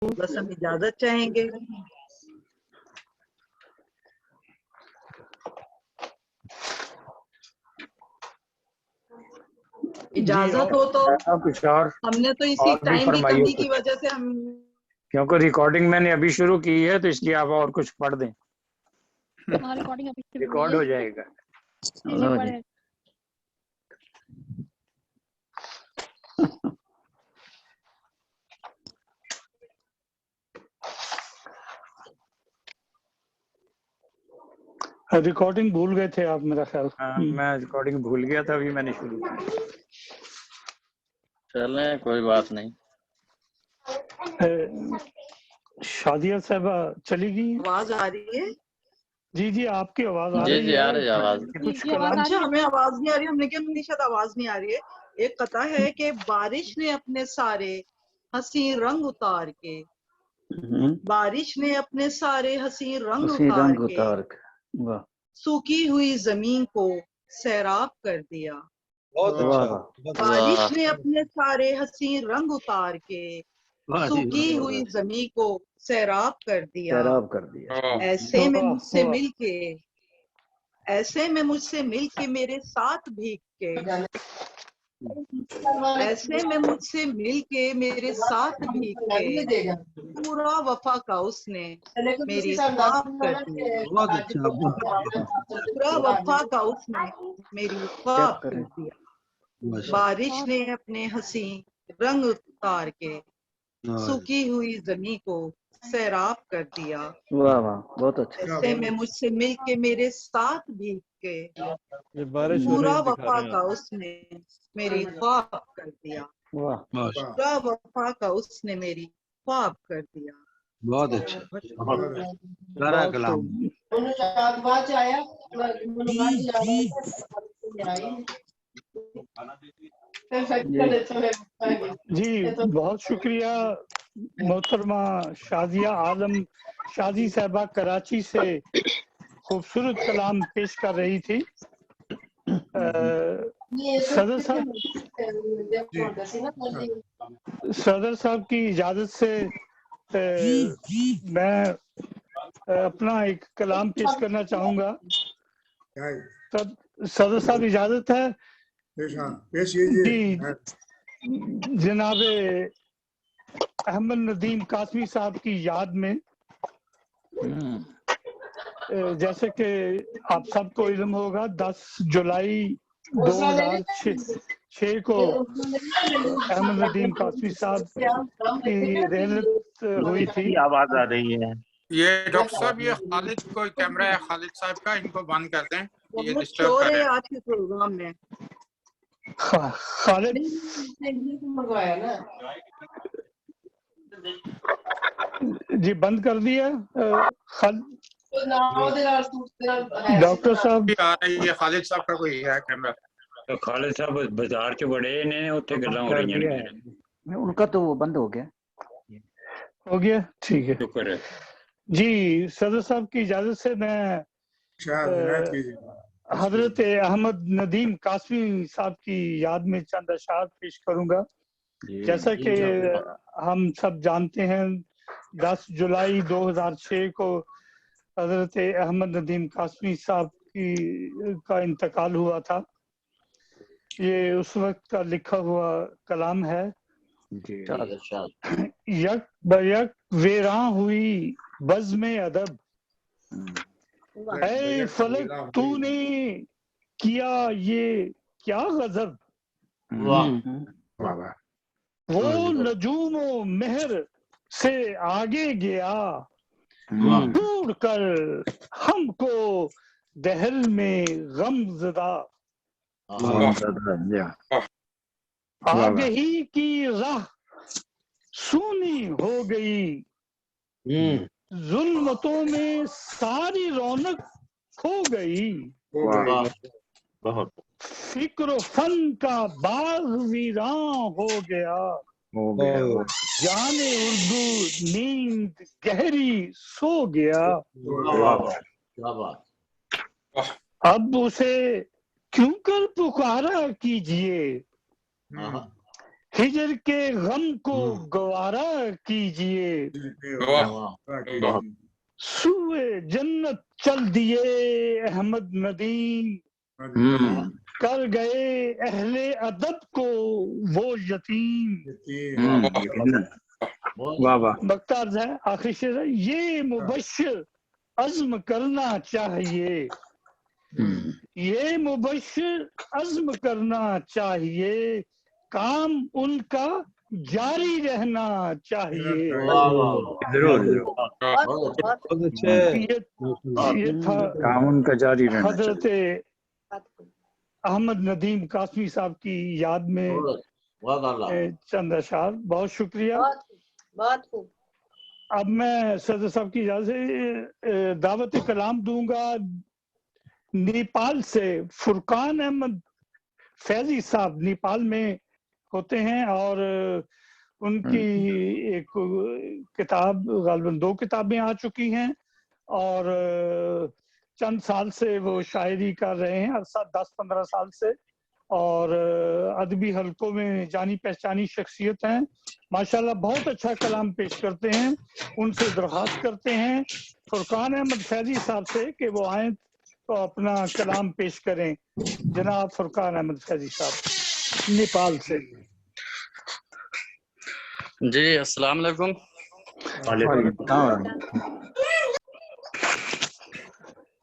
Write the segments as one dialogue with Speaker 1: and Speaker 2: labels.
Speaker 1: بس ہم اجازت چاہیں گے. اجازت ہو تو
Speaker 2: کچھ اور
Speaker 1: ہم نے تو اسی ٹائم کی کمی کی وجہ سے ہم
Speaker 2: کیونکہ ریکارڈنگ میں نے ابھی شروع کی ہے تو اس لیے آپ اور کچھ پڑھ دیں. ریکارڈ ہو جائے گا.
Speaker 3: ریکارڈنگ بھول گئے تھے آپ میرا خیال.
Speaker 2: میں ریکارڈنگ بھول گیا تھا, ابھی میں نے شروع کی.
Speaker 4: چلیں کوئی بات نہیں.
Speaker 3: شادیہ صاحبہ چلی گئی.
Speaker 1: آواز آ رہی ہے؟
Speaker 3: جی جی آپ کی آواز آ
Speaker 4: جی
Speaker 3: رہی
Speaker 4: جی
Speaker 3: ہے.
Speaker 4: آ رہی ہے آواز.
Speaker 3: کچھ کلام
Speaker 1: اچھا ہمیں آواز نہیں آ رہی, ہم نے کیا شاید آواز نہیں آ رہی ہے. ایک قطع ہے کہ بارش نے اپنے سارے حسین رنگ اتار کے, بارش نے اپنے سارے حسین رنگ اتار کے سوکھی ہوئی زمین کو سیراب کر دیا. بارش نے اپنے سارے حسین رنگ اتار کے سوکھی ہوئی زمین کو سیراب کر دیا. ایسے میں مجھ سے مل کے, ایسے میں مجھ سے مل کے میرے ساتھ بھیگ کے, ایسے میں مجھ سے مل کے میرے ساتھ بھیگ کے پورا وفا کا اس نے میری خواب کر دیا. پورا وفا کا اس نے میری خواب کر دیا. بارش نے اپنے حسین رنگ اتار کے سوکھی ہوئی زمین کو سیراب کر دیا. ایسے میں مجھ سے مل کے میرے ساتھ بھیگ کے پورا وفا کا اس نے میری خواب کر دیا. پورا وفا کا اس نے میری خواب کر دیا.
Speaker 5: بہت اچھا, سارا کلام.
Speaker 3: جی بہت شکریہ محترمہ شازیہ عالم شازی صاحبہ کراچی سے خوبصورت کلام پیش کر رہی تھی. صدر صاحب کی اجازت سے میں اپنا ایک کلام پیش کرنا چاہوں گا. صدر صاحب اجازت ہے؟ جی جناب احمد ندیم قاسمی صاحب کی یاد میں, جیسے کہ آپ سب کو علم ہوگا 10 جولائی 2006 کو احمد ندیم قاسمی صاحب کی رحلت ہوئی تھی.
Speaker 6: آواز آ رہی ہے.
Speaker 7: یہ ڈاکٹر صاحب یہ خالد کوئی کیمرہ ہے خالد صاحب کا, ان کو بند کر دیں, یہ
Speaker 1: بہت
Speaker 7: ڈسٹرب
Speaker 1: شور
Speaker 7: کر رہے
Speaker 1: ہے
Speaker 7: ہیں.
Speaker 1: آج کے پروگرام میں.
Speaker 3: خالد جی بند کر دیا. ڈاکٹر صاحب
Speaker 7: آ رہی ہے, خالد صاحب کا کوئی ہے کیمرہ.
Speaker 2: تو خالد صاحب بازار چ بڑے نے اتنے گلاں ہو رہی ہیں.
Speaker 8: ان کا تو وہ بند ہو گیا.
Speaker 3: ہو گیا ٹھیک ہے.
Speaker 2: شکر ہے.
Speaker 3: جی صدر صاحب کی اجازت سے میں حضرت احمد ندیم قاسمی صاحب کی یاد میں چند اشعار پیش کروں گا. جیسا کہ ہم سب جانتے ہیں 10 جولائی 2006 کو حضرت احمد ندیم قاسمی صاحب کا انتقال ہوا تھا. یہ اس وقت کا لکھا ہوا کلام ہے. یک بیک ویراں ہوئی بزم ادب, اے فلک تو نے کیا یہ کیا غضب, وہ نجوم و مہر سے آگے گیا ڈھونڈ کر ہم کو دہل میں غم زدہ. آگہی کی راہ سونی ہو گئی, ظلمتوں میں ساری رونق کھو گئی. فکر و فن کا باغ ویراں ہو گیا, جان اردو نیند گہری سو گیا. اب اسے کیوں کر پکارا کیجئے, हिजर के गम को गवारा कीजिए, सूए जन्नत चल दिए अहमद नदीम, कर गए अहले अदब को वो यतीम।
Speaker 2: वाह वाह।
Speaker 3: बख्तार है आखिरी शेर है, ये मुबश्शिर अज़्म करना चाहिए, ये मुबश्शिर अज़्म करना चाहिए, काम उनका जारी रहना चाहिए।
Speaker 2: जरूर
Speaker 5: बहुत अच्छे।
Speaker 3: ये था
Speaker 2: काम उनका जारी रहना चाहिए।
Speaker 3: हजरत अहमद नदीम कासमी साहब की याद में चंद अशार। बहुत शुक्रिया।
Speaker 4: बहुत खूब।
Speaker 3: अब मैं सदर साहब की इजाज़त से दावत कलाम दूंगा नेपाल से। फुरकान अहमद फैजी साहब नेपाल में होते हैं और उनकी एक किताब, गालिबन 2 किताबें आ चुकी हैं और चंद साल से वो शायरी कर रहे हैं, 10-15 साल से, और अदबी हलकों में जानी पहचानी शख्सियत हैं। माशाल्लाह बहुत अच्छा कलाम पेश करते हैं। उनसे दरख्वास्त करते हैं फुरकान अहमद फैजी साहब से कि वो आए तो अपना कलाम पेश करें। जनाब फुरकान अहमद फैजी साहब नेपाल से।
Speaker 6: जी अस्सलाम वालेकुम।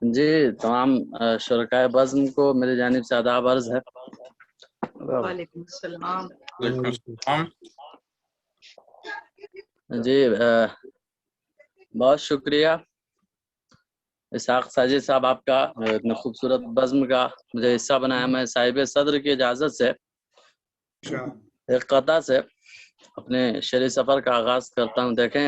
Speaker 6: जी तमाम शुरकाए बज़्म को मेरी जानिब से आदाब अर्ज़ है।
Speaker 1: वालेकुम सलाम।
Speaker 6: जी बहुत शुक्रिया इसाक साजिद साहब आपका, इतने खूबसूरत बज़्म का मुझे हिस्सा बनाया। मैं साहिब सदर की इजाज़त से एक कता से अपने शेरी सफ़र का आगाज़ करता हूँ। देखें,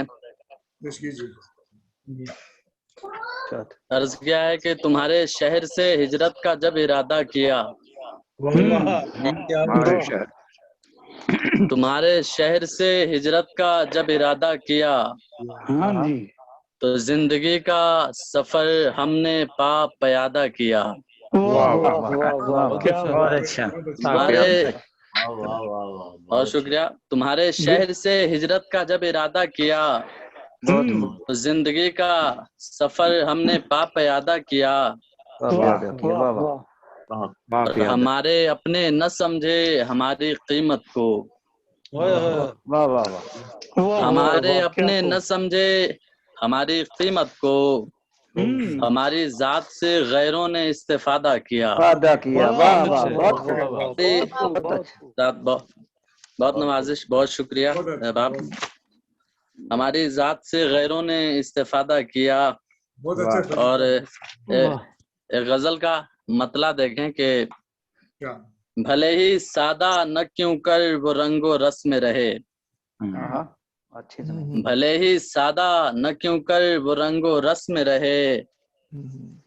Speaker 6: अर्ज़ किया है कि तुम्हारे शहर से हिजरत का जब इरादा किया, तुम्हारे शहर से हिजरत का जब इरादा किया,
Speaker 3: हाँ जी,
Speaker 6: तो जिंदगी का सफर हमने पा प्यादा किया।
Speaker 2: बहुत अच्छा।
Speaker 6: तुम्हारे बहुत शुक्रिया। तुम्हारे शहर से हिजरत का जब इरादा किया, तो जिंदगी का सफर हमने पा प्यादा किया, और हमारे अपने न समझे हमारी कीमत को, हमारे अपने न समझे हमारी कीमत को, हमारी जात से गैरों ने इस्तेफादा किया। बहुत नवाजिश, बहुत शुक्रिया बाप। हमारी जात से गैरों ने इस्तेफादा किया। और एक गजल का मतला देखें कि भले ही सादा न क्यों कर वो रंगो रस में रहे, भले ही सादा न क्यों कर वो रंगो रस में रहे,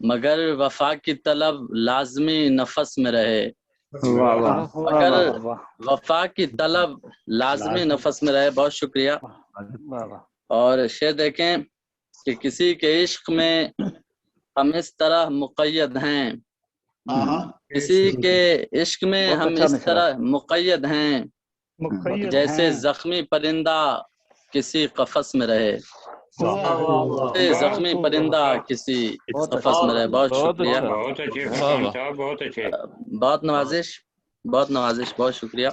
Speaker 6: मगर वफा की तलब लाजमी नफस में रहे, मगर वफा की तलब लाजमी नफस में रहे। बहुत शुक्रिया। और शेर देखें कि किसी के इश्क में हम इस तरह मुक़य्यद हैं, किसी के इश्क में हम इस तरह मुक़य्यद हैं, जैसे जख्मी परिंदा किसी कफस में रहे, जख्मी परिंदा किसी कफस में रहे। बहुत शुक्रिया। बहुत नवाजिश, बहुत नवाजिश, बहुत शुक्रिया।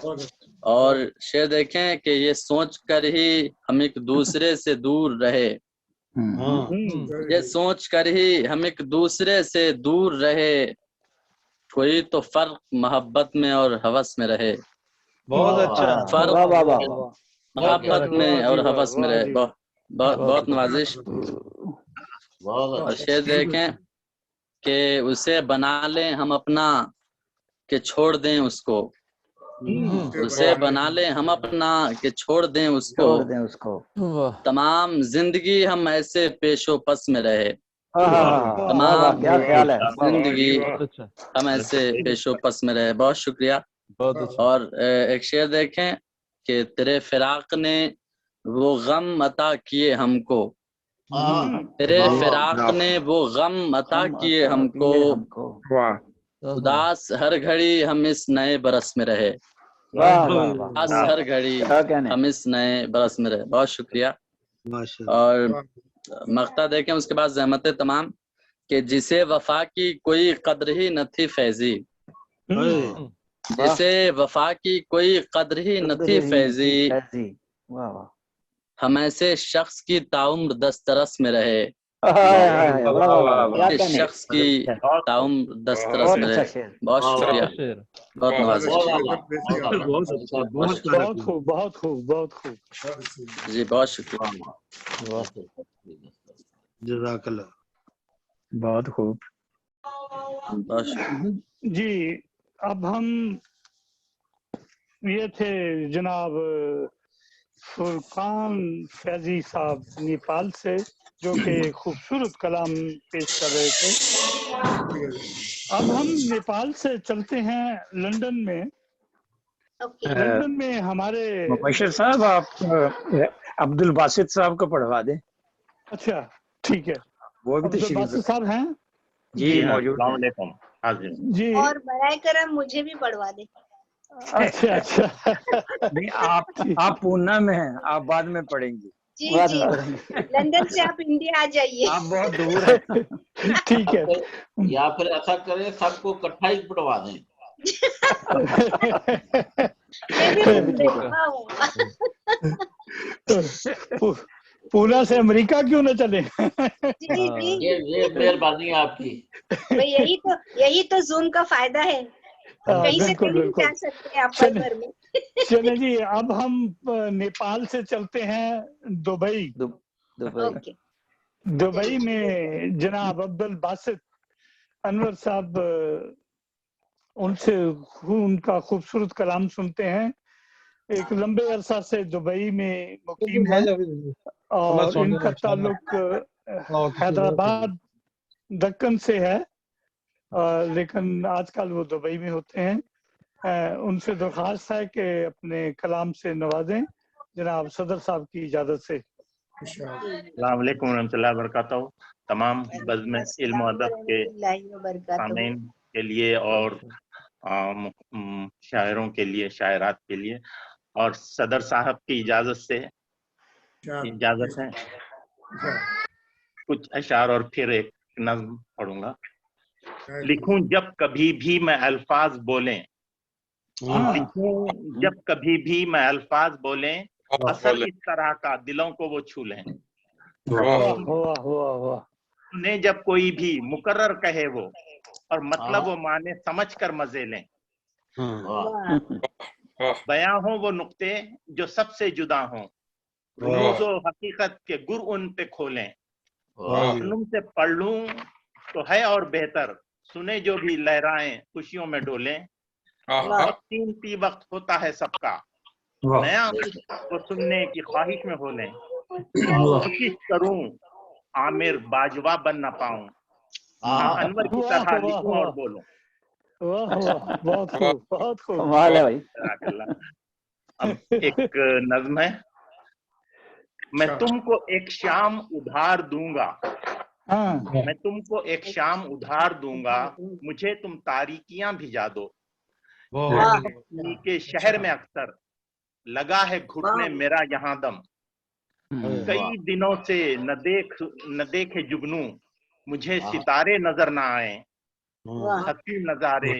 Speaker 6: और शेर देखें कि ये सोच कर ही हम एक दूसरे से दूर रहे, ये सोच कर ही हम एक दूसरे से दूर रहे, कोई तो फर्क मोहब्बत में और हवस में रहे।
Speaker 5: बहुत अच्छा।
Speaker 6: फर्क मोहब्बत में और हवस में रहे। बहुत नवाजिश। और शेर देखें कि उसे बना लें हम अपना कि छोड़ दें उसको, उसे बना लें हम अपना कि छोड़ दें उसको, तमाम जिंदगी हम ऐसे पेशो पस में रहे, तमाम जिंदगी हम ऐसे पेशो पस में रहे। बहुत शुक्रिया। और एक शेर देखें कि तेरे फिराक ने वो गम अता किए हमको, तेरे फिराक ने वो गम अता किए हमको, उदास हर घड़ी हम इस नए बरस में रहे,
Speaker 8: वाह वाह वाह
Speaker 6: आज हर घड़ी
Speaker 8: क्या कहने।
Speaker 6: हम इस नए बरस में रहे। बहुत शुक्रिया।
Speaker 5: माशाल्लाह।
Speaker 6: और मक्ता देखें उसके बाद ज़हमत तमाम कि जिसे वफा की कोई कद्र ही न थी फैजी, जिसे वफा की कोई कद्र ही न थी फैजी,
Speaker 8: वाह वाह।
Speaker 6: हम ऐसे शख्स की ताउम्र दस्तरस में रहे,
Speaker 8: क्या
Speaker 6: इस
Speaker 8: कहने।
Speaker 6: शख्स की ताउम्र दस्तरस
Speaker 8: बहुत
Speaker 6: में
Speaker 8: अच्छा
Speaker 6: रहे।
Speaker 8: शेर।
Speaker 6: बहुत शुक्रिया, बहुत नवाज़िश।
Speaker 3: बहुत खूब, बहुत खूब, बहुत खूब।
Speaker 6: जी बहुत शुक्रिया।
Speaker 5: जज़ाकल्लाह।
Speaker 2: बहुत खूब।
Speaker 6: बहुत शुक्रिया।
Speaker 3: जी अब हम ये थे जनाब फुरकान फैजी साहब नेपाल से, जो कि खूबसूरत कलाम पेश कर रहे थे। अब हम नेपाल से चलते हैं लंदन में। लंदन में हमारे
Speaker 2: मुबशिर साहब आप अब्दुल बासित साहब को पढ़वा दें।
Speaker 3: अच्छा ठीक है,
Speaker 2: वो भी
Speaker 3: अब्दुल
Speaker 2: तशरीफ
Speaker 3: बासित साहब हैं
Speaker 2: जी मौजूद हैं।
Speaker 3: जी।
Speaker 4: और बराए करम मुझे भी पढ़वा दे।
Speaker 3: अच्छा अच्छा
Speaker 2: नहीं आप पूना में हैं, आप बाद में पढ़ेंगी।
Speaker 4: जी जी, लंदन से आप इंडिया आ जाइए।
Speaker 2: आप बहुत दूर हैं।
Speaker 3: ठीक है,
Speaker 9: या फिर ऐसा करें सबको इकट्ठा ही पढ़वा दें।
Speaker 4: ये भी वाह, वाह।
Speaker 3: पूना से अमेरिका क्यों न चले।
Speaker 4: जी जी,
Speaker 9: ये मेहरबानी है आपकी।
Speaker 4: भाई यही तो जूम का फायदा है, कहीं से
Speaker 3: बिल्कुल
Speaker 4: कहीं
Speaker 3: बिल्कुल।
Speaker 4: जा सकते हैं आपस भर में।
Speaker 3: चले जी, अब हम नेपाल से चलते हैं दुबई।
Speaker 4: ओके।
Speaker 3: दुबई में जनाब अब्दुल बासित अनवर साहब, उनसे उनका खूबसूरत कलाम सुनते हैं। एक लंबे अरसा से दुबई में मुकीम है और इनका ताल्लुक हैदराबाद दक्कन से है, लेकिन आजकल वो दुबई में होते हैं। उनसे दरख्वास्त है कि अपने कलाम से नवाजें जनाब सदर साहब की इजाजत से।
Speaker 10: अस्सलाम वालेकुम रहमतुल्लाहि व बरकातहू। तमाम बज़्म इल्म और अदब के सामीन के लिए और शायरों के लिए, शायरात के लिए और सदर साहब की इजाजत है कुछ अशार और फिर एक नज़्म पढ़ूंगा। लिखूं जब कभी भी मैं अल्फाज बोलें, लिखूं जब कभी भी मैं अल्फाज बोलें, असर इस तरह का दिलों को वो छू लें। उन्हें जब कोई भी मुकर्रर कहे वो और मतलब वो माने समझ कर मजे लें। बयां हो वो नुक्ते जो सबसे जुदा हों, रूज़ो हकीकत के गुर उन पे खोलें। जुनून से पढ़ लूं तो है और बेहतर, सुने जो भी लहराएं खुशियों में डोलें। कीमती वक्त होता है सबका, नया वो सुनने की ख्वाहिश में हो लें। कोशिश करूं आमिर बाजवा बन ना पाऊं, अनवर की तरह लिखूं और बोलूं।
Speaker 3: बहुत खूब, बहुत खूब।
Speaker 8: कमाल है भाई।
Speaker 10: अब एक नज़्म है। मैं तुमको एक शाम उधार दूंगा, मैं तुमको एक शाम उधार दूंगा, मुझे तुम तारीकियां भिजा दो। के शहर में अक्सर लगा है घुटने मेरा यहाँ दम। कई दिनों से न देखे जुगनू, मुझे सितारे नजर ना आए। हंसी नजारे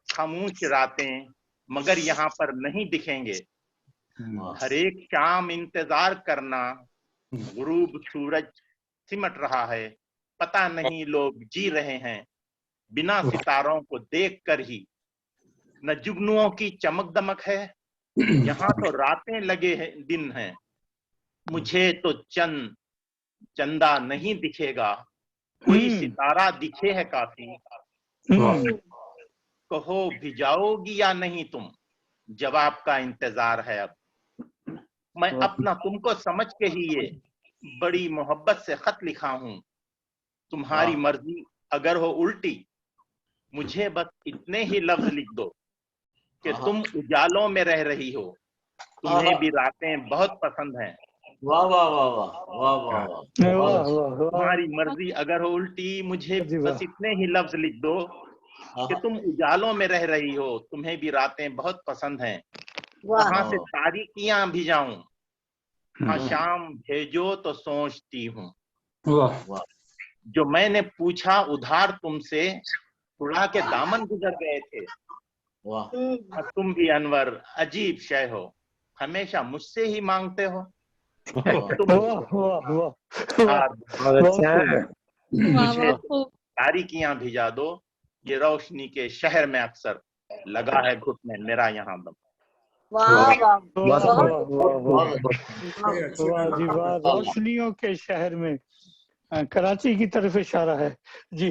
Speaker 10: खामोश रातें मगर यहाँ पर नहीं दिखेंगे। हर एक शाम इंतजार करना, गुरूब सूरज सिमट रहा है। पता नहीं लोग जी रहे हैं बिना सितारों को देख कर ही। न जुगनुओं की चमक दमक है, यहाँ तो रातें लगे हैं दिन हैं। मुझे तो चंदा नहीं दिखेगा, कोई सितारा दिखे है काफी। कहो भिजाओगी या नहीं तुम, जवाब का इंतजार है अब। मैं अपना तुमको समझ के ही ये बड़ी मोहब्बत से खत लिखा हूं। तुम्हारी मर्जी अगर हो उल्टी, मुझे बस इतने ही लफ्ज लिख दो कि तुम उजालों में रह रही हो, तुम्हें भी रातें बहुत पसंद हैं।
Speaker 9: वाह वाह वाह वाह वाह वाह।
Speaker 10: तुम्हारी मर्जी अगर हो उल्टी, मुझे बस इतने ही लफ्ज लिख दो कि तुम उजालों में रह रही हो, तुम्हें भी रातें बहुत पसंद हैं। कहाँ से तारीकियां भी जाऊं, हाँ शाम भेजो तो सोचती हूँ। जो मैंने पूछा उधार तुमसे, उड़ा के दामन गुजर गए थे। और तुम भी अनवर अजीब शय हो, हमेशा मुझसे ही मांगते हो। तुम मुझे तारीकियां भिजा दो, ये रोशनी के शहर में अक्सर लगा है घुटने मेरा यहाँ दम।
Speaker 3: रोशनियों के शहर में, कराची की तरफ इशारा है जी।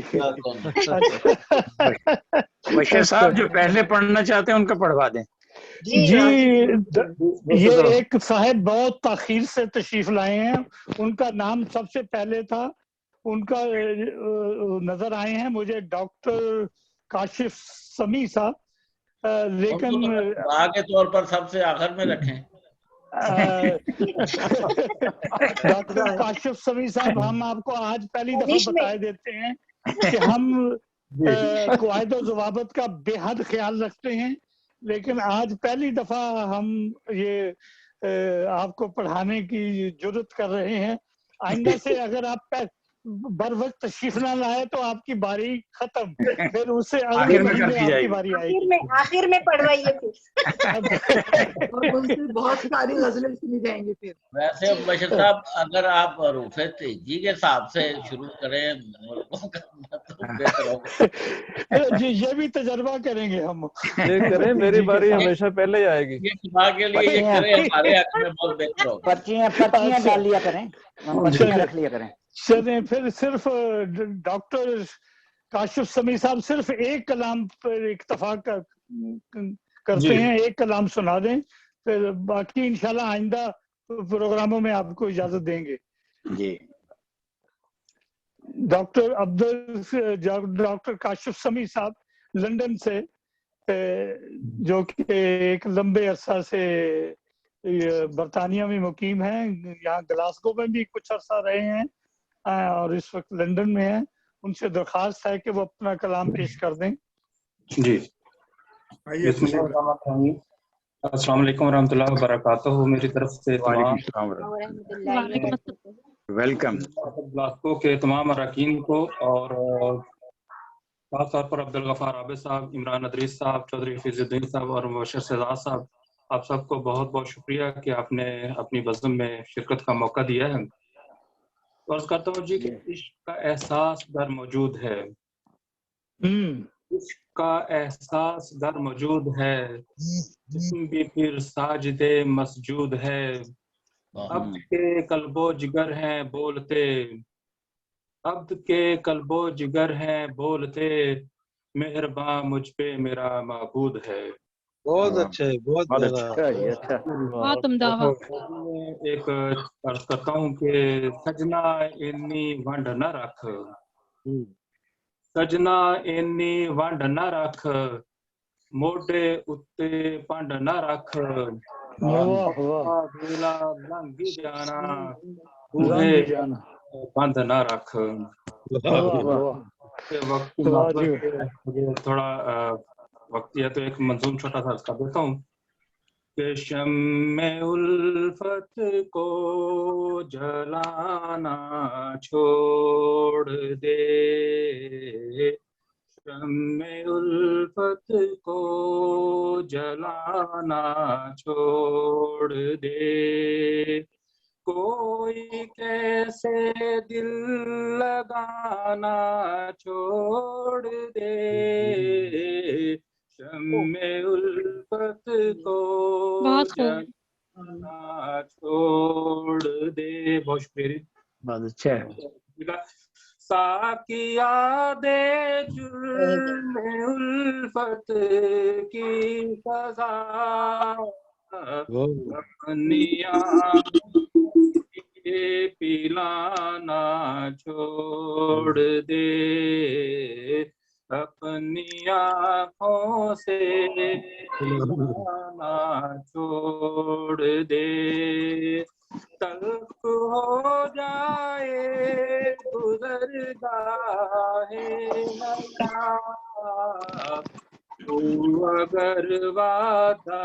Speaker 2: बशीर साहब जो पहले पढ़ना चाहते हैं उनका पढ़वा दें।
Speaker 3: जी ये एक साहब बहुत ताखीर से तशरीफ लाए हैं, उनका नाम सबसे पहले था, उनका नजर आए हैं मुझे डॉक्टर काशिफ समी साहब, लेकिन
Speaker 9: के तौर पर सबसे आखिर में रखें।
Speaker 3: डॉक्टर काशिफ समी साहब, हम आपको आज पहली दफा बता देते हैं कि हम क़वायद ज़वाबित का बेहद ख्याल रखते हैं, लेकिन आज पहली दफा हम ये आपको पढ़ाने की जुर्रत कर रहे हैं। आइंदा से अगर आप बर वक्त तशरीफ ना लाए तो आपकी बारी खत्म, फिर उससे अगले महीने आपकी बारी आएगी।
Speaker 4: आखिर में पढ़वाइए फिर।
Speaker 1: और उनसे बहुत सारी गजलें सुनी जाएंगी फिर।
Speaker 9: वैसे बशीर साहब, अगर आप रूफे तेजी के हिसाब से शुरू करें तो बेहतर होगा।
Speaker 3: जी ये भी तजर्बा करेंगे हम।
Speaker 5: ये करें, मेरी बारी हमेशा पहले ही आएगी।
Speaker 9: ये खुदा के लिए ये करें, हमारे हक में बहुत बेहतर होगा।
Speaker 8: पर्चियां डाल लिया करें, पर्चियां रख लिया करें।
Speaker 3: चलें फिर सिर्फ डॉक्टर काशिफ समी साहब सिर्फ एक कलाम पर इक्तफा करते हैं, एक कलाम सुना दें, फिर बाकी इंशाल्लाह आइंदा प्रोग्रामों में आपको इजाजत देंगे
Speaker 2: जी।
Speaker 3: डॉक्टर काशिफ समी साहब लंदन से, जो कि एक लंबे अरसा से बरतानिया में मुकीम हैं, यहाँ ग्लासगो में भी कुछ अरसा रहे हैं और इस वक्त लंदन में हैं। उनसे दरख्वास्त है कि वो अपना कलाम पेश कर दें।
Speaker 11: जी अस्सलाम वालेकुम रहमतुल्लाहि व बरकातहू। मेरी तरफ से
Speaker 2: वेलकम
Speaker 11: ग्लासगो के तमाम अरकान को और खास तौर पर अब्दुल गफ्फार आबिद साहब, इमरान अदरीस साहब, चौधरी फिजुद्दीन साहब और मुबशर शहजाद साहब, आप सबको बहुत बहुत शुक्रिया कि आपने अपनी बज़्म में शिरकत का मौका दिया है। अर्ज़ करता हूँ जी कि इश्क का एहसास दर मौजूद है, इश्क का एहसास दर मौजूद है, जिस्म भी फिर साजिदे मसजूद है। अब्द के कल्बो जिगर हैं बोलते, अब्द के कल्बो जिगर हैं बोलते, मेहरबान मुझ पे मेरा माबूद है।
Speaker 5: बहुत अच्छे, बहुत अच्छा।
Speaker 11: एक अर्ज करता हूँ कि सजना इन्नी वंड न रख, सजना इन्नी वंड न रख, मोढे उत्ते पंड न रख, वेला लंघ जाना बूहे बंद न रख। वक्त थोड़ा वक्त है तो एक मंजूम छोटा सा कर देता हूँ कि शम्मे उल्फत को जलाना छोड़ दे, शम्मे उल्फत को जलाना छोड़ दे, कोई कैसे दिल लगाना छोड़ दे, शम्मे उल्फत को जलाना छोड़ दे। बहुत शुक्रिया,
Speaker 2: बहुत अच्छा है।
Speaker 11: साकिया दे जुर्मे उल्फत की सजा, अपनी पिलाना छोड़ दे, अपनी आँखों से पिलाना छोड़ दे, तल्ख हो जाए गुज़रगाहे तू अगर वादा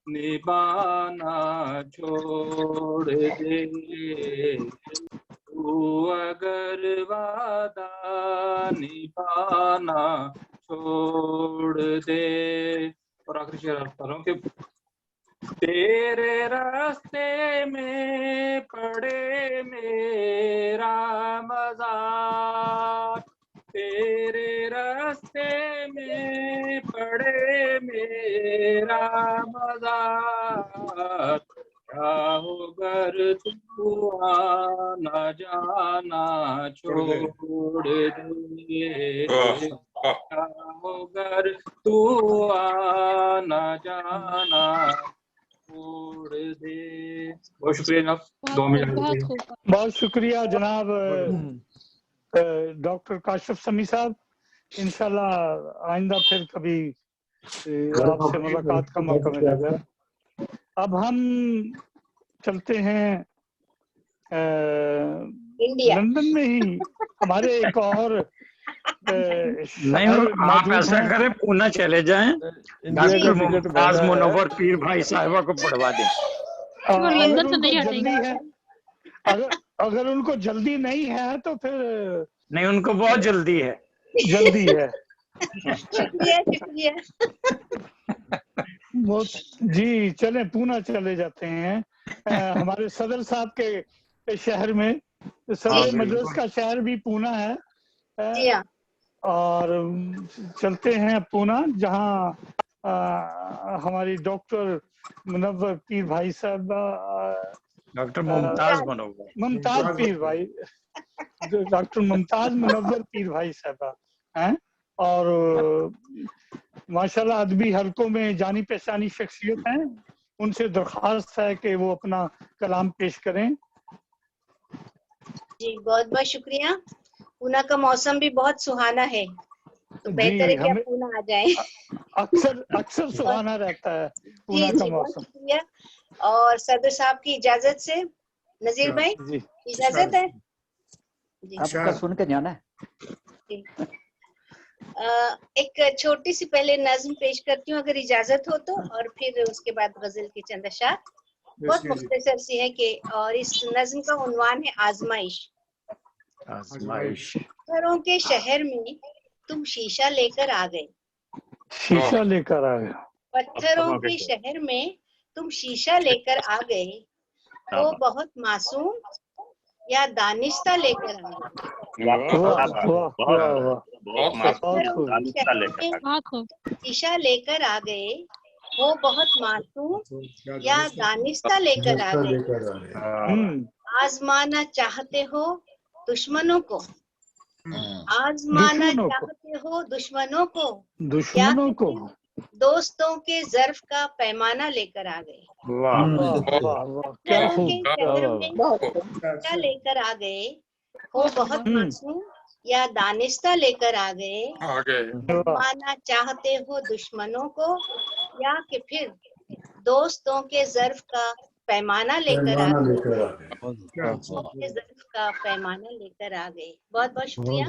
Speaker 11: निभाना छोड़ दे, तू अगर वादा निभाना छोड़ दे। और आखिरी शेर अर्ज कर रहा हूँ कि तेरे रास्ते में पड़े मेरा मज़ार, तेरे रास्ते में पड़े मेरा मज़ार, चाहो गर तू आना जाना छोड़ दे, चाहो गर तू आना जाना छोड़ दे। बहुत शुक्रिया जनाब, दो मिनट।
Speaker 3: बहुत शुक्रिया जनाब डॉक्टर काशिफ समी साहब। इंशाल्लाह आइंदा फिर कभी आपसे मुलाकात का मौका मिलेगा। अब हम चलते हैं लंदन में ही हमारे एक और
Speaker 2: नहीं, आप ऐसा करें पूना चले जाएं, डॉक्टर मुमताज मुनव्वर पीर भाई साहिबा को पढ़वा दें।
Speaker 3: अगर उनको जल्दी है, अगर उनको जल्दी नहीं है तो फिर
Speaker 2: नहीं, उनको बहुत जल्दी है।
Speaker 3: जल्दी है।
Speaker 4: शुक्रिया।
Speaker 3: जी चले पूना चले जाते हैं। हमारे सदर साहब के शहर में, सदर मद्रस का शहर भी पूना है। और चलते हैं पूना, जहाँ हमारी डॉक्टर मुनव्वर पीर भाई साहब,
Speaker 2: डॉक्टर मुमताज
Speaker 3: पीर भाई, डॉक्टर मुमताज मुनव्वर पीर भाई साहब हैं। और माशाल्लाह अदबी हलकों में जानी पहचानी शख्सियत हैं। उनसे दरख्वास्त है कि वो अपना कलाम पेश करें।
Speaker 4: जी बहुत बहुत शुक्रिया। पूना का मौसम भी बहुत सुहाना है, तो बेहतर है कि आप पूना आ जाएं।
Speaker 3: अक्सर सुहाना रहता है पूना का मौसम।
Speaker 4: शुक्रिया। और सदर साहब की इजाजत से नजीर भाई इजाजत है जी,
Speaker 8: आपका सुन के जाना है।
Speaker 4: एक छोटी सी पहले नज्म पेश करती हूँ अगर इजाजत हो तो, और फिर उसके बाद गजल की चंद अशार बहुत मुख्तसर सी है कि, और इस नज्म का उन्वान है आजमाइश। पत्थरों के शहर में तुम शीशा लेकर आ गए,
Speaker 3: शीशा लेकर आ गए।
Speaker 4: पत्थरों के शहर में तुम शीशा लेकर आ गए, वो बहुत मासूम या दानिस्ता लेकर आ गए। शीशा लेकर आ गए, वो बहुत मासूम या दानिस्ता लेकर आ गए। आजमाना चाहते हो दुश्मनों को, आजमाना चाहते हो दुश्मनों को, दोस्तों के ज़र्फ का पैमाना लेकर आ गए। क्या लेकर आ गए, वो बहुत मासूम या दानिस्ता लेकर आ गए। माना चाहते हो दुश्मनों को, या कि फिर दोस्तों के ज़र्फ का पैमाना लेकर आ गए, ज़र्फ का पैमाना लेकर आ गए। बहुत बहुत शुक्रिया।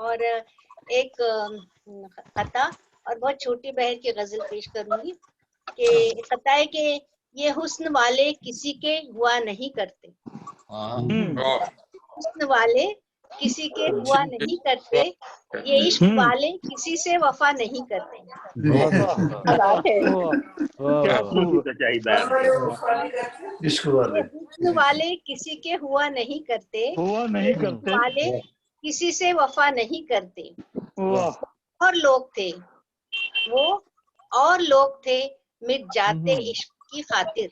Speaker 4: और एक खता और बहुत छोटी बहर की गजल पेश करूंगी कि खता है कि ये हुस्न वाले किसी के हुआ नहीं करते, हुस्न वाले किसी के हुआ नहीं करते, ये इश्क वाले किसी से वफा नहीं करते। हुस्न वाले किसी के हुआ नहीं करते, वाले किसी से वफा नहीं करते। और लोग थे वो, और लोग थे मिट जाते इश्क की खातिर।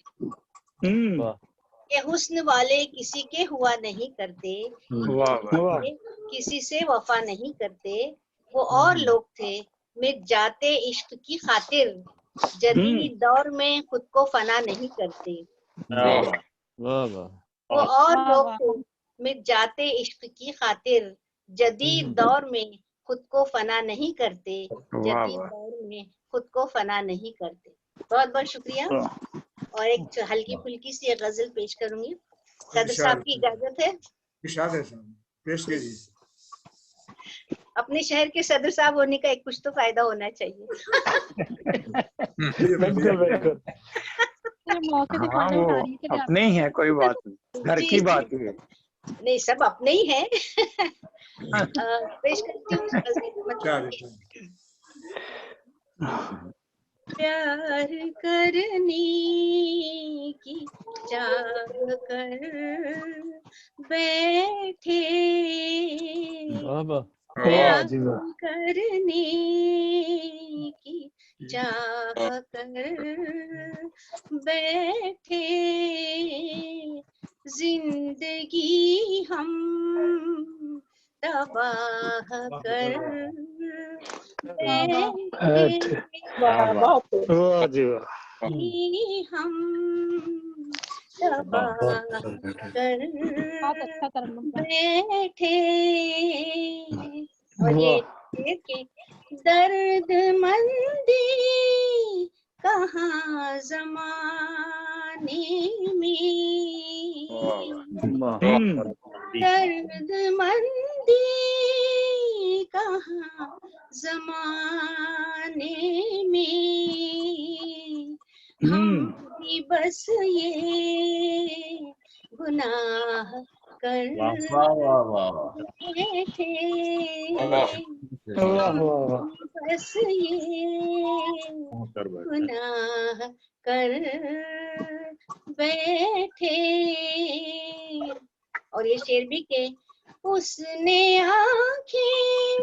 Speaker 4: ये हुस्न वाले किसी के हुआ नहीं करते, किसी से वफा नहीं करते, वो और लोग थे मिट जाते इश्क की खातिर, जदीद दौर में खुद को फना नहीं करते। वो और लोग थे मिट जाते इश्क की खातिर, जदीद दौर में खुद को फना नहीं करते, जदीद दौर में खुद को फना नहीं करते। बहुत बहुत शुक्रिया। और एक हल्की फुल्की सी गजल पेश करूंगी, सदर साहब की इजाजत है?
Speaker 12: पेश कीजिए।
Speaker 4: अपने शहर के सदर साहब होने का एक कुछ तो फायदा होना चाहिए।
Speaker 3: बिल्कुल बिल्कुल।
Speaker 2: हाँ वो अपने ही है, कोई बात नहीं, घर की बात ही है।
Speaker 4: नहीं सब अपने ही हैं। पेश करती हूँ। प्यार करने की चाह कर बैठे, प्यार करने की चाह कर बैठे, जिंदगी हम तबाह कर बैठे, हम तबाह कर बैठे। और ये दर्द मंदी कहाँ जमाने में, दर्द मंदी कहाँ जमाने में, हम भी बस ये गुनाह कर बैठे, बस ये गुनाह कर बैठे। और ये शेर भी के उसने आँखें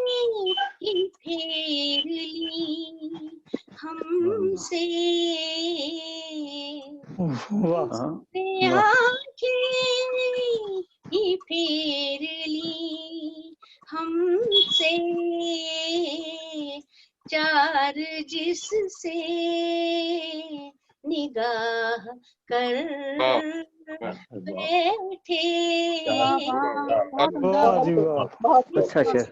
Speaker 4: ही फेर ली हमसे, उसने आँखें ही फेर ली हमसे, चार जिससे निगाह कर बैठे,
Speaker 8: अच्छा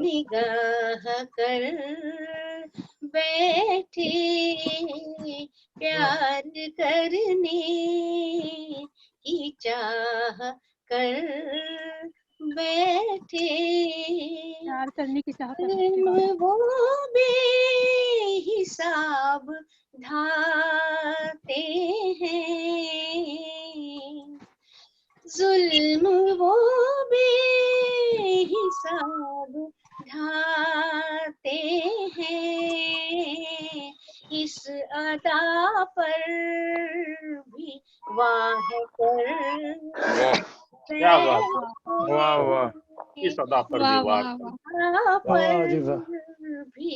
Speaker 4: निगाह कर बैठे, प्यार करने की चाह कर बैठे,
Speaker 12: प्यार करने की चाह
Speaker 4: वो बेहिसाब ढाते हैं, जुल्म वो बेहिसाब ढाते हैं, इस अदा पर भी वाह कर
Speaker 10: क्या बात, वाह वाह, इस अदा पर भी वाह
Speaker 4: भी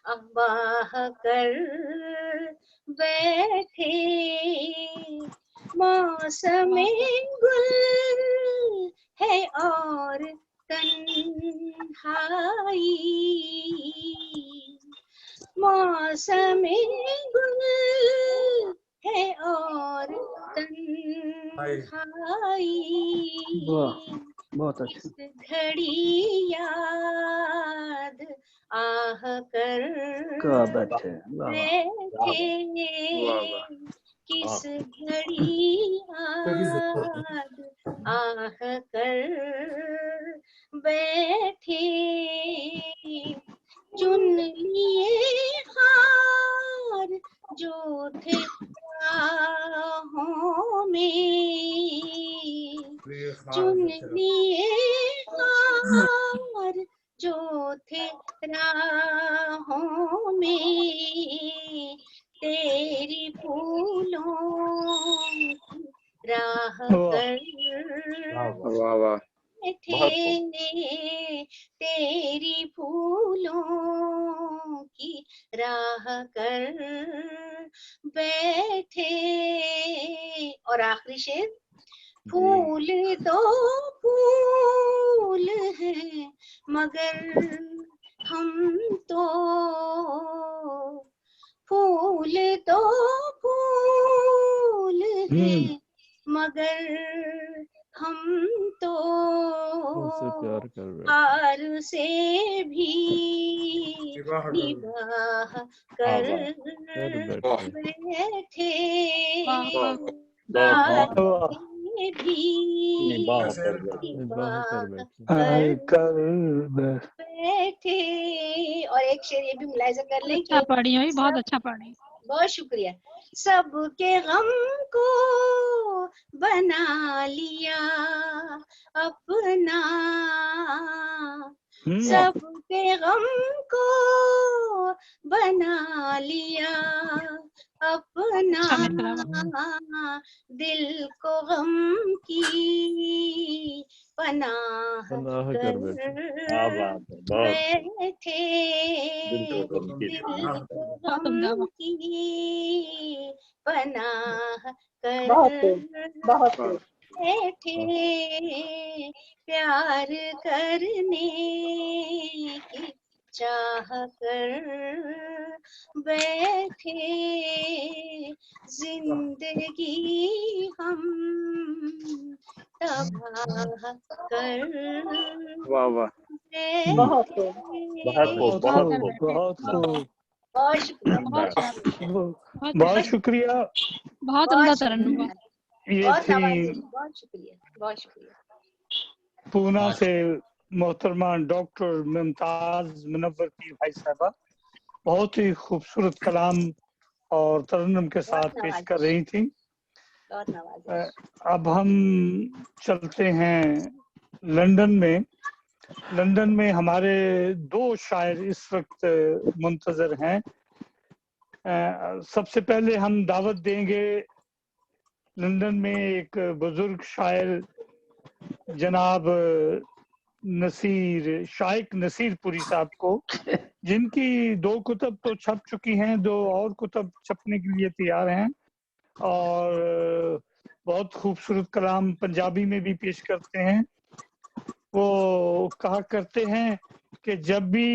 Speaker 4: अल्लाह कर बैठे, मौसम गुल है और तन्हाई, मौसम गुल है और तन्हाई,
Speaker 8: बहुत अच्छा।
Speaker 4: घड़ी याद आह कर बैठे, किस घड़ी याद आह कर बैठे, चुन लिए हार जो थे राहों में, चुन लिए हार जो थे राहों में, तेरी फूलों की राह कर बैठे, तेरी फूलों की राह कर बैठे। और आखिरी शेर, फूल तो फूल है मगर हम तो, फूल तो फूल है मगर हम तो हार से भी निगाह कर बैठे, भी
Speaker 5: निभाह
Speaker 4: कर बैठे। और एक शेर ये भी मुलाहिजा कर लें
Speaker 12: अच्छा पढ़ी हुई, बहुत अच्छा पढ़ी।
Speaker 4: बहुत शुक्रिया। सबके गम को बना लिया अपना, सबके गम को बना लिया अपना, दिल को गम की पनाह कर बैठे, दिल को गम की पनाह कर बैठे, प्यार करने की चाह कर बैठे, जिंदगी हम तबाह कर बैठे।
Speaker 3: बहुत शुक्रिया।
Speaker 12: बहुत उम्दा तरन्नुम।
Speaker 3: ये थी
Speaker 4: बहुत शुक्रिया, बहुत शुक्रिया।
Speaker 3: पूना से मोहतरमा डॉक्टर मुमताज मुनव्वर पीर भाई साहबा बहुत ही खूबसूरत कलाम और तरन्नुम के साथ पेश कर रही थी। अब हम चलते हैं लंदन में। लंदन में हमारे दो शायर इस वक्त मुंतजर हैं। सबसे पहले हम दावत देंगे लंदन में एक बुजुर्ग शायर जनाब शाइक नसीरपुरी साहब को, जिनकी 2 कुतब तो छप चुकी हैं, 2 और कुतब छपने के लिए तैयार हैं और बहुत खूबसूरत कलाम पंजाबी में भी पेश करते हैं। वो कहा करते हैं कि जब भी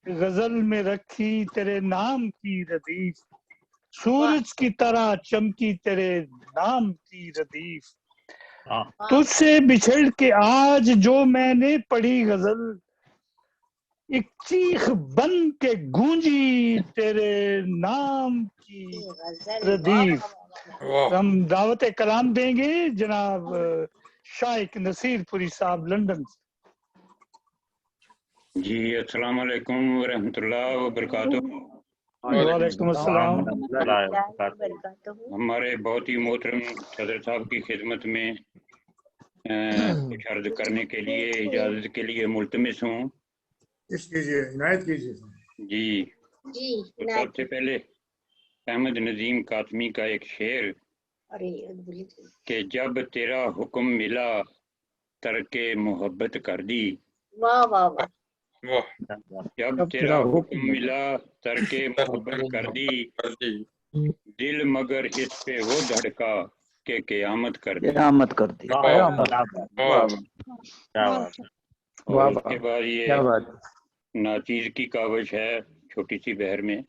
Speaker 3: गजल में रखी तेरे नाम की रदीफ, सूरज की तरह चमकी तेरे नाम की रदीफ, तुझसे बिछड़ के आज जो मैंने पढ़ी गजल, एक चीख बन के गूंजी तेरे नाम की रदीफ। हम दावत कलाम देंगे जनाब शाइक नसीरपुरी साहब लंदन से।
Speaker 2: जी अस्सलाम वालेकुम व रहमतुल्लाह व बरकातहू।
Speaker 3: वालेकुम अस्सलाम।
Speaker 2: हमारे बहुत ही मोहतरम सदर साहब की खिदमत में कुछ अर्ज करने के लिए इजाजत के लिए मुल्तमिस हूँ।
Speaker 13: इनायत कीजिए
Speaker 2: जी। तो सबसे पहले अहमद नजीम कातमी का एक शेर कि जब तेरा हुक्म मिला तरके मोहब्बत कर दी।
Speaker 4: वाह वाह वाह।
Speaker 2: जब तेरा हुक्म मिला तरके मोहब्बत कर दी, दिल मगर हिस पे वो धड़का के क़यामत कर दी।
Speaker 8: क़यामत कर दी।
Speaker 2: और उसके बाद ये नाचीज की कावश है छोटी सी बहर में।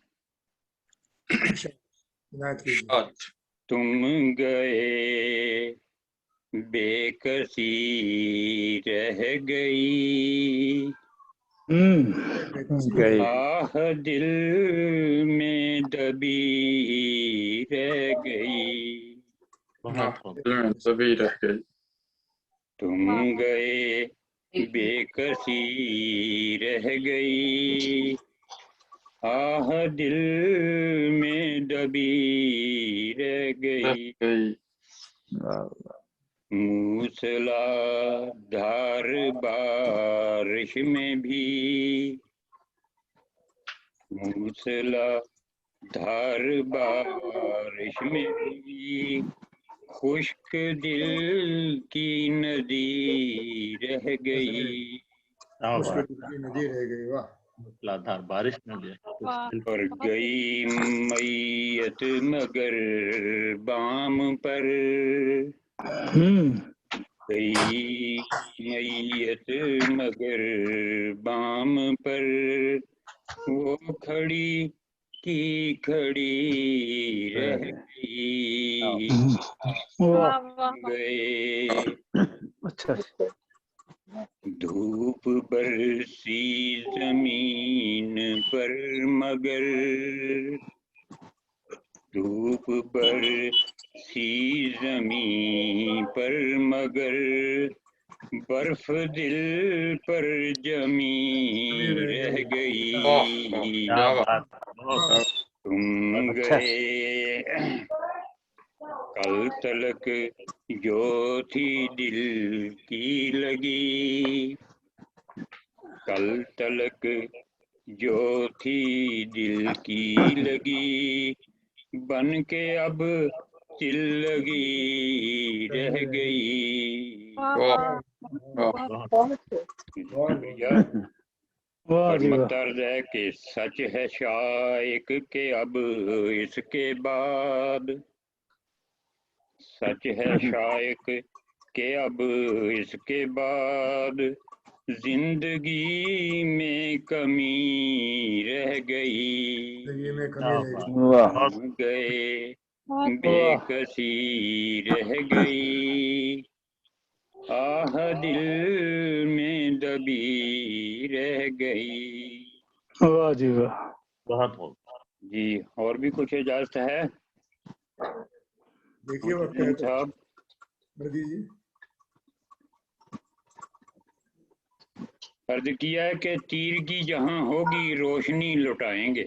Speaker 2: तुम गए बेकसी रह गई, आह दिल में दबी रह गई, तुम गए बेकसी रह गई, आह दिल में दबी रह गई। मूसलाधार बारिश में भी, मूसलाधार बारिश में भी, खुश्क दिल की नदी रह गई।
Speaker 13: नदी रह गई। वाह।
Speaker 10: मूसलाधार बारिश में भी
Speaker 2: और गई मैयत मगर बाम पर, गई मैयत मगर बाम पर, वो खड़ी की खड़ी रह गई। गए धूप बरसी जमीन पर मगर, धूप बरसी سی زمین پر مگر برف دل پر جمی رہ گئی تم گئے کل تلک جو تھی دل کی لگی کل تلک جو تھی دل کی لگی بن کے اب چل لگی رہ گئی اور مطلب ہے کہ سچ ہے شائق کہ اب اس کے بعد سچ ہے شائق کہ اب اس کے بعد زندگی میں کمی رہ گئی گئے بے کسی رہ گئی آہ دل میں دبی رہ گئی.
Speaker 3: واہ جی واہ.
Speaker 9: بہت بہت
Speaker 2: جی اور بھی کچھ اجازت ہے
Speaker 13: دیکھیے وقت
Speaker 2: صاحب؟ عرض کیا ہے کہ تیرگی جہاں ہوگی روشنی لٹائیں گے.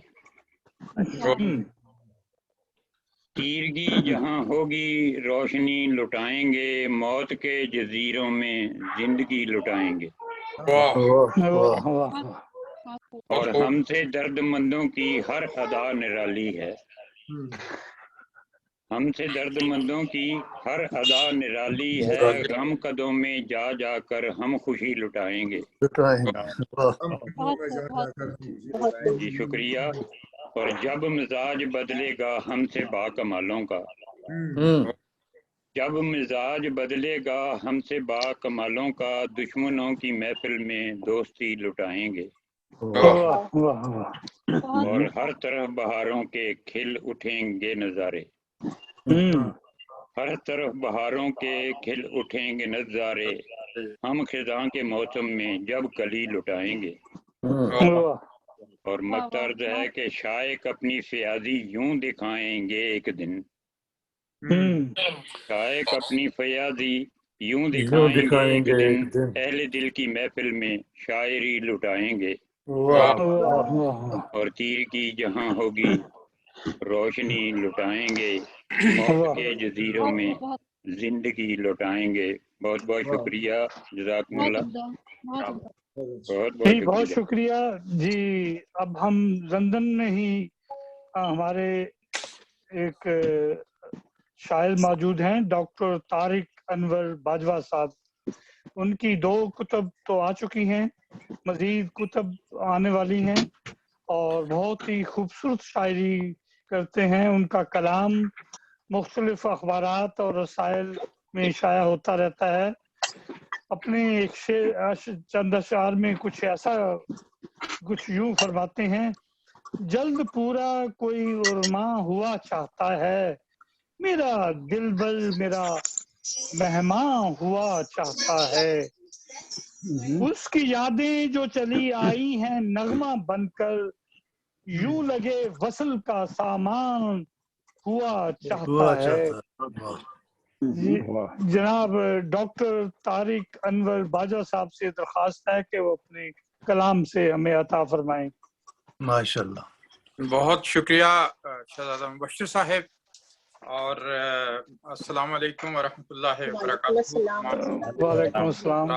Speaker 2: تیرگی جہاں ہوگی روشنی لٹائیں گے موت کے جزیروں میں زندگی لٹائیں گے. اور ہم سے درد مندوں کی ہر ادا نرالی ہے. ہم سے درد مندوں کی ہر ادا نرالی ہے غم قدوں میں جا جا کر ہم خوشی لٹائیں گے. جی شکریہ. اور جب مزاج بدلے گا ہم سے باکمالوں کا جب مزاج بدلے گا ہم سے باکمالوں کا دشمنوں کی محفل میں دوستی لٹائیں گے. اور ہر طرف بہاروں کے کھل اٹھیں گے نظارے. ہر طرف بہاروں کے کھل اٹھیں گے نظارے ہم خزاں کے موسم میں جب کلی لٹائیں گے. اور مطرد ہے کہ شائق اپنی فیاضی یوں دکھائیں گے ایک دن. شائق اپنی فیاضی یوں دکھائیں گے ایک دن اہل دل کی محفل میں شاعری لٹائیں گے. اور تیر کی جہاں ہوگی روشنی لٹائیں گے موت کے جزیروں میں زندگی لٹائیں گے. بہت بہت شکریہ. جزاکم اللہ.
Speaker 3: جی بہت شکریہ جی. اب ہم لندن میں ہی ہمارے ایک شاعر موجود ہیں ڈاکٹر طارق انور باجوہ صاحب. ان کی 2 کتب تو آ چکی ہیں مزید کتب آنے والی ہیں اور بہت ہی خوبصورت شاعری کرتے ہیں. ان کا کلام مختلف اخبارات اور رسائل میں شائع ہوتا رہتا ہے. اپنے ایک چند اشعار میں کچھ ایسا کچھ یوں فرماتے ہیں. جلد پورا کوئی ارماں ہوا چاہتا ہے میرا دل بل میرا مہمان ہوا چاہتا ہے. اس کی یادیں جو چلی آئی ہیں نغمہ بن کر یوں لگے وصل کا سامان ہوا چاہتا ہے. جناب ڈاکٹر طارق انور باجوہ صاحب سے درخواست ہے کہ وہ اپنے کلام سے ہمیں عطا فرمائیں.
Speaker 7: ماشاءاللہ. بہت شکریہ شہزادہ مبشر صاحب. اور السلام علیکم ورحمۃ اللہ وبرکاتہ.
Speaker 3: وعلیکم السلام.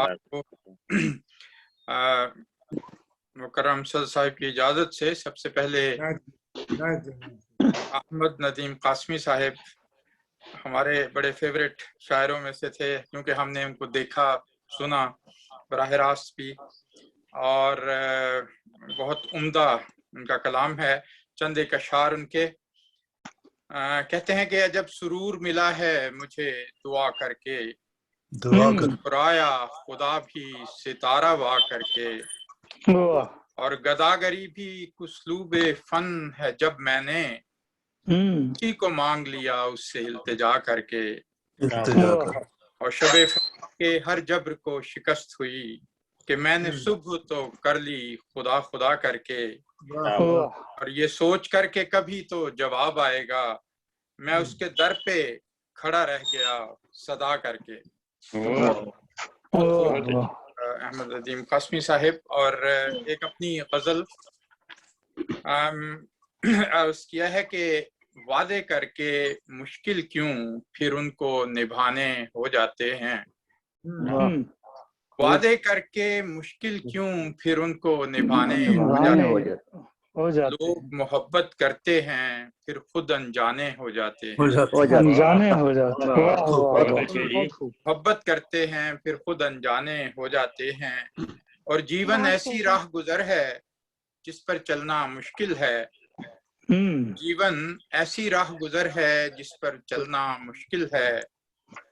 Speaker 7: مکرم صاحب کی اجازت سے سب سے پہلے احمد ندیم قاسمی صاحب ہمارے بڑے فیوریٹ شاعروں میں سے تھے کیونکہ ہم نے ان کو دیکھا سنا براہ راست بھی اور بہت عمدہ ان کا کلام ہے. چند ایک اشعار ان کے کہتے ہیں کہ جب سرور ملا ہے مجھے دعا کر کے مسکرایا خدا بھی ستارہ وا کر کے. اور گداگری بھی اسلوب فن ہے جب میں نے اسی کو مانگ لیا اس سے التجا کر کے. اور شب کے ہر جبر کو شکست ہوئی کہ میں نے صبح تو کر لی خدا خدا کر کے. اور یہ سوچ کر کے کبھی تو جواب آئے گا میں اس کے در پہ کھڑا رہ گیا صدا کر کے. احمد ندیم قاسمی صاحب. اور ایک اپنی غزل عرض کیا ہے کہ وعدے کر کے مشکل کیوں پھر ان کو نبھانے ہو جاتے ہیں. وعدے کر کے مشکل کیوں پھر ان کو نبھانے ہو جاتے ہیں. لوگ محبت کرتے ہیں پھر خود انجانے ہو جاتے ہیں. محبت کرتے ہیں پھر خود انجانے ہو جاتے ہیں. اور جیون ایسی راہ گزر ہے جس پر چلنا مشکل ہے. جیون ایسی راہ گزر ہے جس پر چلنا مشکل ہے.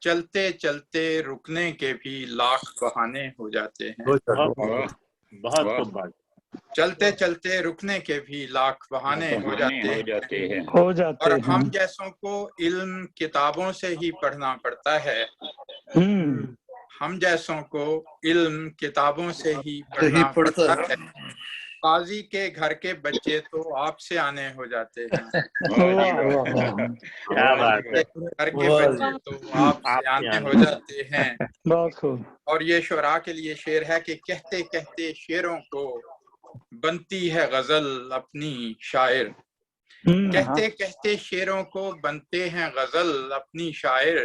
Speaker 7: چلتے چلتے رکنے کے بھی لاکھ بہانے ہو جاتے ہیں.
Speaker 10: بہت بات.
Speaker 7: چلتے چلتے رکنے کے بھی لاکھ بہانے ہو جاتے ہیں. اور ہم جیسوں کو علم کتابوں سے ہی پڑھنا پڑتا ہے. ہم جیسوں کو علم کتابوں سے ہی پڑھنا پڑتا ہے. قاضی کے گھر کے بچے تو آپ سے آنے ہو جاتے ہیں. گھر کے بچے تو آپ سے آنے ہو جاتے ہیں. اور یہ شعراء کے لیے شعر ہے کہ کہتے کہتے شعروں کو بنتی ہے غزل اپنی شاعر. کہتے کہتے شعروں کو بنتے ہیں غزل اپنی شاعر.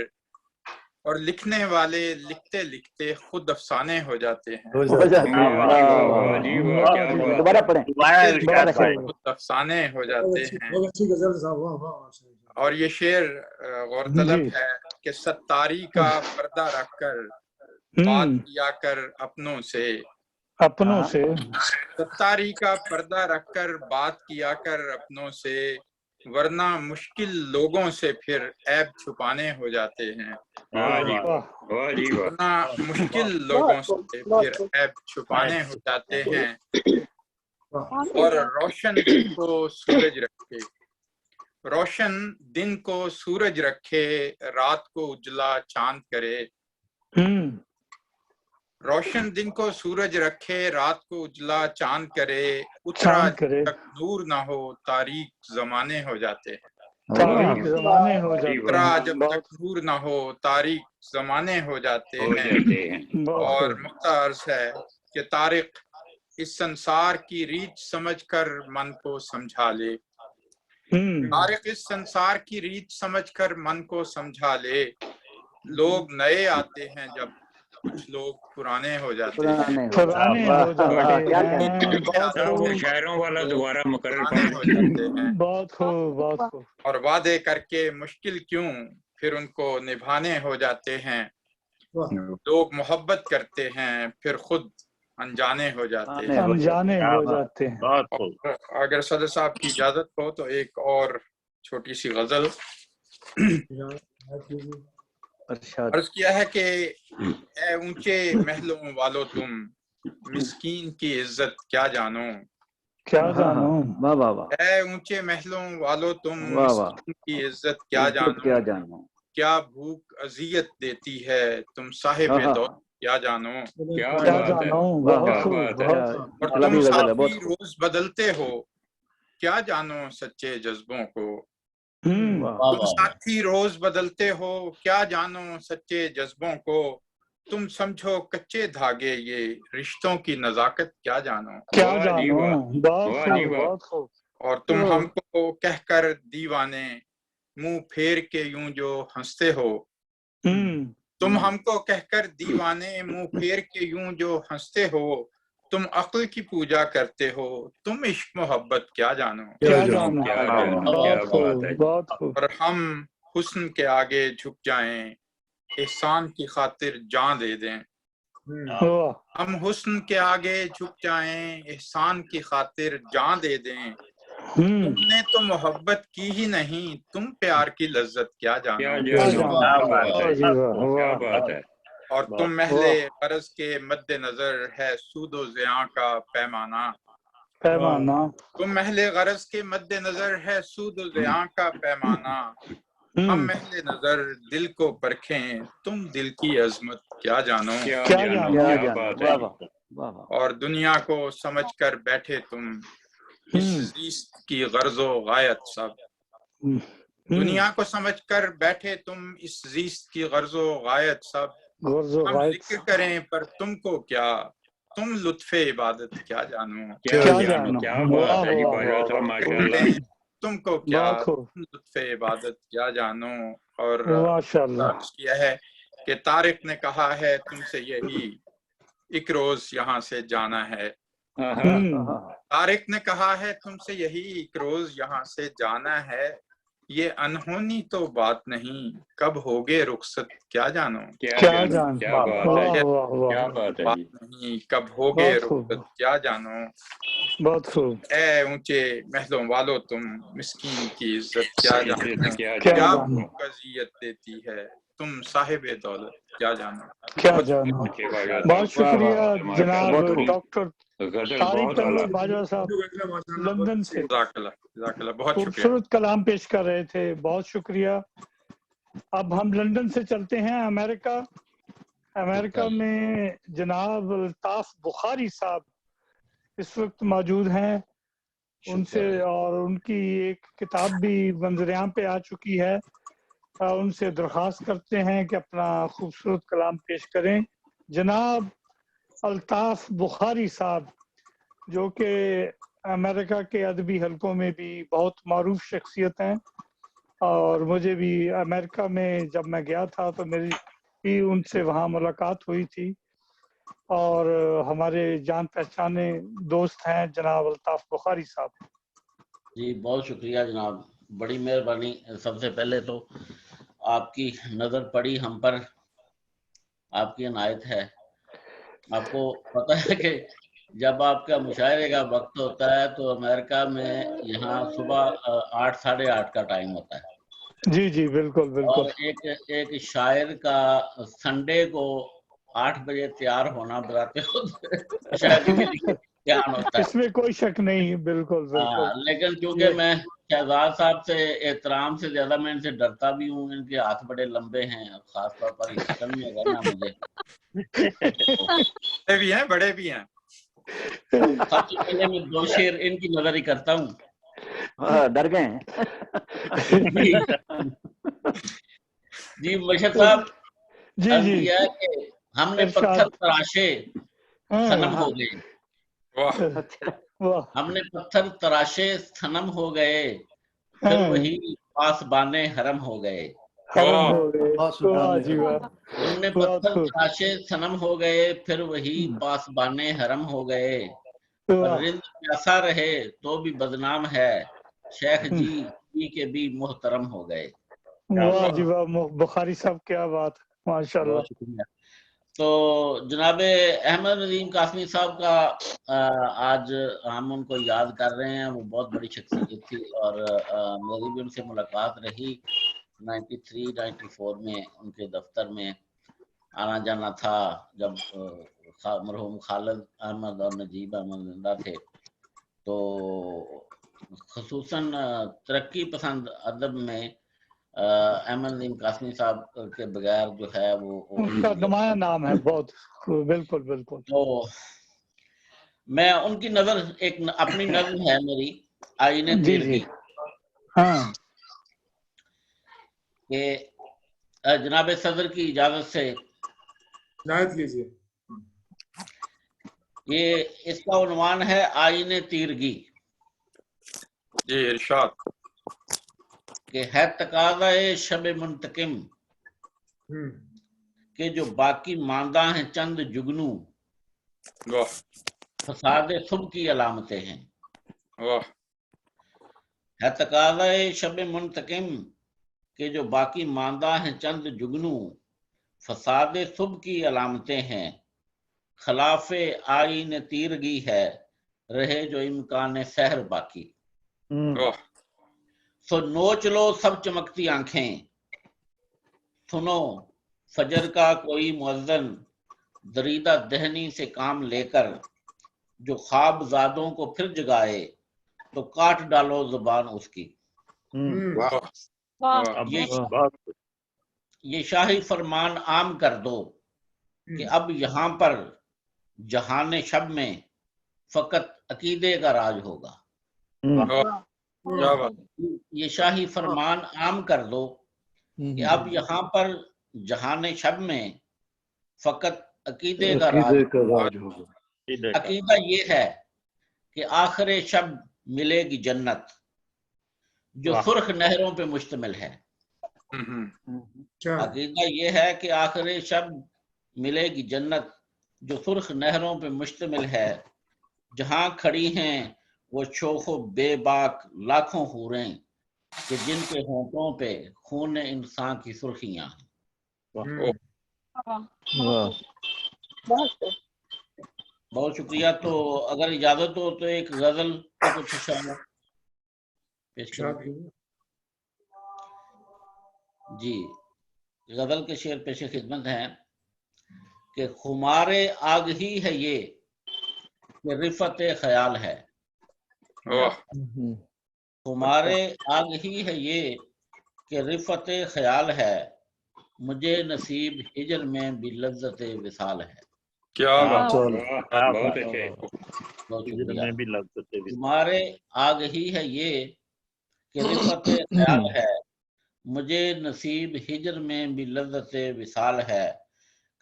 Speaker 7: اور لکھنے والے لکھتے لکھتے خود افسانے ہو جاتے ہیں. خود افسانے ہو جاتے ہیں. اور یہ شعر غور طلب ہے کہ ستاری کا پردہ رکھ کر بات کیا کر اپنوں سے. ستاری کا پردہ رکھ کر بات کیا کر اپنوں سے. ورنہ مشکل لوگوں سے پھر عیب چھپانے ہو جاتے ہیں. ورنہ مشکل لوگوں سے پھر عیب چھپانے ہو جاتے ہیں. اور روشن دن کو سورج رکھے. روشن دن کو سورج رکھے رات کو اجلا چاند کرے. روشن دن کو سورج رکھے رات کو اجلا چاند کرے. اترا جب تک نور نہ ہو تاریک زمانے ہو جاتے ہیں. اترا جب تک نور نہ ہو تاریک زمانے ہو جاتے ہیں. اور مختارز ہے کہ طارق اس سنسار کی ریت سمجھ کر من کو سمجھا لے. طارق اس سنسار کی ریت سمجھ کر من کو سمجھا لے. لوگ نئے آتے ہیں جب کچھ لوگ پرانے ہو جاتے ہیں.
Speaker 2: شاعروں والا دوبارہ مقرر
Speaker 7: ہو جاتے ہیں. اور وعدے کر کے مشکل کیوں پھر ان کو نبھانے ہو جاتے ہیں. لوگ محبت کرتے ہیں پھر خود انجانے ہو جاتے ہیں. اگر صدر صاحب کی اجازت ہو تو ایک اور چھوٹی سی غزل عرض کیا ہے کہ اے اونچے محلوں والو تم مسکین کی عزت کیا جانو. اے اونچے محلوں والو تم مسکین کی عزت کیا جانو. کیا بھوک اذیت دیتی ہے تم صاحب دولت کیا جانو. اور تم ساتھی روز بدلتے ہو کیا جانو سچے جذبوں کو. تم ساتھی روز بدلتے ہو کیا جانو سچے جذبوں کو. تم سمجھو کچے دھاگے یہ رشتوں کی نزاکت کیا جانو. اور تم ہم کو کہہ کر دیوانے منہ پھیر کے یوں جو ہنستے ہو. تم ہم کو کہہ کر دیوانے منہ پھیر کے یوں جو ہنستے ہو. تم عقل کی پوجا کرتے ہو تم عشق محبت کیا جانو. اور ہم حسن کے آگے جھک جائیں احسان کی خاطر جان دے دیں. ہم حسن کے آگے جھک جائیں احسان کی خاطر جان دے دیں. تم نے تو محبت کی ہی نہیں تم پیار کی لذت کیا جانو. اور تم محل غرض کے مد نظر ہے سود و زیاں کا پیمانہ. تم محل غرض کے مد نظر ہے سود و زیاں کا پیمانہ. ہم محل نظر دل کو پرکھیں تم دل کی عظمت کیا جانو. اور دنیا کو سمجھ کر بیٹھے تم اس زیست کی غرض و غایت سب. दुनिया को समझकर बैठे तुम इस जीस्त की गर्जो गायत सब हम जिक्र करें पर तुमको क्या तुम लुत्फे इबादत क्या जानो तुमको क्या लुत्फे इबादत क्या जानो। और किया है कि तारिक ने कहा है तुमसे यही एक रोज यहाँ से जाना है। तारिक ने कहा है तुमसे यही एक रोज यहाँ से जाना है। ये अनहोनी तो बात नहीं कब होगे रुखसत क्या जानो
Speaker 2: क्या बात है
Speaker 7: नहीं कब होगे रुखसत क्या जानो।
Speaker 3: बहुत खूब।
Speaker 7: ए ऊंचे महलों वालों तुम मिस्कीन की इज्जत क्या जानो क्या अजियत देती है तुम साहिबे दौलत क्या जानो।
Speaker 3: क्या जानो। बहुत शुक्रिया जनाब डॉक्टर तारिक अनवर बाजवा साहब लंदन से खूबसूरत कलाम पेश कर रहे थे, बहुत शुक्रिया। अब हम लंदन से चलते हैं अमेरिका। अमेरिका में जनाब अल्ताफ बुखारी साहब इस वक्त मौजूद हैं, उनसे और उनकी एक किताब भी मंजर-ए-आम पे आ चुकी है। उनसे दरख्वास्त करते हैं कि अपना खूबसूरत कलाम पेश करें। जनाब अल्ताफ बुखारी साहब जो कि अमेरिका के अदबी हलकों में भी बहुत मारूफ शख्सियत हैं, और मुझे भी अमेरिका में जब मैं गया था तो मेरी भी उनसे वहाँ मुलाकात हुई थी, और हमारे जान पहचाने दोस्त हैं जनाब अल्ताफ बुखारी साहब।
Speaker 9: जी बहुत शुक्रिया जनाब, बड़ी मेहरबानी। सबसे पहले तो आपकी नज़र पड़ी हम पर, आपकी इनायत है। आपको पता है कि जब आपका मुशायरे का वक्त होता है तो अमेरिका में यहाँ सुबह 8 साढ़े 8 का टाइम होता है।
Speaker 3: जी जी बिल्कुल बिल्कुल।
Speaker 9: और एक शायर का संडे को 8 बजे तैयार होना बताते हो शायरी के लिए ध्यान होता है,
Speaker 3: इसमें कोई शक नहीं। बिल्कुल बिल्कुल।
Speaker 9: लेकिन क्योंकि मैं शहजाद साहब से एहतराम से ज्यादा मैं इनसे डरता भी हूँ, इनके हाथ बड़े लंबे हैं, खास तौर पर शक्ल में रहना मुझे
Speaker 7: भी हैं बड़े भी हैं।
Speaker 9: सबसे पहले मैं 2 शेर इनकी नजर ही करता हूँ।
Speaker 8: डर गए हैं
Speaker 9: जी मुबशर साहब
Speaker 3: जी जी
Speaker 9: कि हमने पत्थर तराशे सनम हो गए, हमने पत्थर तराशे सनम हो गए, फिर वही पासबाने हरम हो गए। हमने पत्थर तराशे सनम हो गए, फिर वही पासबाने हरम हो गए। रिंद प्यासा रहे तो भी बदनाम है, शेख जी पी के भी मोहतरम हो गए।
Speaker 3: वाह जी वाह, बुखारी साहब क्या बात, माशाल्लाह।
Speaker 9: तो जनाबे अहमद नदीम कासमी साहब का आज हम उनको याद कर रहे हैं। वो बहुत बड़ी शख्सियत थी और मेरी भी उनसे मुलाकात रही 93-94 में। उनके दफ्तर में आना जाना था जब मरहूम खालिद अहमद और नजीब अहमद जिंदा थे। तो खुसूसन तरक्की पसंद अदब में अहमद नदीम कासमी साहब के बगैर जो है वो
Speaker 3: उनका नुमाया नाम है बहुत। बिल्कुल बिल्कुल।
Speaker 9: तो मैं उनकी नजर एक अपनी नज़र है मेरी आईने तीर की।
Speaker 3: हाँ
Speaker 9: कि जनाब सदर की इजाजत से
Speaker 13: इनायत लीजिए।
Speaker 9: ये इसका उन्वान है आईने तीरगी।
Speaker 7: जी इरशाद।
Speaker 9: कि है तकाज़ा शब मुंतकिम के जो बाकी मांदा हैं चंद जुगनू, फसाद सुब की अलामतें हैं। है तकाज़ा शब मुंतकिम के जो बाकी मांदा हैं चंद जुगनू, फसाद सुब की अलामतें हैं। खिलाफे आईन तीरगी है रहे जो इम्कान सहर बाकी। सो नोच लो सब चमकती आंखें, सुनो फजर का कोई मुअज्जन दरीदा दहनी से काम लेकर, जो ख्वाब ज़ादों को फिर जगाए तो काट डालो जुबान उसकी। ये शाही फरमान आम कर दो कि अब यहाँ पर जहाने शब में फकत अकीदे का राज होगा। یہ شاہی فرمان عام کر دو کہ اب یہاں پر جہان شب میں فقط عقیدے کا راج ہوگا۔ عقیدہ یہ ہے کہ آخر شب ملے گی جنت جو سرخ نہروں پہ مشتمل ہے۔ عقیدہ یہ ہے کہ آخر شب ملے گی جنت جو سرخ نہروں پہ مشتمل ہے، جہاں کھڑی ہیں وہ شوخ و بے باک لاکھوں حوریں کہ جن کے ہونٹوں پہ خون انسان کی سرخیاں ہیں۔ بہت شکریہ۔ تو اگر اجازت ہو تو ایک غزل پہ کچھ اشارہ پیش کریں۔ جی، غزل کے شعر پیش خدمت ہیں کہ خمارے آگ ہی ہے یہ کہ رفت خیال ہے، خمارے آگ ہی ہے یہ کہ رفت خیال ہے، مجھے نصیب ہجر میں بھی لذت وصال ہے۔
Speaker 7: کیا بات،
Speaker 2: بہت اچھے۔
Speaker 9: تمہارے آگ ہی ہے یہ کہ رفت خیال ہے، مجھے نصیب ہجر میں بھی لذت وصال ہے،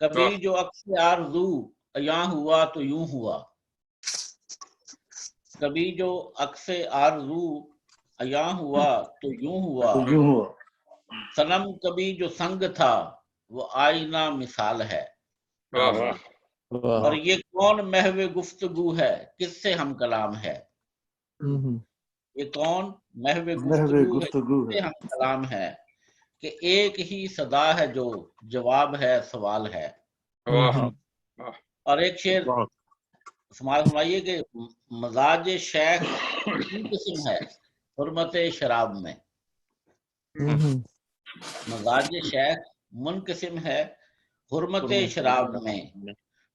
Speaker 9: کبھی جو عکس آرزو عیاں ہوا تو یوں ہوا، کبھی جو عکس آرزو عیاں ہوا تو یوں ہوا، صنم کبھی جو سنگ تھا وہ آئینہ مثال ہے، اور یہ کون محو گفتگو ہے کس سے ہم کلام ہے، یہ کون محو گفتگو ہے کس سے ہم کلام ہے، کہ ایک ہی صدا ہے جو جواب ہے سوال ہے۔ اور ایک شعر سمائیے کہ مزاج شیخ منقسم ہے حرمت شراب میں، مزاج شیخ منقسم ہے حرمت شراب میں،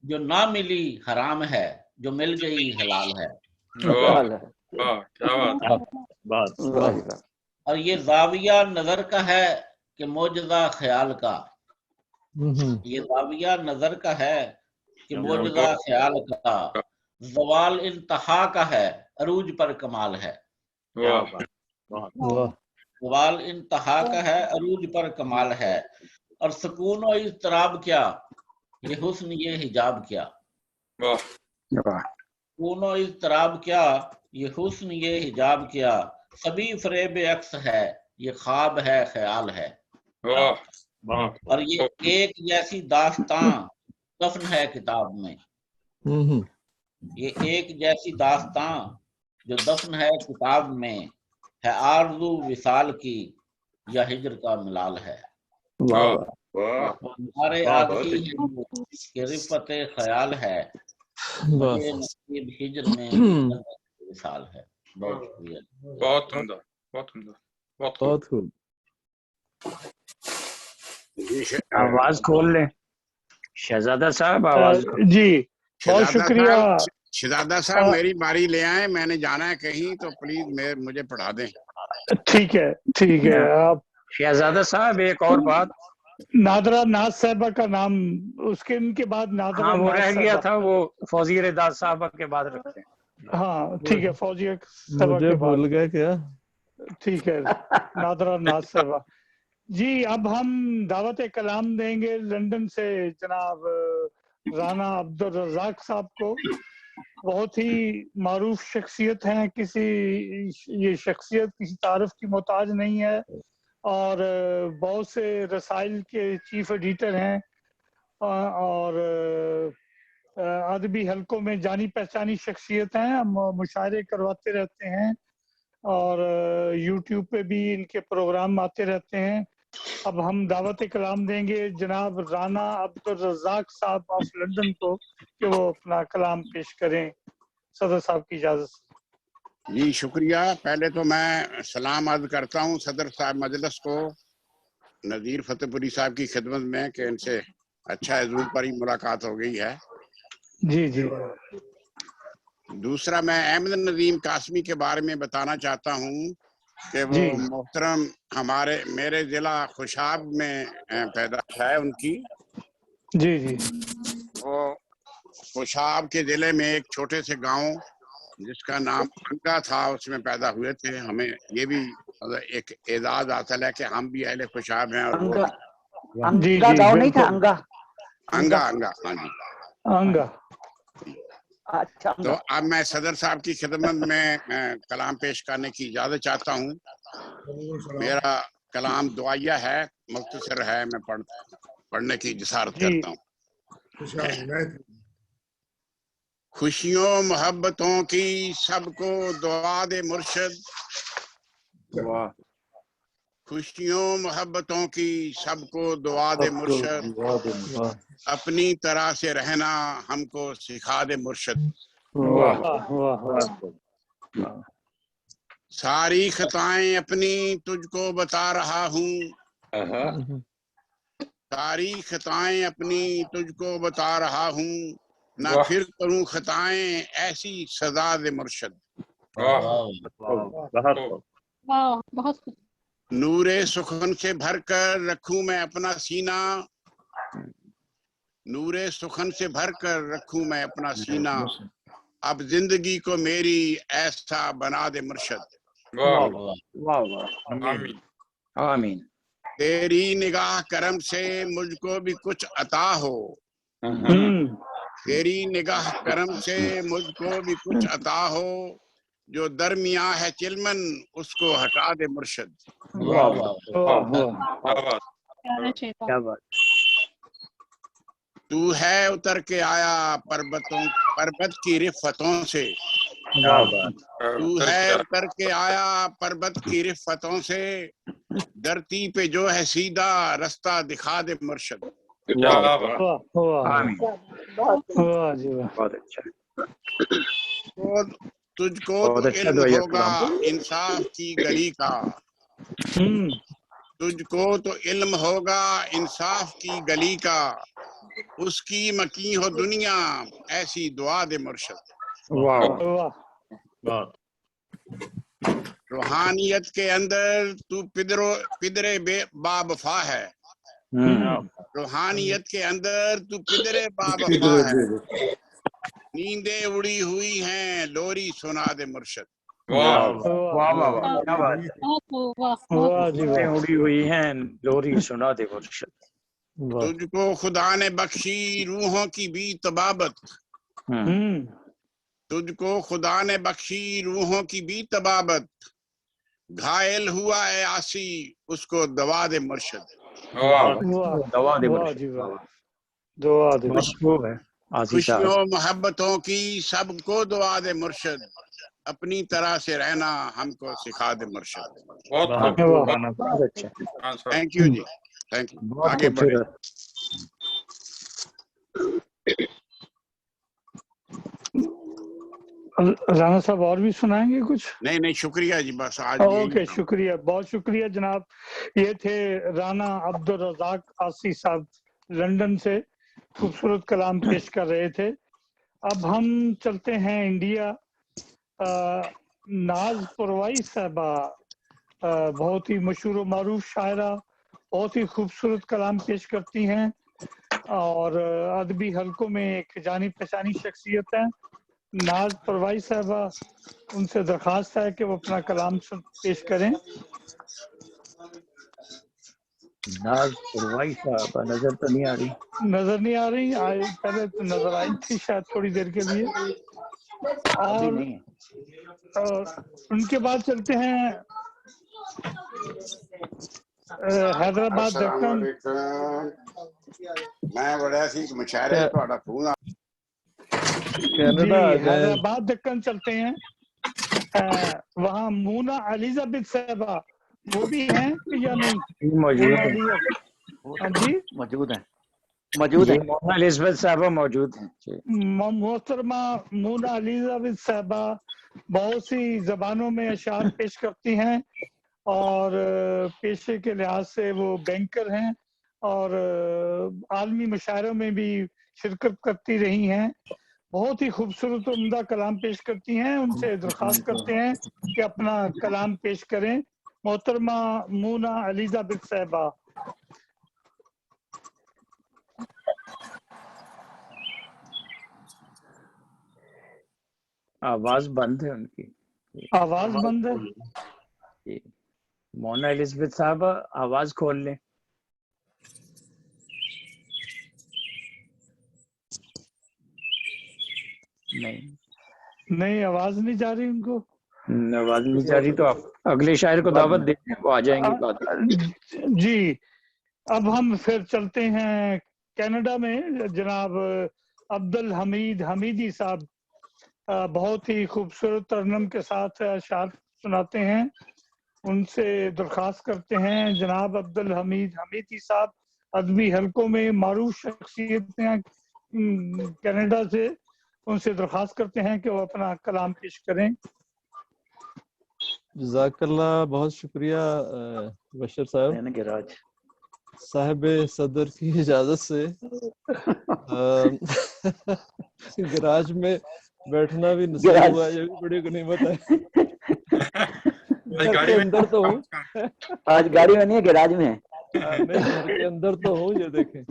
Speaker 9: جو نہ ملی حرام ہے جو مل گئی حلال ہے۔ اور یہ زاویہ نظر کا ہے کہ معجزہ خیال کا، یہ زاویہ نظر کا ہے کہ معجزہ خیال کا، زوال انتہا کا ہے عروج پر کمال ہے، زوال انتہا کا ہے عروج پر کمال ہے، اور سکون و اضطراب کیا یہ حسن یہ حجاب کیا، سکون و اضطراب کیا یہ حسن یہ حجاب کیا، سبھی فریب عکس ہے یہ خواب ہے خیال ہے، اور یہ ایک جیسی داستاں دفن ہے کتاب میں، یہ ایک جیسی داستاں جو دفن ہے کتاب میں، ہے آرزو وصال کی یا ہجر کا ملال ہے۔ ہمارے آدھی کہ رفت خیال ہے، مجھے نصیب ہجر میں وصال ہے۔ بہت شکریہ۔
Speaker 7: بہت عمدہ، بہت عمدہ، بہت خوب۔
Speaker 14: آواز کھول لیں شہزادہ صاحب، آواز
Speaker 3: جی بہت شکریہ
Speaker 15: شہزادہ صاحب، میری باری لے آئیں، میں نے جانا ہے کہیں تو پلیز مجھے پڑھا دیں۔
Speaker 3: ٹھیک ہے ٹھیک ہے۔ آپ
Speaker 14: شہزادہ صاحب ایک اور بات،
Speaker 3: نادرہ ناز صاحبہ کا نام اس کے ان کے بعد نادرہ
Speaker 14: ہاں وہ
Speaker 3: ناز
Speaker 14: رہ گیا
Speaker 3: صاحبہ
Speaker 14: تھا، وہ فوزیہ رضا صاحبہ کے بعد رکھتے ہیں۔
Speaker 3: ہاں ٹھیک ہے، فوزیہ صاحبہ
Speaker 5: مجھے
Speaker 3: کے بعد
Speaker 5: بھول گئے کیا؟
Speaker 3: ٹھیک ہے، نادرہ ناز صاحبہ۔ جی اب ہم دعوت کلام دیں گے لندن سے جناب رانا عبدالرزاق صاحب کو، بہت ہی معروف شخصیت ہیں، یہ شخصیت کسی تعارف کی محتاج نہیں ہے، اور بہت سے رسائل کے چیف ایڈیٹر ہیں، اور ادبی حلقوں میں جانی پہچانی شخصیت ہیں، ہم مشاعرے کرواتے رہتے ہیں، اور یوٹیوب پہ بھی ان کے پروگرام آتے رہتے ہیں۔ اب ہم دعوت کلام دیں گے جناب رانا عبدالرزاق صاحب آف لندن کو کہ وہ اپنا کلام پیش کریں، صدر صاحب کی اجازت سے۔
Speaker 15: جی شکریہ۔ پہلے تو میں سلام عرض کرتا ہوں صدر صاحب مجلس کو، نذیر فتح پوری صاحب کی خدمت میں، کہ ان سے اچھا حضور پر ہی ملاقات ہو گئی ہے۔
Speaker 3: جی جی۔
Speaker 15: دوسرا میں احمد ندیم قاسمی کے بارے میں بتانا چاہتا ہوں کہ وہ محترم میرے ضلع خوشاب میں پیدا ہے ان کی۔
Speaker 3: جی جی۔
Speaker 15: وہ خوشاب کے ضلع میں ایک چھوٹے سے گاؤں جس کا نام انگا تھا اس میں پیدا ہوئے تھے. ہمیں یہ بھی ایک اعزاز حاصل ہے کہ ہم بھی اہل خوشاب ہیں. اور
Speaker 8: انگا گاؤں نہیں تھا؟ انگا
Speaker 15: انگا انگا ہاں جی
Speaker 3: انگا.
Speaker 8: اچھا.
Speaker 15: تو اب میں صدر صاحب کی خدمت میں کلام پیش کرنے کی اجازت چاہتا ہوں. میرا کلام دعائیہ ہے، مختصر ہے، میں پڑھنے کی جسارت کرتا ہوں. خوشیوں محبتوں کی سب کو دعا دے مرشد. خوشیوں محبتوں کی سب کو دعا دے مرشد. اپنی طرح سے رہنا ہم کو سکھا دے مرشد. ساری خطائیں اپنی تجھ کو بتا رہا ہوں. ساری خطائیں اپنی تجھ کو بتا رہا ہوں. نہ پھر کروں خطائیں ایسی سزا دے مرشد.
Speaker 12: بہت
Speaker 15: نور سخن سے بھر کر رکھوں میں اپنا سینہ. نور سخن سے بھر کر رکھوں میں اپنا سینہ. اب زندگی کو میری ایسا بنا دے مرشد.
Speaker 14: آمین.
Speaker 15: تیری نگاہ کرم سے مجھ کو بھی کچھ عطا ہو. تیری نگاہ کرم سے مجھ کو بھی کچھ عطا ہو. جو درمیاں ہے چلمن اس کو ہٹا دے مرشد.
Speaker 14: کیا بات.
Speaker 15: تو ہے اتر کے آیا پربت کی رفتوں سے. تو ہے اتر کے آیا پربت کی رفتوں سے. دھرتی پہ جو ہے سیدھا رستہ دکھا دے مرشد.
Speaker 14: بہت اچھا.
Speaker 15: تجھ کو تو علم ہوگا انصاف کی گلی کا. تجھ کو تو علم ہوگا انصاف کی گلی کا. اس کی مکی ہو دنیا ایسی دعا دے مرشد. روحانیت کے اندر تو پدرے با وفا ہے. روحانیت کے اندر تو پدرے با وفا ہے. نیندیں اڑی ہوئی ہیں لوری سنا دے مرشد.
Speaker 14: اڑی ہوئی ہیں لوری سنا دے مرشد.
Speaker 15: تجھ کو خدا نے بخشی روحوں کی بھی طبابت. تجھ کو خدا نے بخشی روحوں کی بھی طبابت. گھائل ہوا ہے آسی اس کو دوا دے مرشد.
Speaker 14: دوا دے مرشد. مشکور ہے.
Speaker 15: خوشیوں محبتوں کی سب کو دعا دے مرشد. اپنی طرح سے رہنا ہم کو سکھا دے مرشد. تھینک یو جی. Thank you. آگے بڑھے.
Speaker 3: رانا صاحب اور بھی سنائیں گے کچھ؟
Speaker 15: نہیں شکریہ جی، بس آج.
Speaker 3: اوکے شکریہ، بہت شکریہ جناب. یہ تھے رانا عبدالرزاق آسی صاحب لندن سے، خوبصورت کلام پیش کر رہے تھے. اب ہم چلتے ہیں انڈیا. ناز پروائی صاحبہ بہت ہی مشہور و معروف شاعرہ، بہت ہی خوبصورت کلام پیش کرتی ہیں اور ادبی حلقوں میں ایک جانی پہچانی شخصیت ہے. ناز پروائی صاحبہ، ان سے درخواست ہے کہ وہ اپنا کلام پیش کریں.
Speaker 14: ناز پروائی صاحبہ نظر تو نہیں آ رہی.
Speaker 3: نظر نہیں آ رہی؟ پہلے تو نظر آئی تھی شاید تھوڑی دیر کے لیے. اور ان کے بعد چلتے ہیں حیدرآباد دکن.
Speaker 15: میں بڑا سی مشاعرے تہاڈا فون
Speaker 3: جی حیدرآباد دکن چلتے ہیں. وہاں مونا الیزابتھ صاحبہ وہ بھی ہیں یا نہیں؟
Speaker 14: موجود ہیں
Speaker 3: جی
Speaker 8: موجود ہیں.
Speaker 14: مونا الیزابتھ صاحبہ موجود ہیں.
Speaker 3: محترمہ مونا الیزابتھ صاحبہ بہت سی زبانوں میں اشعار پیش کرتی ہیں اور پیشے کے لحاظ سے وہ بینکر ہیں اور عالمی مشاعروں میں بھی شرکت کرتی رہی ہیں. بہت ہی خوبصورت عمدہ کلام پیش کرتی ہیں. ان سے درخواست کرتے ہیں کہ اپنا کلام پیش کریں. محترمہ مونا الیزابتھ صاحبہ.
Speaker 14: आवाज बंद है उनकी।
Speaker 3: आवाज बंद है।
Speaker 14: जी, मोना एलिजबेथ साहब आवाज खोल लें।
Speaker 3: नहीं आवाज नहीं जा रही उनको।
Speaker 14: आवाज नहीं जा रही तो आप अगले शायर को दावत देते हैं, वो आ जाएंगे बाद में।
Speaker 3: जी, अब हम फिर चलते हैं कनाडा में। जनाब अब्दुल हमीद हमीदी साहब बहुत ही खूबसूरत तरन्नुम के साथ अशआर सुनाते हैं। उनसे दरख्वास्त करते हैं जनाब अब्दुल हमीद हमीदी साहब अदबी हलकों में मारूफ शख्सियत हैं कनाडा से, उनसे दरख्वास्त करते हैं कि वो अपना कलाम पेश करें।
Speaker 5: जज़ाकल्लाह, बहुत शुक्रिया बशर साहब। साहिब सदर की इजाजत से गराज में बैठना भी नसीब हुआ, ये भी बड़ी गनीमत है। घर के अंदर तो हूँ,
Speaker 8: आज गाड़ी में नहीं है, गैराज में है।
Speaker 5: नहीं, घर के अंदर तो हूँ, ये देखें।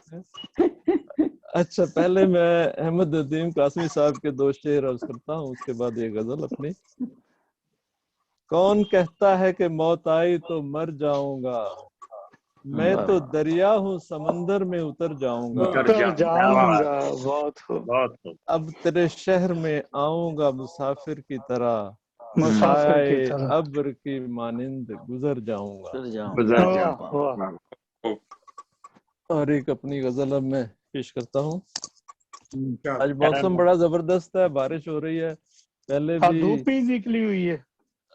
Speaker 5: अच्छा, पहले मैं अहमद नदीम कासमी साहब के 2 शेर अर्ज करता हूँ, उसके बाद ये गजल अपनी। कौन कहता है कि मौत आई तो मर जाऊंगा, मैं तो दरिया हूँ समंदर में उतर जाऊंगा। अब तेरे शहर में आऊंगा मुसाफिर की तरह, अब्र की मानिंद गुजर जाऊंगा। और एक अपनी गजल अब मैं पेश करता हूँ। आज मौसम बड़ा जबरदस्त है, बारिश हो रही है। पहले भी
Speaker 3: धूप ही निकली हुई है।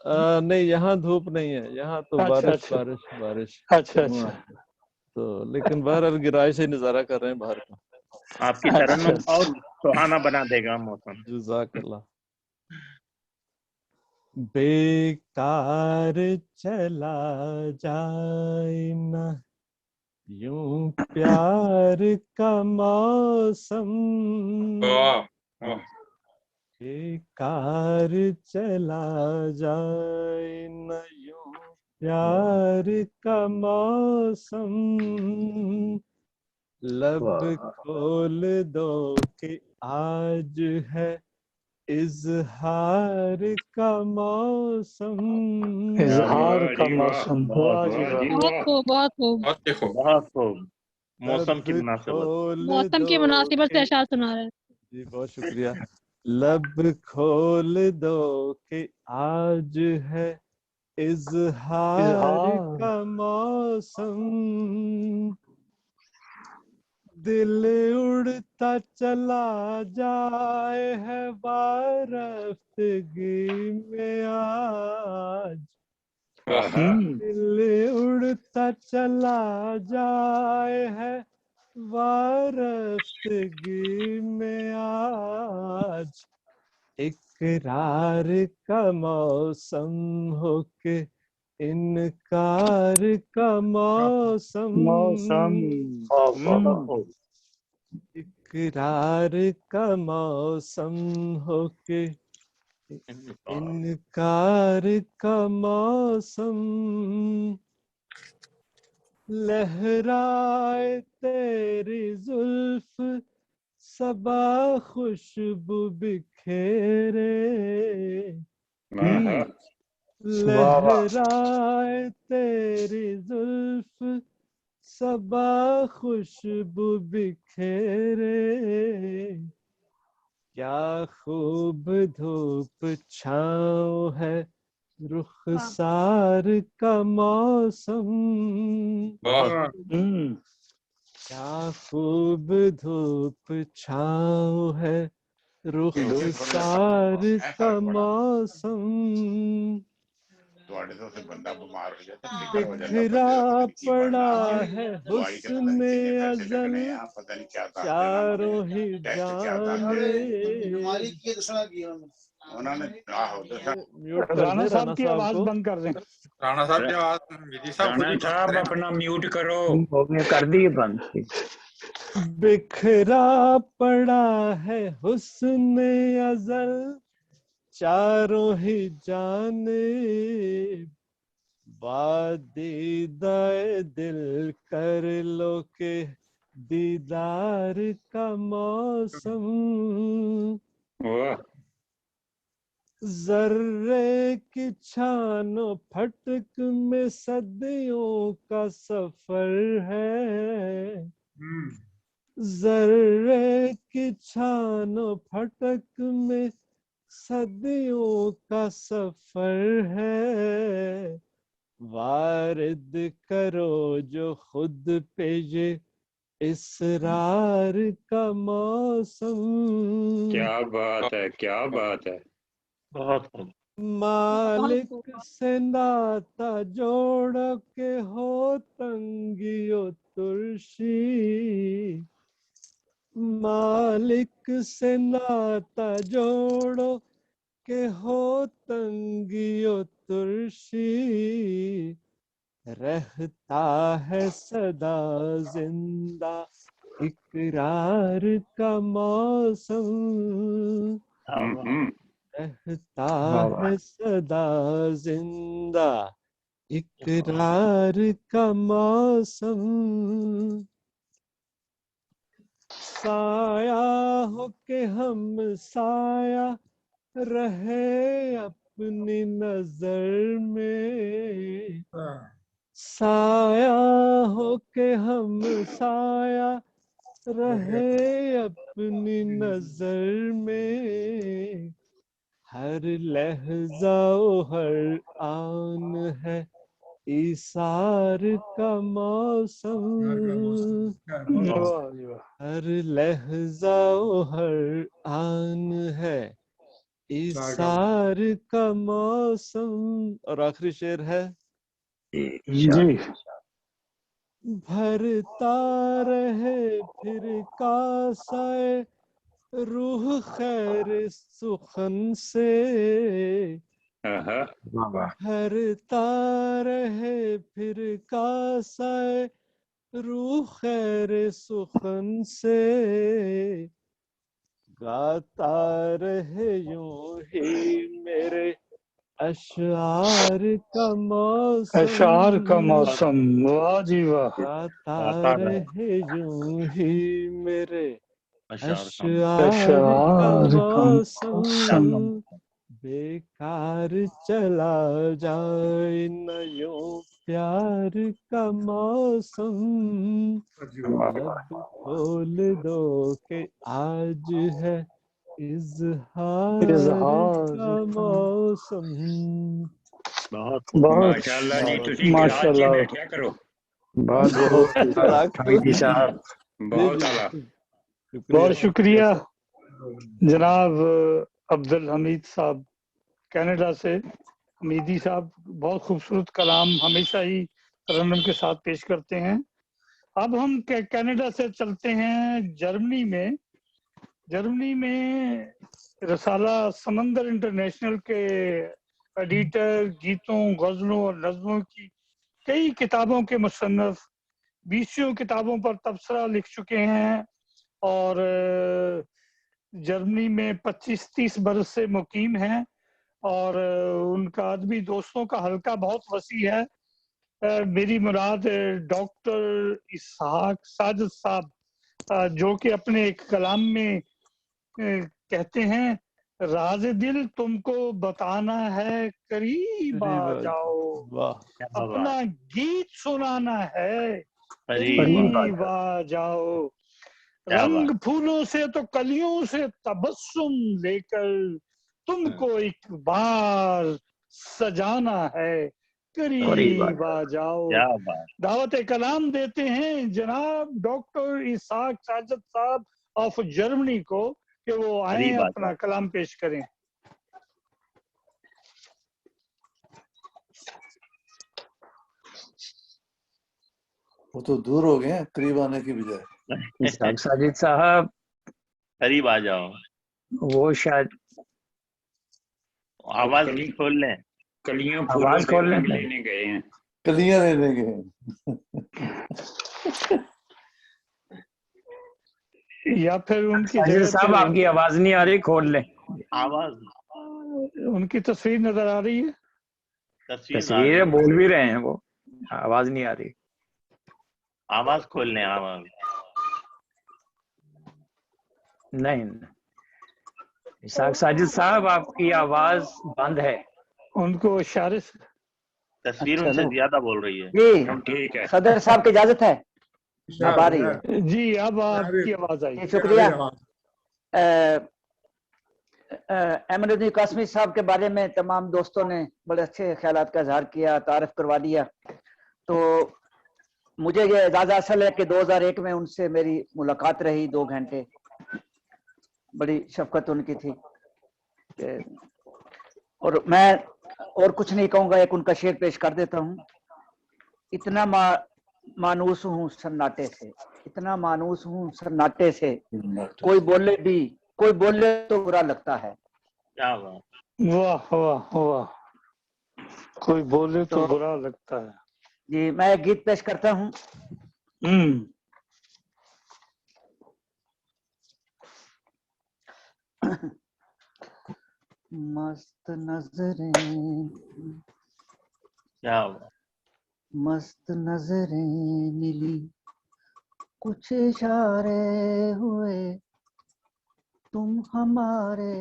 Speaker 5: नहीं, यहाँ धूप नहीं है, यहाँ तो बारिश बारिश बारिश।
Speaker 3: अच्छा अच्छा।
Speaker 5: तो लेकिन बहरहाल गिराई से नजारा कर रहे हैं बाहर का।
Speaker 10: आपकी तरन्नुम और सुहाना बना देगा मौसम।
Speaker 5: जज़ाकल्लाह। बेकार चला जाए ना यूं प्यार का मौसम, बेकार चला जाए न यूं प्यार का मौसम, लब खोल दो कि आज है इजहार का मौसम।
Speaker 3: इजहार का मौसम।
Speaker 12: बहुत खूब।
Speaker 10: मौसम की मुनासिबत।
Speaker 12: मौसम की मुनासिबत से अशआर सुना रहे हैं।
Speaker 5: जी, बहुत शुक्रिया। लब खोल दो कि आज है इजहार का मौसम, दिल उड़ता चला जाए है बारफ्तगी में आज, दिल उड़ता चला जाए है वारफ्तगी में आज, इकरार का मौसम हो के इनकार का मौसम, इकरार का मौसम हो के इनकार का मौसम, लहराए तेरी जुल्फ सबा खुशबू बिखेरे, लहराए तेरी जुल्फ सबा खुशबू बिखेरे, क्या खूब धूप छाँव है रुखसार का मौसम, क्या खूब धूप छाँव है रुखसार का मौसम, बिखरा पड़ा है हुस्न अज़ल चारों ही जाने।
Speaker 3: राणा साहब की आवाज बंद कर दें।
Speaker 7: राणा साहब की आवाज
Speaker 2: राणा साहब अपना म्यूट करो।
Speaker 14: कर दिए बंद।
Speaker 5: बिखरा पड़ा है हुस्न अज़ल चारों ही जाने, बादीदाए दिल कर लो के दीदार का मौसम, ذرے کی چھانو پھٹک میں صدیوں کا سفر ہے، ذرے کی چھانو پھٹک میں صدیوں کا سفر ہے، وارد کرو جو خود پہ یہ اسرار کا موسم.
Speaker 2: کیا بات ہے، کیا بات ہے،
Speaker 10: بہت
Speaker 5: مالک سے ناتا جوڑو کہ ہو تنگی و ترشی، مالک سے ناتا جوڑو کہ ہو تنگی و ترشی، رہتا ہے سدا زندہ اقرار کا موسم، رہتا ہے سدا زندہ اقرار کا موسم، سایہ ہو کہ ہم سایہ رہے اپنی نظر میں، سایہ ہو کہ ہم سایہ رہے اپنی نظر میں، ہر لحظہ و ہر آن ہے ایثار کا موسم، ہر لحظہ و ہر آن ہے ایثار کا موسم. اور آخری شعر ہے
Speaker 3: جی،
Speaker 5: بھرتا رہے پھر کاسہ روح خیر سخن سے، بھرتا رہے پھر کاسہ روح خیر سخن سے، گاتا رہے یوں ہی میرے اشعار کا موسم،
Speaker 3: اشعار کا موسم، واہ جی واہ،
Speaker 5: گاتا رہے یوں ہی میرے اشعار
Speaker 3: اشعار
Speaker 5: کا
Speaker 3: کا
Speaker 5: موسم،
Speaker 3: موسم،
Speaker 5: بیکار چلا جائے نہ یوں پیار کا موسم، لب کھول دو کہ آج ہے اظہار
Speaker 3: اظہار
Speaker 5: کا موسم.
Speaker 10: بہت
Speaker 2: ماشاء اللہ جی، تسی
Speaker 3: ماشاء
Speaker 2: کلاس جی
Speaker 3: اللہ،
Speaker 2: بیٹھیا کرو،
Speaker 14: بہت بہت حمیدی صاحب.
Speaker 2: بہت اعلیٰ.
Speaker 3: بہت شکریہ جناب عبد الحمید صاحب کینیڈا سے. حمیدی صاحب بہت خوبصورت کلام ہمیشہ ہی ترنم کے ساتھ پیش کرتے ہیں. اب ہم کینیڈا سے چلتے ہیں جرمنی میں. جرمنی میں رسالہ سمندر انٹرنیشنل کے ایڈیٹر، گیتوں، غزلوں اور نظموں کی کئی کتابوں کے مصنف، 20 کتابوں پر تبصرہ لکھ چکے ہیں اور جرمنی میں 25-30 برس سے مقیم ہیں، اور ان کا ادبی دوستوں کا حلقہ بہت وسیع ہے. میری مراد ڈاکٹر اسحاق ساجد صاحب جو کہ اپنے ایک کلام میں کہتے ہیں، راز دل تم کو بتانا ہے قریب آ جاؤ، اپنا گیت سنانا ہے قریب آ جاؤ، رنگ پھولوں سے تو کلیوں سے تبسم لے کر تم کو ایک بار سجانا ہے قریب آ جاؤ. دعوت کلام دیتے ہیں جناب ڈاکٹر اسحاق ساجد صاحب آف جرمنی کو کہ وہ آئیں اپنا کلام پیش کریں.
Speaker 16: وہ تو دور ہو گئے ہیں قریب آنے کی بجائے.
Speaker 14: اسحاق ساجد صاحب
Speaker 10: قریب آ جاؤ،
Speaker 14: وہ شاید
Speaker 10: آواز کھول لیں،
Speaker 2: کلیاں
Speaker 14: آواز کھول لیں،
Speaker 2: لینے گئے ہیں،
Speaker 16: کلیاں لینے گئے ہیں.
Speaker 3: یا پھر ان کی
Speaker 14: ساجد
Speaker 3: جگہ
Speaker 14: صاحب آپ کی آواز نہیں آ رہی، کھول لیں.
Speaker 10: آواز
Speaker 3: ان کی تصویر نظر آ رہی ہے،
Speaker 14: تصویر بول بھی رہے ہیں، وہ آواز نہیں آ رہی.
Speaker 10: آواز کھول لیں، آواز
Speaker 14: نہیں. اسحاق ساجد صاحب آپ کی آواز بند ہے.
Speaker 3: ان کو اشارے سے
Speaker 10: تصویر ان سے زیادہ بول رہی ہے.
Speaker 8: جی
Speaker 2: ٹھیک ہے.
Speaker 8: صدر صاحب کی اجازت ہے. اب آ رہی ہے.
Speaker 3: جی اب آپ کی آواز آئی.
Speaker 8: شکریہ. احمد الدین قاسمی صاحب کے بارے میں تمام دوستوں نے بڑے اچھے خیالات کا اظہار کیا، تعارف کروا دیا. تو مجھے یہ اعزاز حاصل ہے کہ 2001 میں ان سے میری ملاقات رہی 2 گھنٹے. بڑی شفقت ان کی تھی. اور میں اور کچھ نہیں کہوں گا، ایک ان کا شعر پیش کر دیتا ہوں. اتنا مانوس ہوں سناٹے سے، اتنا مانوس ہوں سناٹے سے، کوئی بولے تو برا لگتا ہے.
Speaker 10: کیا بات.
Speaker 3: واہ واہ واہ. کوئی بولے تو برا لگتا ہے.
Speaker 8: جی میں ایک گیت پیش کرتا ہوں. مست نظریں،
Speaker 10: کیا بات.
Speaker 8: مست نظریں ملی، کچھ اشارے ہوئے، تم ہمارے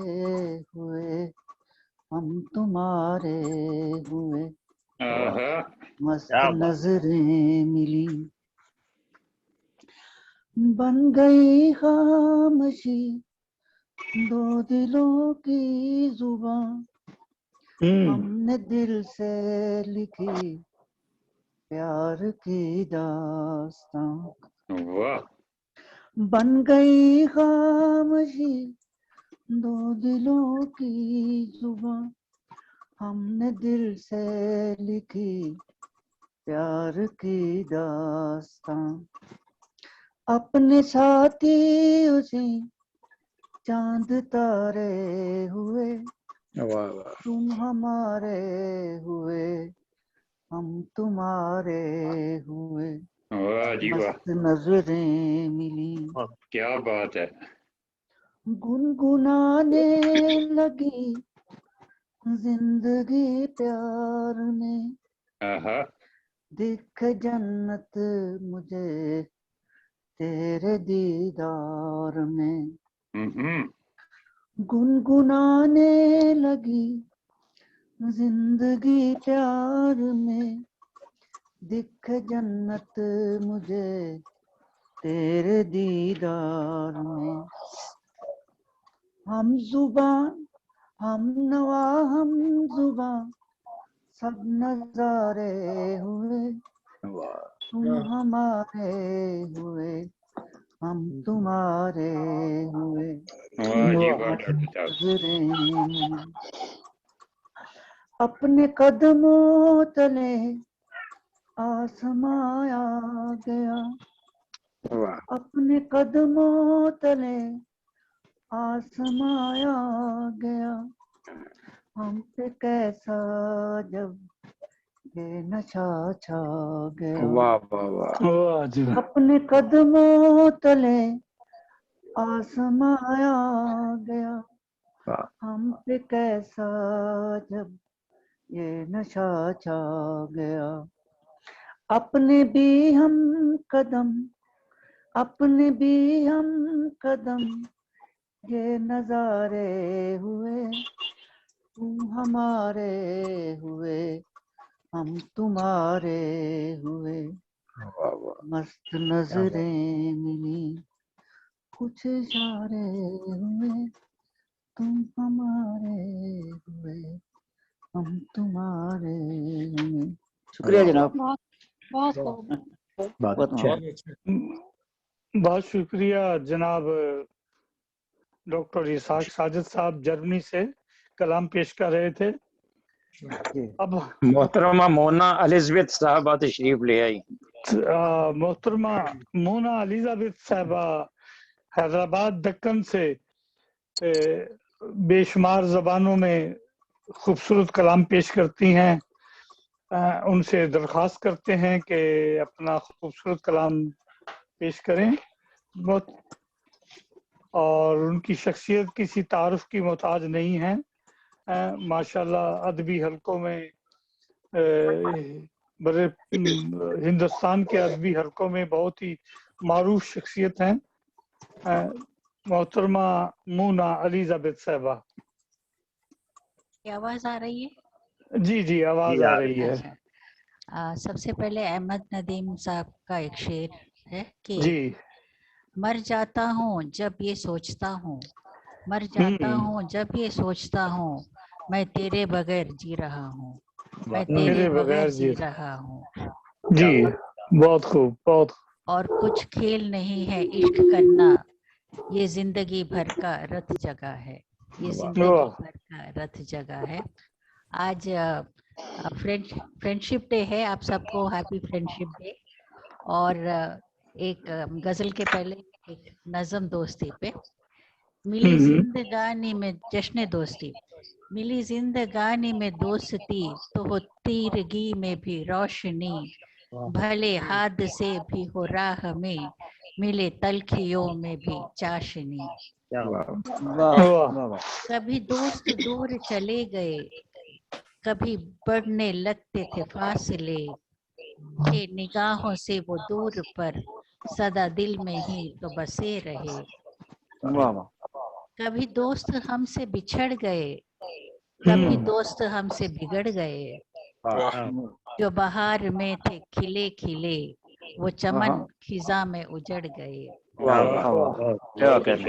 Speaker 8: ہوئے، ہم تمہارے ہوئے. مست نظریں ملی، بن گئی خاموشی 2 دلوں کی زبان. ہم نے دل سے لکھی پیار کی داستان. بن گئی خاموشی 2 دلوں کی زبان. ہم نے دل سے لکھی پیار کی داستان. اپنے ساتھی اسی چاند تارے ہوئے، تم ہمارے ہوئے، ہم تمہارے ہوئے. مست نظریں ملی.
Speaker 2: کیا بات ہے.
Speaker 8: گنگنانے لگی زندگی پیار میں، دکھ جنت مجھے تیرے دیدار میں. گنگنانے لگی زندگی پیار میں، دکھ جنت مجھے تیرے دیدار میں. ہم زبان ہم نوا ہم زبان سب نظارے ہوئے، تم ہمارے ہوئے، ہم تمہارے ہوئے. اپنے قدموں تلے آسمان آ گیا، اپنے قدموں تلے آسمان آ گیا. ہم پہ کیسا جب یہ نشہ چھا گیا. اپنے قدموں تلے آسمان آ گیا. ہم پہ کیسا جب یہ نشہ چھا گیا. اپنے بھی ہم قدم، اپنے بھی ہم قدم یہ نظارے ہوئے، تم ہمارے ہوئے، ہم تمہارے ہوئے. مست نظریں ملی، کچھ اشارے ہوئے، تم ہمارے ہوئے، ہم تمہارے ہوئے. شکریہ جناب.
Speaker 3: بہت شکریہ جناب ڈاکٹر اسحاق ساجد صاحب جرمنی سے کلام پیش کر رہے تھے. اب
Speaker 14: محترمہ مونا الزبیتھ صاحبہ تشریف لے آئی.
Speaker 3: محترمہ مونا الزبیتھ صاحبہ حیدرآباد دکن سے بے شمار زبانوں میں خوبصورت کلام پیش کرتی ہیں. ان سے درخواست کرتے ہیں کہ اپنا خوبصورت کلام پیش کریں. اور ان کی شخصیت کسی تعارف کی محتاج نہیں ہے. ماشاءاللہ ادبی حلقوں میں برے ہندوستان کے ادبی حلقوں میں بہت ہی معروف شخصیت ہیں. मोहतरमा मूना एलिजाबेथ साहबा।
Speaker 17: आवाज आ रही है?
Speaker 3: जी जी आवाज आ रही है।
Speaker 17: सबसे पहले अहमद नदीम साहब का एक शेर है कि
Speaker 3: जी।
Speaker 17: मर जाता हूँ जब ये सोचता हूँ, मर जाता हूँ जब ये सोचता हूँ, मैं तेरे बगैर जी रहा हूँ, मैं तेरे बगैर जी रहा हूँ।
Speaker 3: जी बहुत खूब, बहुत।
Speaker 17: और कुछ खेल नहीं है इश्क करना, ये जिंदगी भर का रत जगह है, ये जिंदगी भर का रत जगह है। आज फ्रेंडशिप डे है, आप सबको हैप्पी फ्रेंडशिप डे। और एक गजल के पहले एक नज़म दोस्ती पे। मिली जिंदगानी में जश्न दोस्ती, मिली जिंदगानी में दोस्ती, तो हो तीरगी में भी रोशनी, भले हादसे भी हो राह में, मिले तलखियों में भी चाशनी। कभी दोस्त दूर चले गए, कभी बढ़ने लगते थे फासले, थे निगाहों से वो दूर पर, सदा दिल में ही तो बसे रहे। कभी दोस्त हमसे बिछड़ गए, कभी दोस्त हमसे बिगड़ गए, जो बहार में थे खिले खिले, वो चमन खिजा में उजड़ गए।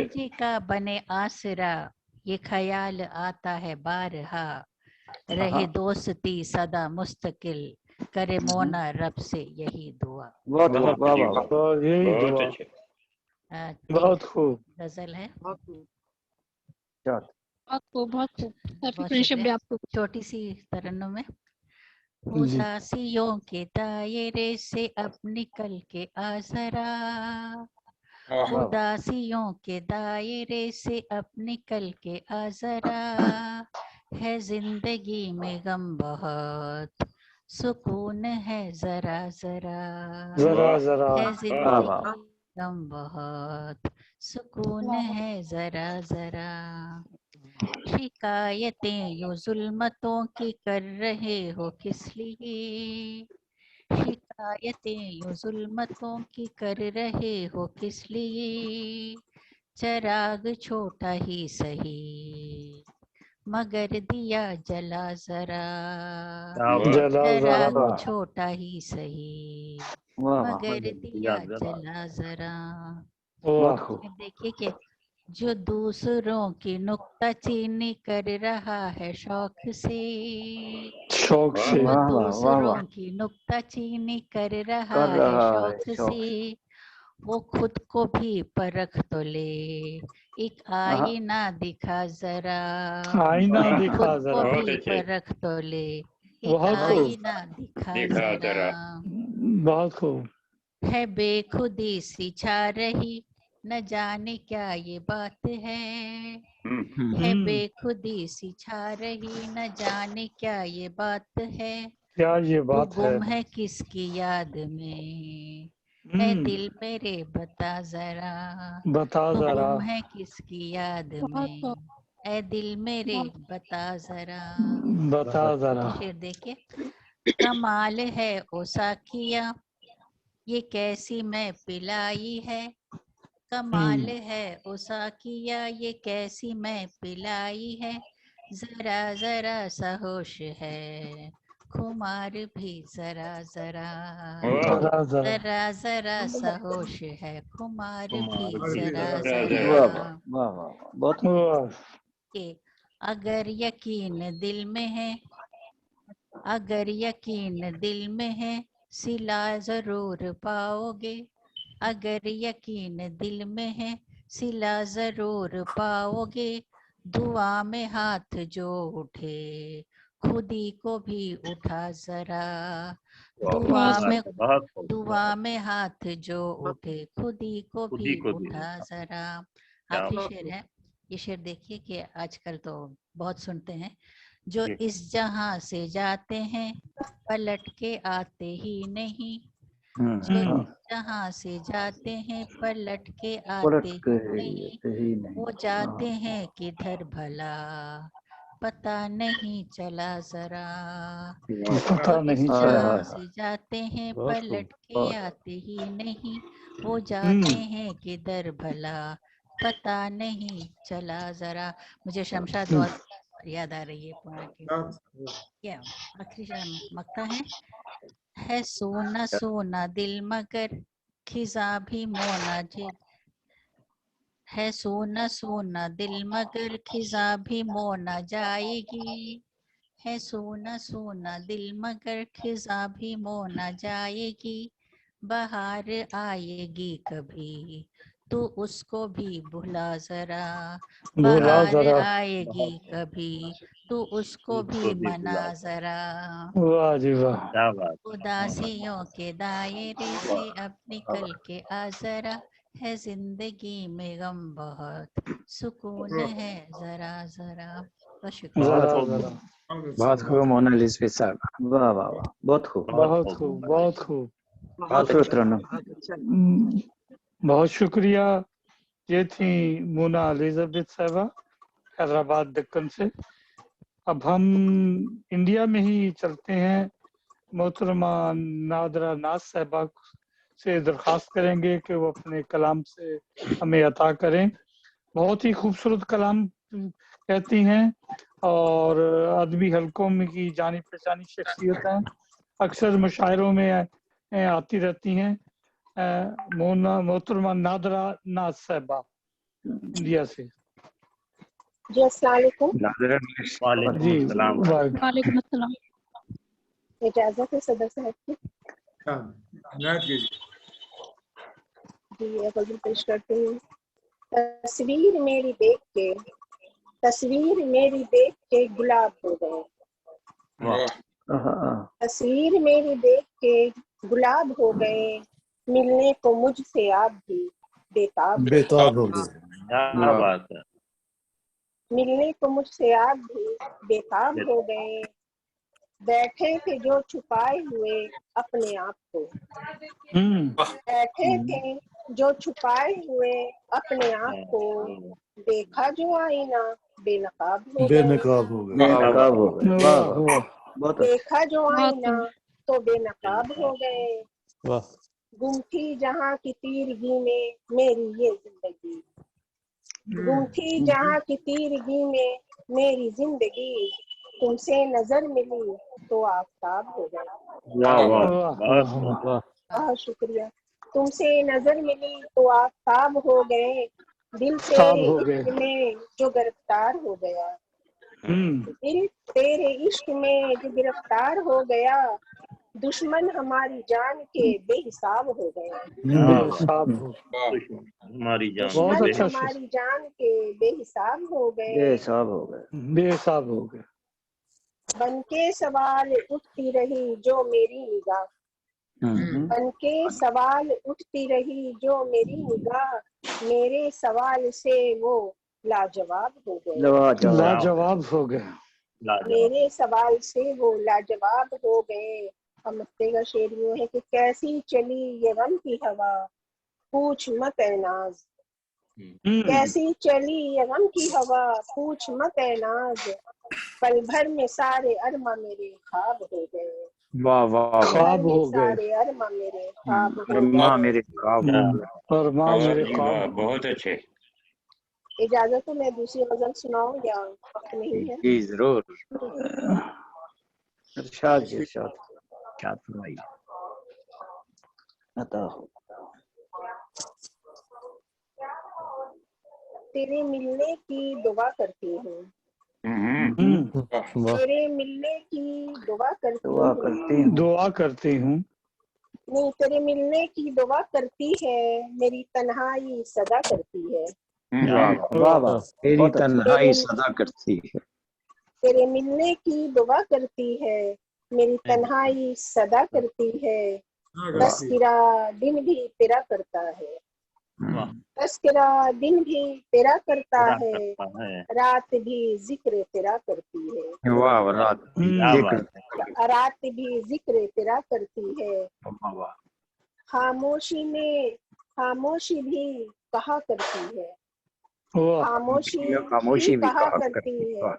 Speaker 17: जी का बने आसरा, ये ख्याल आता है बारहा, रहे दोस्ती सदा मुस्तकिल, करे मोना रब से यही दुआ।
Speaker 3: बहुत खूब
Speaker 17: गजल है।
Speaker 12: बहुत खूब, बहुत खूब। हैप्पी फ्रेंडशिप डे आपको।
Speaker 17: छोटी सी तरन्नुम में। उदासियों के दायरे से अब निकल के आ जरा, उदासियों के दायरे से अब निकल के आ जरा, है जिंदगी में गम बहुत, सुकून है जरा जरा,
Speaker 3: जरा जरा,
Speaker 17: है जिंदगी गम बहुत, सुकून है जरा जरा। शिकायतें यूं जुल्मतों की कर रहे हो किस लिए, शिकायतें यूं जुल्मतों की कर रहे हो किस लिए, चराग छोटा ही सही मगर दिया जला जरा, चराग छोटा ही सही मगर दिया जला जरा। देखिए कि जो दूसरों की नुक्ताचीनी कर रहा है शौक से,
Speaker 3: शौक से,
Speaker 17: जो दूसरों की नुक्ताचीनी कर रहा है शौक से, वो खुद को भी परख तो ले, एक आईना दिखा जरा,
Speaker 3: आईना दिखा
Speaker 17: खुद को
Speaker 3: जरा,
Speaker 17: भी परख तो ले, एक आईना दिखा जरा।
Speaker 3: बहुत खूब।
Speaker 17: है बेखुदी सी छा रही, न जाने क्या ये बात है बेखुदी सी छा रही, न जाने क्या ये बात है,
Speaker 3: क्या ये बात है,
Speaker 17: गुम है किसकी याद में, है दिल मेरे बता जरा,
Speaker 3: बता जरा,
Speaker 17: गुम है किसकी याद में, ऐ दिल मेरे बता जरा,
Speaker 3: बता जरा।
Speaker 17: शेर देखिए। कमाल है ओ साकिया, ये कैसी मैं पिलाई है, कमाल है ओ साकिया, ये कैसी मैं पिलाई है, जरा जरा सा होश है, खुमार भी जरा जरा, जरा जरा सा होश है, खुमार भी जरा जरा। अगर यकीन दिल में है, अगर यकीन दिल में है, सिला जरूर पाओगे, अगर यकीन दिल में है, सिला जरूर पाओगे, दुआ में हाथ जो उठे, खुदी को भी उठा जरा, दुआ में हाथ जो उठे, खुदी को भी उठा जरा। आखिरी शेर है, ये शेर देखिए कि आजकल तो बहुत सुनते हैं, जो इस जहां से जाते हैं पलट के आते ही नहीं, जो जहां से जाते हैं पलट के आते ही नहीं, वो जाते हैं किधर भला पता नहीं चला जरा,
Speaker 3: पता नहीं चला,
Speaker 17: से जाते हैं पलट के आते ही नहीं, वो जाते हैं किधर भला पता नहीं चला जरा। मुझे शमशाद बहुत याद आ रही है पुणे की। क्या आखिरी मक्ता है सोना सोना दिल मगर खिजा भी मोना जिद, है सोना सोना दिल मगर खिजा भी मोना जाएगी, है सोना सोना दिल मगर खिजा भी मोना जाएगी, बहार आएगी कभी तो उसको भी भुला जरा, बहार आएगी कभी तो उसको भी मना जरा।
Speaker 3: वाह जी वाह।
Speaker 17: उदासियों के दायरे से अब निकल के आ जरा, है जिंदगी में गम बहुत सुकून है जरा जरा।
Speaker 14: बहुत खूब मोनालिसा साहब,
Speaker 8: वाह वाह वाह, बहुत खूब
Speaker 3: बहुत खूब बहुत खूब।
Speaker 8: बहुत
Speaker 3: शुक्रिया। ये थी मोना एलिजाबेथ साहबा हैदराबाद दक्कन से। अब हम इंडिया में ही चलते हैं। मोहतरमा नादरा नाज साहबा से दरख्वास्त करेंगे कि वो अपने कलाम से हमें अता करें। बहुत ही खूबसूरत कलाम कहती हैं और अदबी हलकों में की जानी पहचानी शख्सियत हैं, अक्सर मुशायरों में आती रहती हैं। मोहतरमा नादरा नाज साहबा इंडिया से।
Speaker 18: जी अस्सलाम वालेकुम।
Speaker 12: वालेकुम अस्सलाम।
Speaker 18: इजाजत है सदर साहब की? जी गजल पेश करते हैं। तस्वीर मेरी देख के गुलाब हो गए, तस्वीर मेरी देख के गुलाब हो गए, मिलने को मुझसे आप भी बेताब
Speaker 16: हो गए।
Speaker 10: क्या बात है।
Speaker 18: मिलने को मुझसे आप भी बेताब हो गए, बैठे थे जो छुपाए हुए अपने आप को, बैठे थे जो छुपाए हुए अपने आप को, देखा जो आईना बेनकाब हो गए, देखा जो आईना तो बेनकाब हो गए। गुम थी जहाँ की तीरगी में मेरी ये जिंदगी, गुम थी जहाँ की तीरगी में मेरी जिंदगी, तुमसे नजर मिली तो आफताब हो गए। बहुत शुक्रिया। तुमसे नजर मिली तो आफताब हो गए, दिल तेरे इश्क में जो गिरफ्तार हो गया, दिल तेरे इश्क में जो गिरफ्तार हो गया, दुश्मन हमारी जान के बेहिसाब हो गए, दुश्मन हमारी जान के बेहिसाब हो गए,
Speaker 8: बेहिसाब हो गए।
Speaker 18: बनके सवाल उठती रही जो मेरी निगाह, बनके सवाल उठती रही जो मेरी निगाह, मेरे सवाल से वो लाजवाब हो गए,
Speaker 3: लाजवाब हो गए,
Speaker 18: मेरे सवाल से वो लाजवाब हो गए। अब मत्ते का शेर यूं है कि कैसी चली ये गम की हवा पूछ मत ऐ नाज, कैसी चली ये गम की हवा पूछ मत ऐ नाज, पल भर में सारे अरमा मेरे ख्वाब हो गए,
Speaker 14: वाह वाह,
Speaker 3: ख्वाब हो गए,
Speaker 18: सारे अरमा मेरे ख्वाब हो
Speaker 14: अरमा
Speaker 18: गए,
Speaker 14: मेरे ख्वाब।
Speaker 2: बहुत अच्छे।
Speaker 18: इजाजत है मैं दूसरी गजल सुनाऊं या वक्त नहीं है?
Speaker 14: जी जरूर।
Speaker 8: इरशाद इरशाद
Speaker 14: क्या फरमाइए।
Speaker 18: तेरे मिलने की दुआ करती हूँ, तेरे मिलने की दुआ
Speaker 3: करती हूँ,
Speaker 18: नहीं तेरे मिलने की दुआ करती है, मेरी तन्हाई सदा करती है,
Speaker 14: तेरी तन्हाई सदा करती है,
Speaker 18: तेरे मिलने की दुआ करती है, मेरी तन्हाई सदा करती है, तस्किरा दिन भी तेरा करता है, तस्किरा दिन भी तेरा करता है, रात भी जिक्र तेरा करती है,
Speaker 14: वाह
Speaker 18: रात भी जिक्र तेरा करती है, खामोशी में खामोशी भी कहा करती है, खामोशी भी कहा करती है,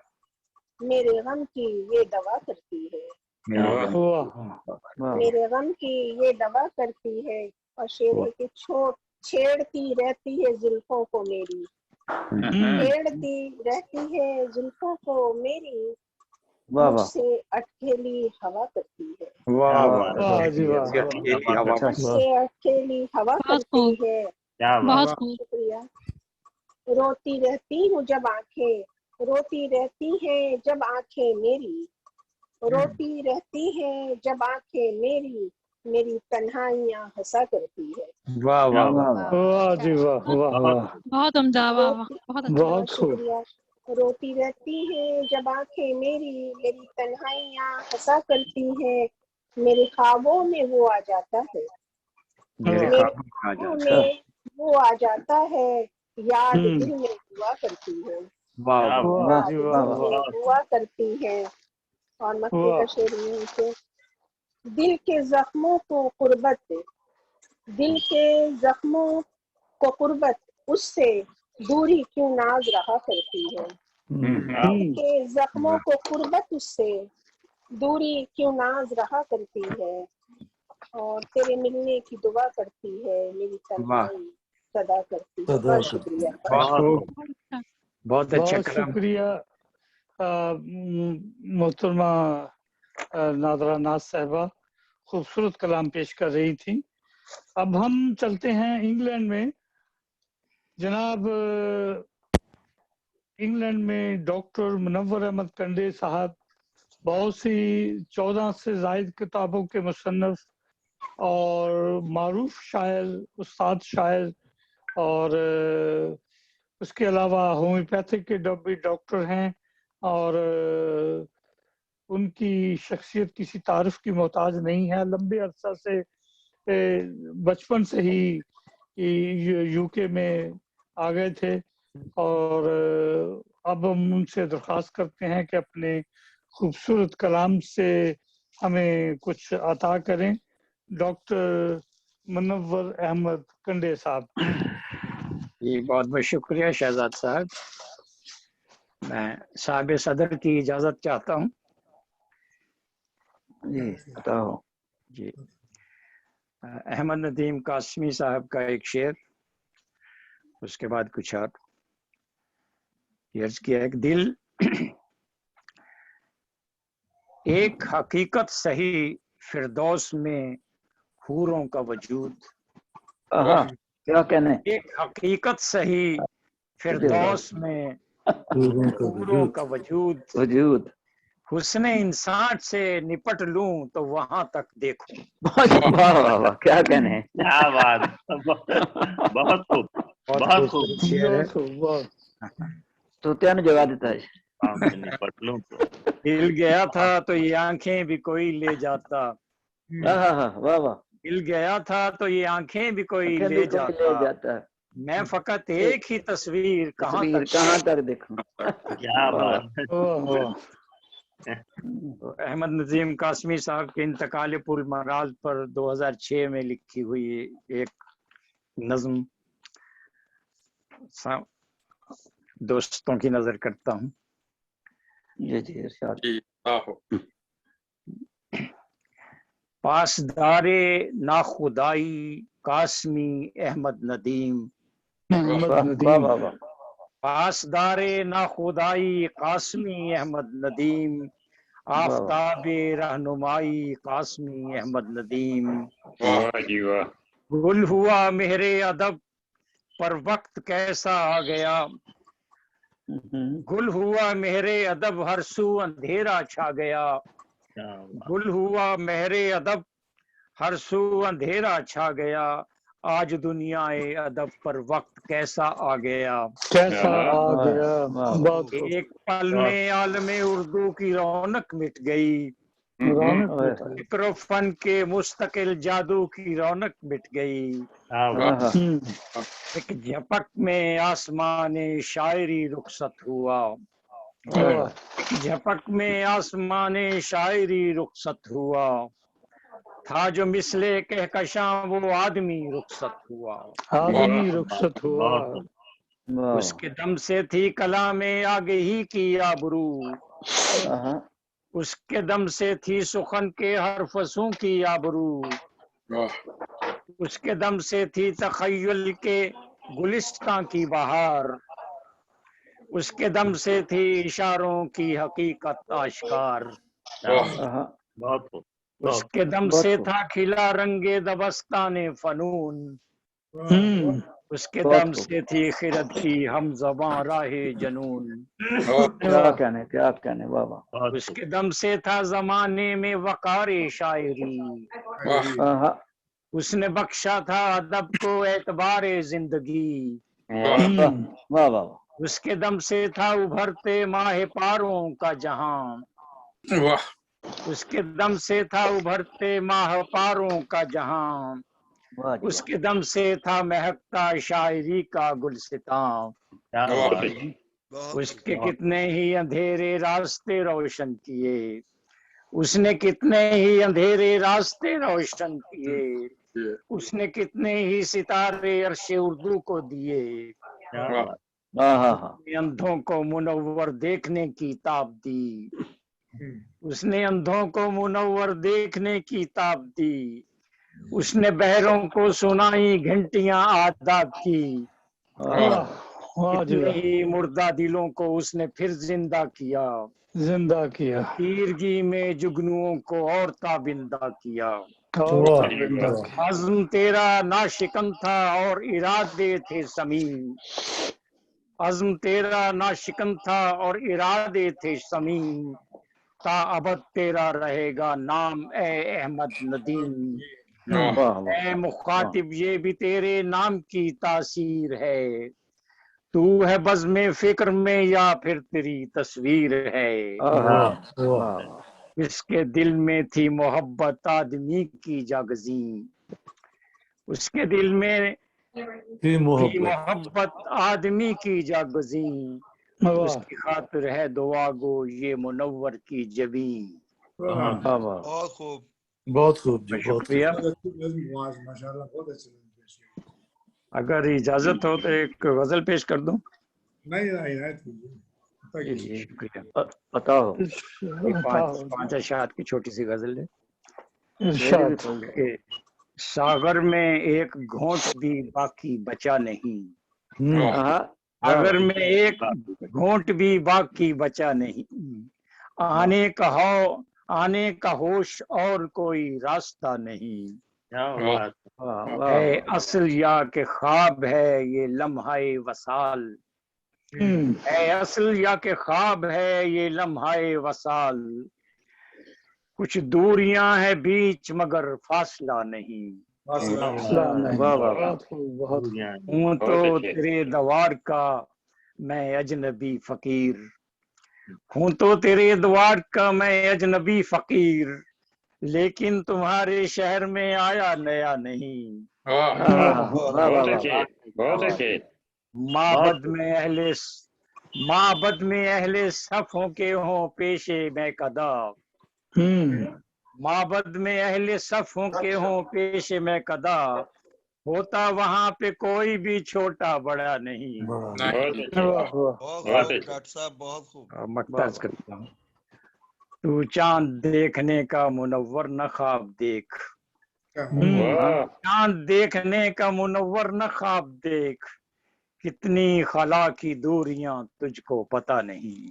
Speaker 18: मेरे गम की ये दवा करती है, मेरे गम की ये दवा करती है। और शेर है कि छेड़ती रहती है जुल्फों को मेरी, छेड़ती रहती है जुल्फों को मेरी, मुझसे अटखेली हवा करती है,
Speaker 14: वाह वाह जी वाह,
Speaker 18: मुझसे अटखेली हवा करती है। शुक्रिया। रोती रहती हूँ जब आंखें, रोती रहती हैं जब आंखें मेरी, रोती रहती हैं जब आंखें मेरी, मेरी तन्हाइयाँ हंसा करती है।
Speaker 14: वाह वाह वाह जी वाह वाह वाह,
Speaker 12: बहुत उम्दा, वाह वाह, बहुत अच्छा।
Speaker 14: बहुत खूब।
Speaker 18: शुक्रिया। रोती रहती हैं जब आंखें मेरी, मेरी तन्हाइयाँ हंसा करती हैं, मेरे ख्वाबों में वो आ जाता है, मेरे ख्वाबों में वो आ जाता है, याद दिल में हुआ करती है, याद दिल में हुआ करती है। और मक्के का शेर यूं से, दिल के जख्मों को कुर्बत, दिल के जख्मों को कुर्बत, उससे दूरी क्यों नाज रहा करती है, दिल के जख्मों को कुर्बत, उससे दूरी क्यों नाज रहा करती है, और तेरे मिलने की दुआ करती है, मेरी तन्हाई सदा करती है। बहुत शुक्रिया,
Speaker 14: बहुत अच्छा कलाम।
Speaker 3: शुक्रिया मोहतरमा नादरा नाज साहिबा, खूबसूरत कलाम पेश कर रही थी। अब हम चलते हैं इंग्लैंड में। जनाब इंग्लैंड में डॉक्टर मुनव्वर अहमद कंडे साहब बहुत सी 14 से ज़ायद किताबों के मुसन्नफ और मारूफ शायर, उस्ताद शायर, और उसके अलावा होम्योपैथिक के भी डॉक्टर हैं, और उनकी शख्सियत किसी तारीफ की मोहताज नहीं है। लंबे अरसा से बचपन से ही यूके में आ गए थे, और अब हम उनसे दरख्वास्त करते हैं कि अपने खूबसूरत कलाम से हमें कुछ अता करें। डॉक्टर मुनव्वर अहमद कंडे साहब।
Speaker 14: जी बहुत बहुत शुक्रिया शहजाद साहब। मैं साहिब सदर की इजाज़त चाहता हूँ।
Speaker 8: जी बताओ
Speaker 14: जी। अहमद नदीम कासमी साहब का एक शेर, उसके बाद कुछ और। अर्ज किया, एक दिल एक हकीकत सही फिरदौस में हूरों का वजूद।
Speaker 8: क्या कहने,
Speaker 14: एक हकीकत सही फिरदौस में हूरों का वजूद, हुस्ने इंसान से निपट लूं तो वहां तक देखूं।
Speaker 8: वाह वाह वाह, क्या कहने,
Speaker 10: क्या बात, बहुत खूब, बहुत खूब।
Speaker 8: तो क्या ने जगा देता है।
Speaker 10: निपट लूं तो
Speaker 14: हिल गया था तो ये आंखें भी कोई ले जाता।
Speaker 8: वाह वाह,
Speaker 14: हिल गया था तो ये आंखें भी कोई ले जाता। मैं फकत एक ही तस्वीर कहाँ
Speaker 8: तक देखूं।
Speaker 10: क्या बात।
Speaker 14: अहमद नजीम कासमी साहब के इंतकाल पुल मराज पर 2006 में लिखी हुई एक नज्म दोस्तों की नजर करता हूँ। पासदारे नाखुदाई कासमी अहमद नदीम, पासदारे नाखुदाई कासमी अहमद नदीम, आफताबे रहनुमाई कासमी अहमद नदीम। गुल हुआ मेरे अदब पर वक्त कैसा आ गया, गुल हुआ मेरे अदब हर सू अंधेरा छा गया, गुल हुआ मेरे अदब हर सू अंधेरा छा गया, आज दुनियाए अदब पर वक्त कैसा आ गया, एक पल में आलमे उर्दू की रौनक मिट गई, फिक्र फन के मुस्तकिल जादू की रौनक मिट गई, एक झपक में आसमाने शायरी रुखसत हुआ, झपक में आसमाने शायरी रुखसत हुआ, था जो मिसले कहकशां वो आदमी रुखसत हुआ, उसके दम से थी कलामे आगे ही की आबरू, उसके दम से थी सुखन के हर फसों की आबरू, उसके दम से थी तखय्युल के गुलिस्तां की बहार, उसके दम से थी इशारों की हकीकत आश्कार, उसके दम से था खिला रंगे दबस्ताने फनून, उसके दम से थी खिरत की हम ज़बां राहे जनून,
Speaker 8: क्या कहने वाह।
Speaker 14: उसके दम से था जमाने में वक़ारे शायरी, उसने बख्शा था अदब को एतबारे जिंदगी,
Speaker 8: वाह वाह।
Speaker 14: उसके दम से था उभरते माहे पारों का जहां, उसके दम से था उभरते माह पारों का जहां, उसके दम से था महकता शायरी का गुलसितां, उसके कितने ही अंधेरे रास्ते रोशन किए, उसने कितने ही अंधेरे रास्ते रोशन किए, उसने कितने ही सितारे अर्शे उर्दू को दिए, अंधों को मुनव्वर देखने की ताब दी, उसने अंधों को मुनव्वर देखने की ताब दी, उसने बहरों को सुनाई घंटियां आदाब की, कितने ही मुर्दा दिलों को उसने फिर जिंदा किया, तीरगी में जुगनुओं को और ताबिंदा किया, अज़्म तेरा नाशिकन था और इरादे थे समीम, अज़्म तेरा नाशिकन था और इरादे थे समीम, ता अबद तेरा रहेगा नाम ए अहमद नदीम, ए मुखातिब ये भी तेरे नाम की तासीर है, तू है बज़्म फिक्र में या फिर तेरी तस्वीर है, इसके दिल में थी मोहब्बत आदमी की जागज़ी, उसके दिल में थी मोहब्बत आदमी की जागज़ी, उसकी खातिर है दुआ गो ये मुनव्वर की जबी।
Speaker 16: बहुत खूब, बहुत खूब जी, बहुत
Speaker 14: शुक्रिया।
Speaker 13: माशाल्लाह बहुत अच्छे।
Speaker 14: अगर इजाजत हो तो एक गजल पेश कर दूं?
Speaker 13: नहीं
Speaker 14: शुक्रिया।
Speaker 8: बताओ।
Speaker 14: पांच अशात की छोटी सी गजल है। सागर में एक घोंट भी बाकी बचा नहीं, सागर में एक घोंट भी बाकी बचा नहीं, आने का होश और कोई रास्ता नहीं, है असल या के ख्वाब है ये लम्हाए वसाल, है असल या के ख्वाब है ये लम्हाए वसाल, कुछ दूरियां हैं बीच मगर फासला नहीं, हूँ तो तेरे द्वार का मैं अजनबी फकीर, हूँ तो तेरे द्वार का मैं अजनबी फकीर, लेकिन तुम्हारे शहर में आया नया नहीं, माबद में अहले सफों के हों पेशे में कदा, माबद में अहले सफों के हों पेशे में कदा, होता वहां पे कोई भी छोटा बड़ा नहीं।
Speaker 16: डॉक्टर साहब बहुत खूब।
Speaker 14: मक्तज करता हूँ। तू चांद देखने का मुनव्वर न ख्वाब देख, चांद देखने का मुनव्वर न ख्वाब देख, कितनी खला की दूरियां तुझको पता नहीं,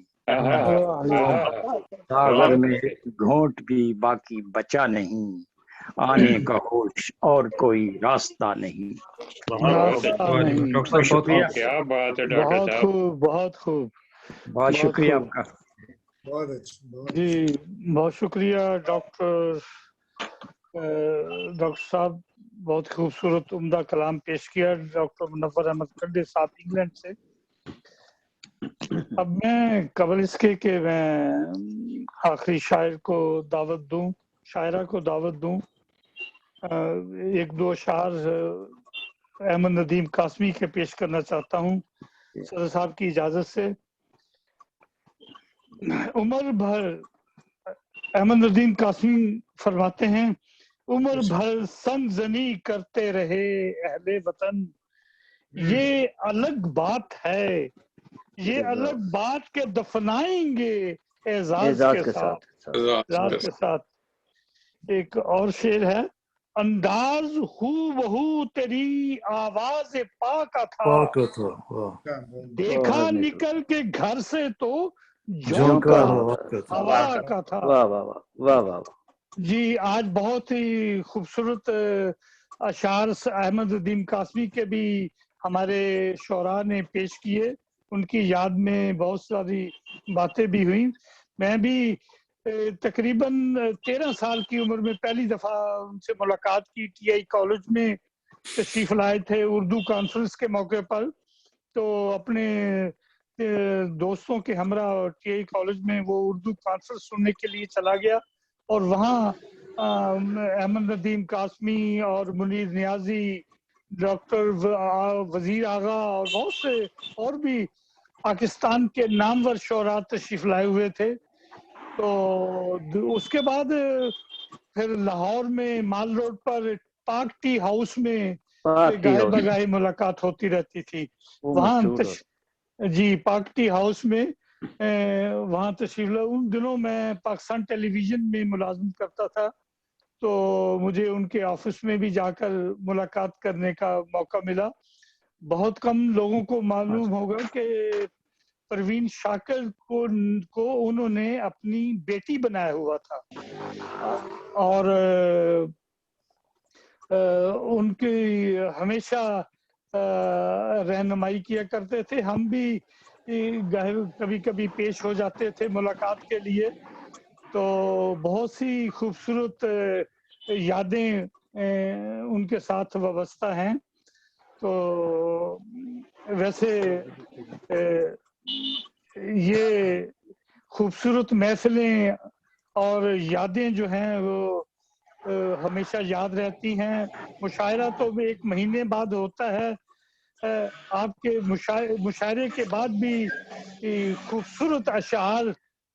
Speaker 14: सागर में घोंट भी बाकी बचा नहीं, आने का होश और कोई रास्ता नहीं। शुक्रिया।
Speaker 2: क्या बात है डॉक्टर साहब,
Speaker 3: बहुत खूब,
Speaker 14: बहुत शुक्रिया आपका।
Speaker 13: बहुत अच्छा
Speaker 3: जी, बहुत शुक्रिया डॉक्टर साहब, बहुत खूबसूरत उम्दा कलाम पेश किया डॉक्टर मुनव्वर अहमद खड्डे साहब इंग्लैंड से। अब मैं कबल इसके कि मैं आखिरी शायर को दावत दूं, शायरा को दावत दूं, एक दो अशार अहमद नदीम कासमी के पेश करना चाहता हूं सदर साहब की इजाजत से। उम्र भर अहमद नदीम कासमी फरमाते हैं, उम्र भर संगजनी करते रहे अहले वतन, ये अलग बात है, ये अलग बात के दफनाएंगे एजाज के साथ। एक और शेर है, अंदाज हू बहू तेरी आवाज पा का था, देखा निकल के घर से तो झोंका हवा का था।
Speaker 8: वाह वाह वाह वाह वाह।
Speaker 3: जी, आज बहुत ही खूबसूरत अशार अहमद नदीम कासमी के भी हमारे शोरा ने पेश किए, उनकी याद में बहुत सारी बातें भी हुई। मैं भी तकरीबन 13 साल की उम्र में पहली दफा उनसे मुलाकात की, टीआई कॉलेज में तशरीफ लाए थे उर्दू कॉन्फ्रेंस के मौके पर। तो अपने दोस्तों के हमरा टीआई कॉलेज में वो उर्दू कॉन्फ्रेंस सुनने के लिए चला गया, और वहाँ अहमद नदीम कासमी और मुनीर नियाजी, डॉक्टर वजीर आगा और बहुत से और भी पाकिस्तान के नामवर शोरा तशरीफ लाए हुए थे। तो उसके बाद फिर लाहौर में माल रोड पर पाक टी हाउस में गाहे बगाहे मुलाकात होती रहती थी। वहाँ जी पाक टी हाउस में वहाँ तशरीफ। उन दिनों मैं पाकिस्तान टेलीविजन में मुलाजिम करता था, तो मुझे उनके ऑफिस में भी जाकर मुलाकात करने का मौका मिला। बहुत कम लोगों को मालूम होगा कि परवीन शाकिर को उन्होंने अपनी बेटी बनाया हुआ था, और उनकी हमेशा रहनुमाई किया करते थे। हम भी कभी कभी पेश हो जाते थे मुलाकात के लिए। तो बहुत सी खूबसूरत यादें उनके साथ वाबस्ता हैं। तो वैसे ये खूबसूरत महफिलें और यादें जो हैं वो हमेशा याद रहती हैं। मुशायरा तो एक महीने बाद होता है, आपके मुशायरे के बाद भी खूबसूरत अशार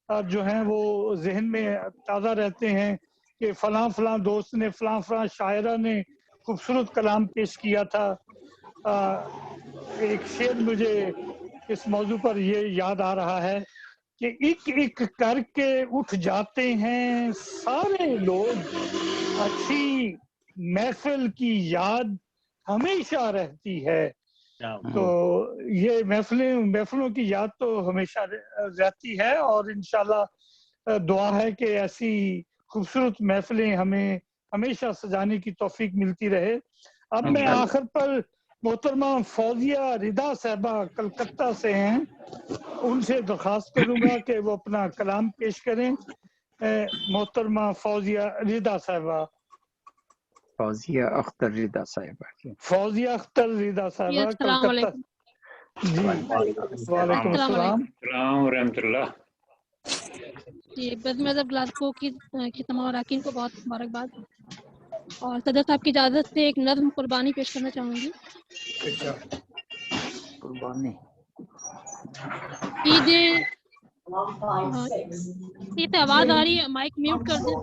Speaker 3: जो हैं वो जहन में ताज़ा रहते हैं कि फलां फलां दोस्त ने फलां फलां शायरा ने खूबसूरत कलाम पेश किया था। एक शेर मुझे इस मौजू पर ये याद आ रहा है कि एक एक करके उठ जाते हैं सारे लोग, अच्छी महफिल की याद हमेशा रहती है। तो ये महफिलों की याद तो हमेशा रहती है, और इंशाल्लाह दुआ है कि ऐसी खूबसूरत महफिलें हमें हमेशा सजाने की तौफीक मिलती रहे। अब मैं आखिर पर मोहतरमा फौजिया रिदा साहबा कलकत्ता से हैं, उनसे दरख्वास्त करूंगा कि वो अपना कलाम पेश करें। मोहतरमा फौजिया रिदा साहबा।
Speaker 14: फौजिया अख्तर रिदा साहिबा।
Speaker 3: फौजिया अख्तर रिदा साहिबा कलकत्ता। जी वालेकुम अस्सलाम
Speaker 2: व रहमतुल्लाह।
Speaker 12: जी बदमज़हब ग्लासगो की तमाम अरकान को बहुत मुबारकबाद। और सदर साहब की इजाज़त से एक नज़्म कुर्बानी पेश करना चाहूँगी।
Speaker 8: कुर्बानी
Speaker 12: ईद आवाज़ आ रही है, माइक म्यूट कर दें।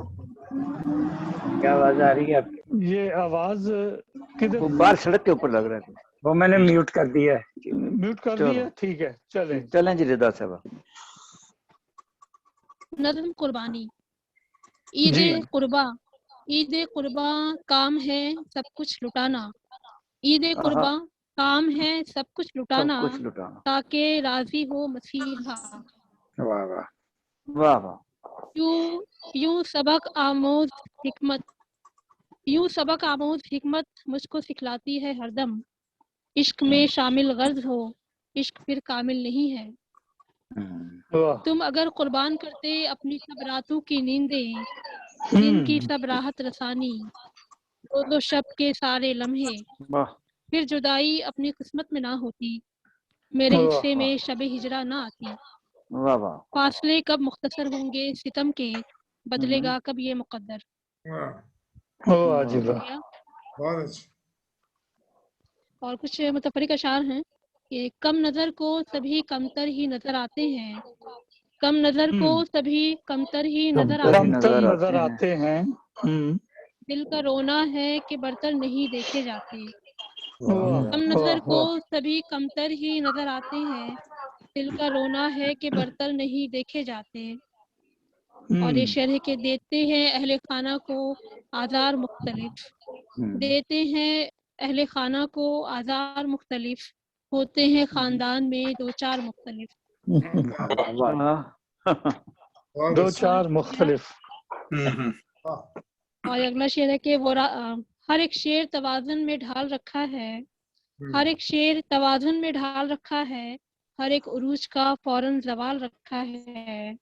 Speaker 14: क्या आवाज आ रही है आपकी?
Speaker 3: ये आवाज किधर?
Speaker 8: बाहर सड़क के ऊपर लग रहा है।
Speaker 14: वो मैंने म्यूट कर दिया है।
Speaker 3: म्यूट कर दिया, ठीक है। चलें
Speaker 8: जी रिदा साहब।
Speaker 12: नज़्म कुर्बानी। ईद कुर्बा काम है सब कुछ लुटाना। ईद कुर्बा काम है सब कुछ लुटाना, ताकि राजी हो मसीहा।
Speaker 14: वाह वाह
Speaker 8: वाह वाह।
Speaker 12: यूं सबक आमोज हिकमत मुझको सिखलाती है हरदम। इश्क में शामिल गर्ज हो, इश्क फिर कामिल नहीं है। तुम अगर कुर्बान करते अपनी सब रातों की नींदें, दिन की सब राहत रसानी, दो शब के सारे लम्हे, फिर जुदाई अपनी किस्मत में ना होती, मेरे हिस्से में शब हिजरा ना आती। फासले कब मुख्तसर होंगे सितम के, बदलेगा कब ये मुकद्दर। और कुछ मुतफरिक अशार हैं कि कम नजर को सभी कमतर ही नजर आते हैं, कम नजर को सभी कमतर ही नजर
Speaker 3: आते हैं।
Speaker 12: दिल का रोना है कि बरतर नहीं देखे जाते। कम नजर को सभी कमतर ही नजर आते हैं, दिल का रोना है कि बरतर नहीं देखे जाते। اور یہ شرح کے دیتے ہیں اہل خانہ کو آزار مختلف، دیتے ہیں اہل خانہ کو آزار مختلف، ہوتے ہیں خاندان میں دو چار مختلف.
Speaker 3: دو چار مختلف.
Speaker 12: اور اگلا شعر ہے کہ وہ ہر ایک شعر توازن میں ڈھال رکھا ہے، ہر ایک شعر توازن میں ڈھال رکھا ہے، ہر ایک عروج کا فوراً زوال رکھا ہے.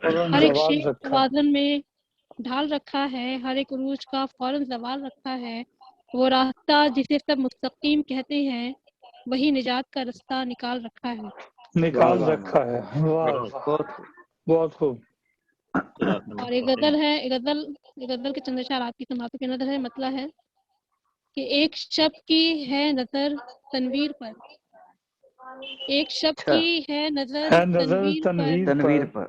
Speaker 12: ہر ایک شعر توازن میں ڈھال رکھا ہے، ہر ایک عروج کا فوراً زوال رکھا ہے. وہ راستہ جسے سب مستقیم کہتے ہیں، وہی نجات کا رستہ نکال رکھا ہے.
Speaker 3: نکال رکھا ہے. بہت خوب.
Speaker 12: اور ایک غزل ہے، ایک غزل کے چند اشعار آپ کی سماعتوں کی نظر ہے. مطلب ہے کہ ایک شب کی ہے نظر تنویر پر، ایک شب کی ہے نظر
Speaker 3: تنویر پر،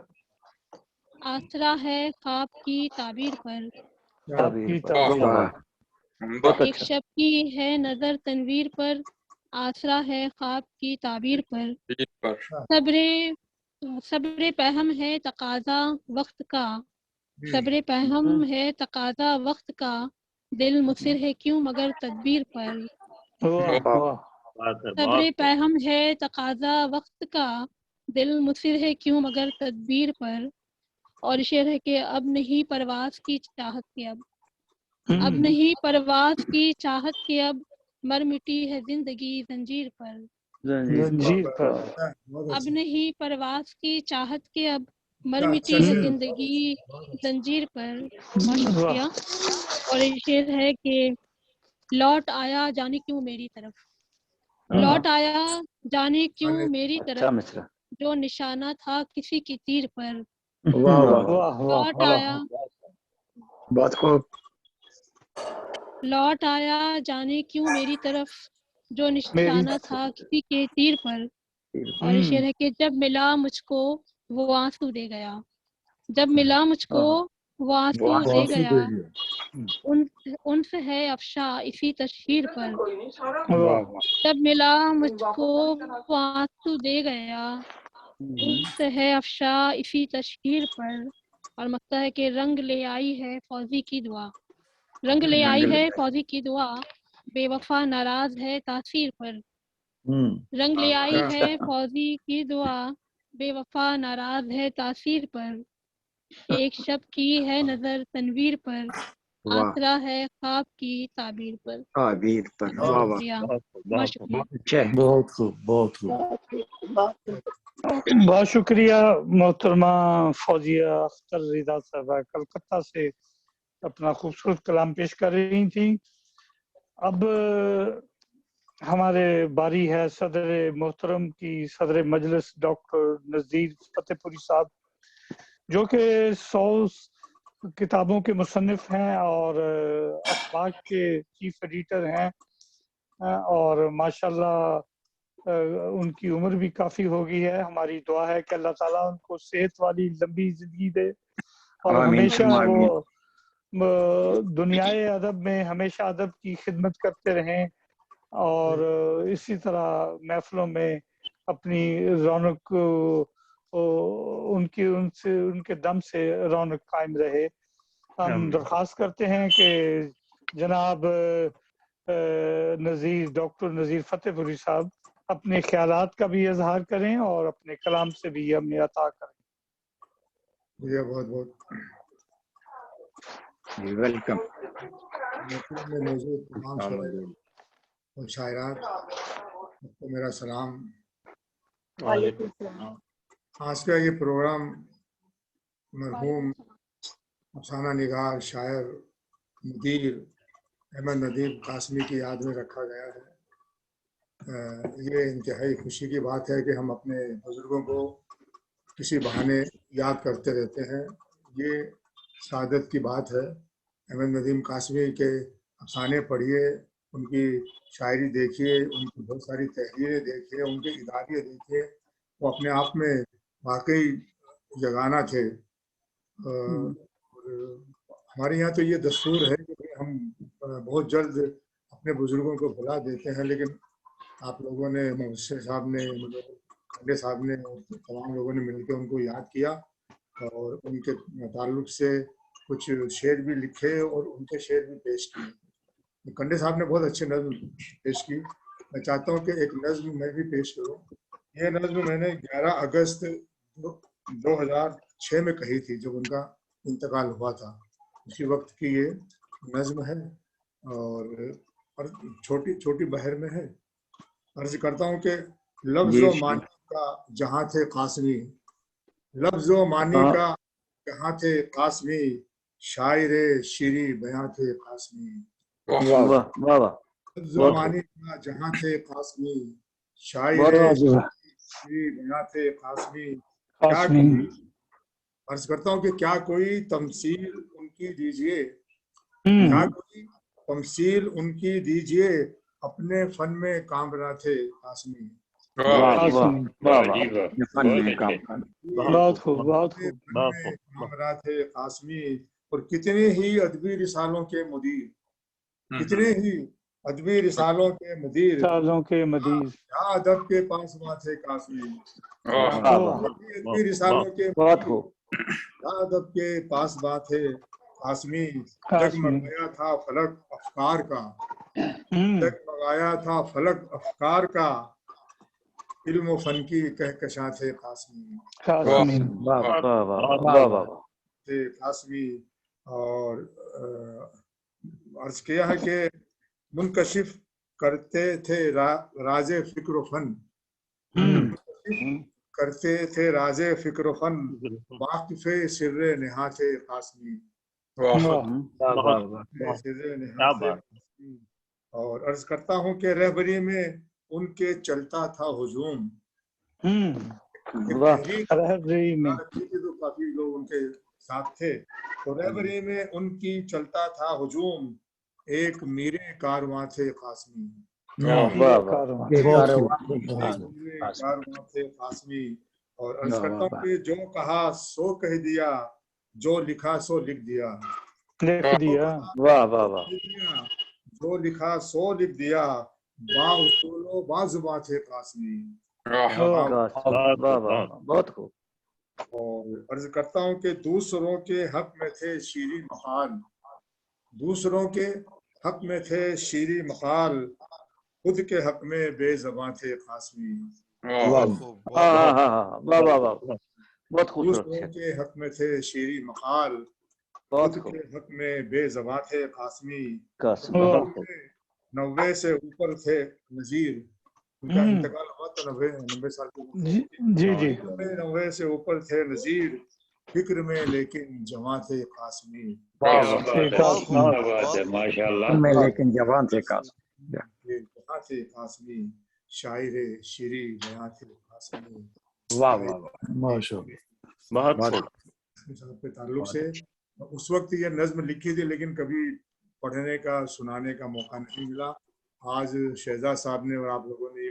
Speaker 12: آسرا ہے خواب کی تعبیر پر. ایک شب کی ہے نظر تنویر پر، آسرا ہے خواب کی تعبیر پر. صبر پہم ہے تقاضا وقت کا، صبر پہم ہے تقاضا وقت کا، دل مصر ہے کیوں مگر تدبیر پر. صبر پہم ہے تقاضا وقت کا، دل مصر ہے کیوں مگر تدبیر پر. اور شعر ہے کہ اب نہیں پرواز کی چاہت کے، اب نہیں پرواز کی چاہت کے، اب مر مٹی ہے زندگی زنجیر پر. اب نہیں پرواز کی چاہت کے، اب مر مٹی ہے زندگی زنجیر پر. بہت شکریہ. اور یہ شعر ہے کہ لوٹ آیا جانے کیوں میری طرف، لوٹ آیا جانے کیوں میری طرف، جو نشانہ تھا کسی کی تیر پر. لوٹ آیا،
Speaker 14: بہت خوب.
Speaker 12: لوٹ آیا جانے کیوں میری طرف، جو نشانہ تھا کسی کے تیر پر. اور یہ شعر ہے کہ جب ملا مجھ کو وہ آنسو دے گیا، جب ملا مجھ کو وہ آنسو دے گیا، انس ہے افشا اسی تشہیر پر. جب ملا مجھ کو وہ آنسو دے گیا، انس ہے افشا اسی تشہیر پر. اور مکتا ہے کہ رنگ لے آئی ہے فوزی کی دعا، رنگ لے آئی ہے فوزی کی دعا، بے وفا ناراض ہے تاثیر پر. رنگ لے آئی ہے فوزی کی دعا، بے وفا ناراض ہے تاثیر پر. ایک شب کی ہے نظر تنویر پر، آسرا ہے خواب کی تعبیر پر. بہت شکریہ.
Speaker 3: بہت خوب، بہت خوب. بہت شکریہ محترمہ فوزیہ اختر رضا صاحبہ کلکتہ سے اپنا خوبصورت کلام پیش کر رہی تھیں. اب ہمارے باری ہے صدر محترم کی صدر مجلس ڈاکٹر نذیر فتح پوری صاحب، جو کہ 100 کتابوں کے مصنف ہیں اور اخبار کے چیف ایڈیٹر ہیں، اور ماشاءاللہ ان کی عمر بھی کافی ہو گئی ہے. ہماری دعا ہے کہ اللہ تعالیٰ ان کو صحت والی لمبی زندگی دے اور ہمیشہ وہ دنیائے ادب میں ہمیشہ ادب کی خدمت کرتے رہیں، اور اسی طرح محفلوں میں اپنی رونق ان کے دم سے رونق قائم رہے. ہم درخواست کرتے ہیں کہ جناب ڈاکٹر نذیر فتح پوری صاحب اپنے خیالات کا بھی اظہار کریں اور اپنے کلام سے بھی ہمیں عطا کریں.
Speaker 13: بہت بہت
Speaker 14: ویلکم.
Speaker 13: میں موجود تمام شاعر اور شاعرات کو میرا سلام. آج کا یہ پروگرام مرحوم افسانہ نگار شاعر مدیر احمد ندیم قاسمی کی یاد میں رکھا گیا ہے. یہ انتہائی خوشی کی بات ہے کہ ہم اپنے بزرگوں کو کسی بہانے یاد کرتے رہتے ہیں. یہ سعادت کی بات ہے. احمد ندیم قاسمی کے افسانے پڑھیے، ان کی شاعری دیکھیے، ان کی بہت ساری تحریریں دیکھیے، ان کے اداریے دیکھیے. وہ اپنے آپ میں واقعی جگانہ تھے. ہمارے یہاں تو یہ دستور ہے کہ ہم بہت جلد اپنے بزرگوں کو بھلا دیتے ہیں، لیکن آپ لوگوں نے، محسن صاحب نے، کھنڈے صاحب نے اور تمام لوگوں نے مل کے ان کو یاد کیا. اور ان کے تعلق سے کچھ شعر بھی لکھے اور ان کے شعر بھی پیش کیے. کنڈے صاحب نے بہت اچھی نظم پیش کی. میں چاہتا ہوں کہ ایک نظم میں بھی پیش کروں. یہ نظم میں نے 11 اگست 2006 میں کہی تھی جب ان کا انتقال ہوا تھا. اسی وقت کی یہ نظم ہے اور چھوٹی چھوٹی بحر میں ہے. عرض کرتا ہوں کہ لفظ و معنی کا جہاں تھے قاسمی، لفظ و معنی کا جہاں تھے قاسمی، شاعر شیری بیاں تھے قاسمی. لفظ و معنی کا جہاں تھے قاسمی، شاعر شیری بیاں تھے قاسمی. عرض کرتا ہوں کہ کیا کوئی تمثیل ان کی دیجئے، کیا کوئی تمثیل ان کی دیجئے، اپنے فن میں کامرا تھے قاسمی. کامرا تھے قاسمی. اور کتنے ہی ادبی رسالوں کے مدیر، کتنے ہی ادبی رسالوں کے مدیر، کیا ادب کے پاسباں تھے قاسمی. ادبی رسالوں کے کیا ادب کے پاسباں تھے قاسمی. جگمگایا تھا فلک افکار کا، جگمگایا تھا فلک افکار کا، علم و فن کی کہکشاں تھے قاسمی. قاسمی. اور عرض کیا ہے کہ منکشف کرتے تھے راز فکر و فن، کرتے تھے راز فکر و فن، واقف سر نہا تھے قاسمی. اور عرض کرتا ہوں کہ رہبری میں ان کے چلتا تھا ہجوم، تو کافی لوگ ان کے ساتھ تھے. تو رہبری میں ان کی چلتا تھا ہجوم، ایک میرے کارواں تھے قاسمی. کارواں تھے قاسمی. اور عرض کرتا ہوں کہ جو کہا سو کہہ دیا، جو لکھا سو لکھ دیا، جو لکھا سو لکھ دیا، با اصول و با زباں تھے قاسمی.
Speaker 8: بہت خوب.
Speaker 13: اور عرض کرتا ہوں کہ دوسروں کے حق میں تھے شیریں مقال، دوسروں کے حق میں تھے شیریں مقال، خود کے حق میں بے زباں تھے قاسمی. دوسروں کے حق میں تھے شیریں مقال، خود کے حق میں بے زباں تھے قاسمی. 90 سے اوپر تھے نذیر. ان کا انتقال ہوا تھا 90 سال کی عمر. 90 سے اوپر تھے نذیر، فکر میں لیکن جواں تھے قاسمی.
Speaker 14: لیکن جوان تھے قاسمی.
Speaker 13: جہاں تھے قاسمی، شاعر شیری بیاں تھے قاسمی. صاحب کے تعلق سے اس وقت یہ نظم لکھی تھی لیکن کبھی پڑھنے کا سنانے کا موقع نہیں ملا. آج شہزاد صاحب نے اور آپ لوگوں نے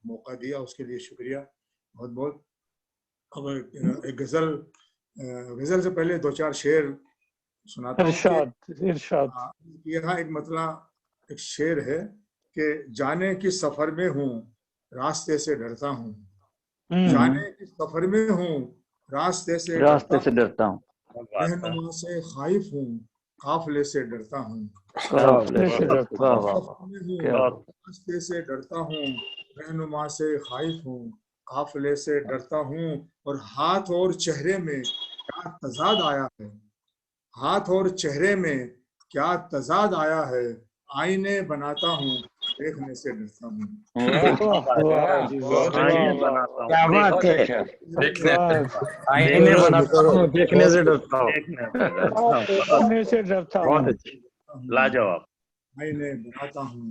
Speaker 13: موقع دیا، اس کے لیے شکریہ بہت بہت. اب ایک غزل سے پہلے 2-4 شعر سناتا ہوں. یہاں ایک مطلب ایک شعر ہے کہ جانے کس سفر میں ہوں راستے سے ڈرتا ہوں، جانے کس سفر میں ہوں راستے سے ڈرتا ہوں، رہنما سے خائف ہوں قافلے سے ڈرتا ہوں، راستے سے ڈرتا ہوں، رہنما سے خائف ہوں قافلے سے ڈرتا ہوں. اور ہاتھ اور چہرے میں کیا تضاد آیا ہے، ہاتھ اور چہرے میں کیا تضاد آیا ہے، آئینے بناتا ہوں دیکھنے سے ڈرتا ہوں.
Speaker 14: کیا بات ہے، آئینے بناتا ہوں دیکھنے سے ڈرتا ہوں.
Speaker 10: لاجواب.
Speaker 13: آئینے بناتا ہوں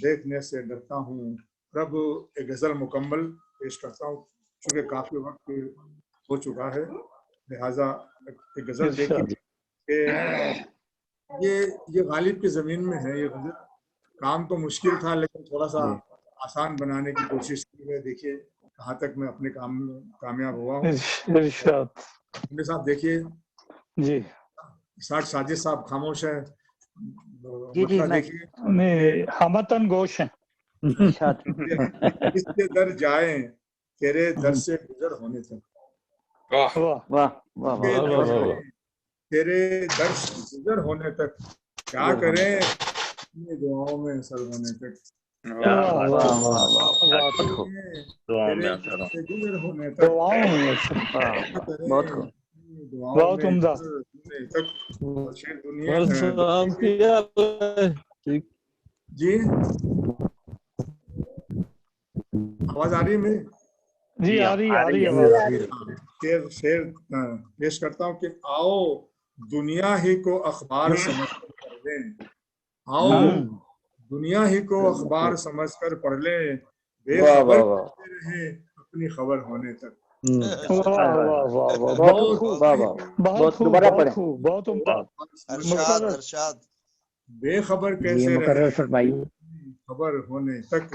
Speaker 13: دیکھنے سے ڈرتا ہوں. اب ایک غزل مکمل پیش کرتا ہوں چونکہ کافی وقت ہو چکا ہے، لہٰذا ایک غزل دیکھی کہ یہ غالب کی زمین میں ہے. یہ غزل کام تو مشکل تھا لیکن تھوڑا سا آسان بنانے کی کوشش کی ہے. دیکھیے کہاں تک میں اپنے کام میں کامیاب ہوا ہوں. میرے ساتھ دیکھیے جی. ساجد صاحب خاموش ہیں. دیکھیے
Speaker 3: ہمتن گوش ہیں.
Speaker 13: اس کے در جائیں تیرے در سے گزر ہونے تک،
Speaker 7: वाह
Speaker 3: वाह
Speaker 13: तेरे दर्श गुजर होने तक क्या करें, अपनी दुआओं में असर होने तक। गुजर होने तक
Speaker 3: बहुत उम्दा।
Speaker 13: जी आवाज आ रही है मेरी?
Speaker 3: जी आ रही आवाज।
Speaker 13: शेर पेश करता हूँ कि आओ दुनिया ही को अखबार समझ कर पढ़ लें, आओ दुनिया ही को अखबार समझ कर पढ़ लें, बेखबर रहे अपनी खबर होने तक। बेखबर कैसे रहे खबर होने तक।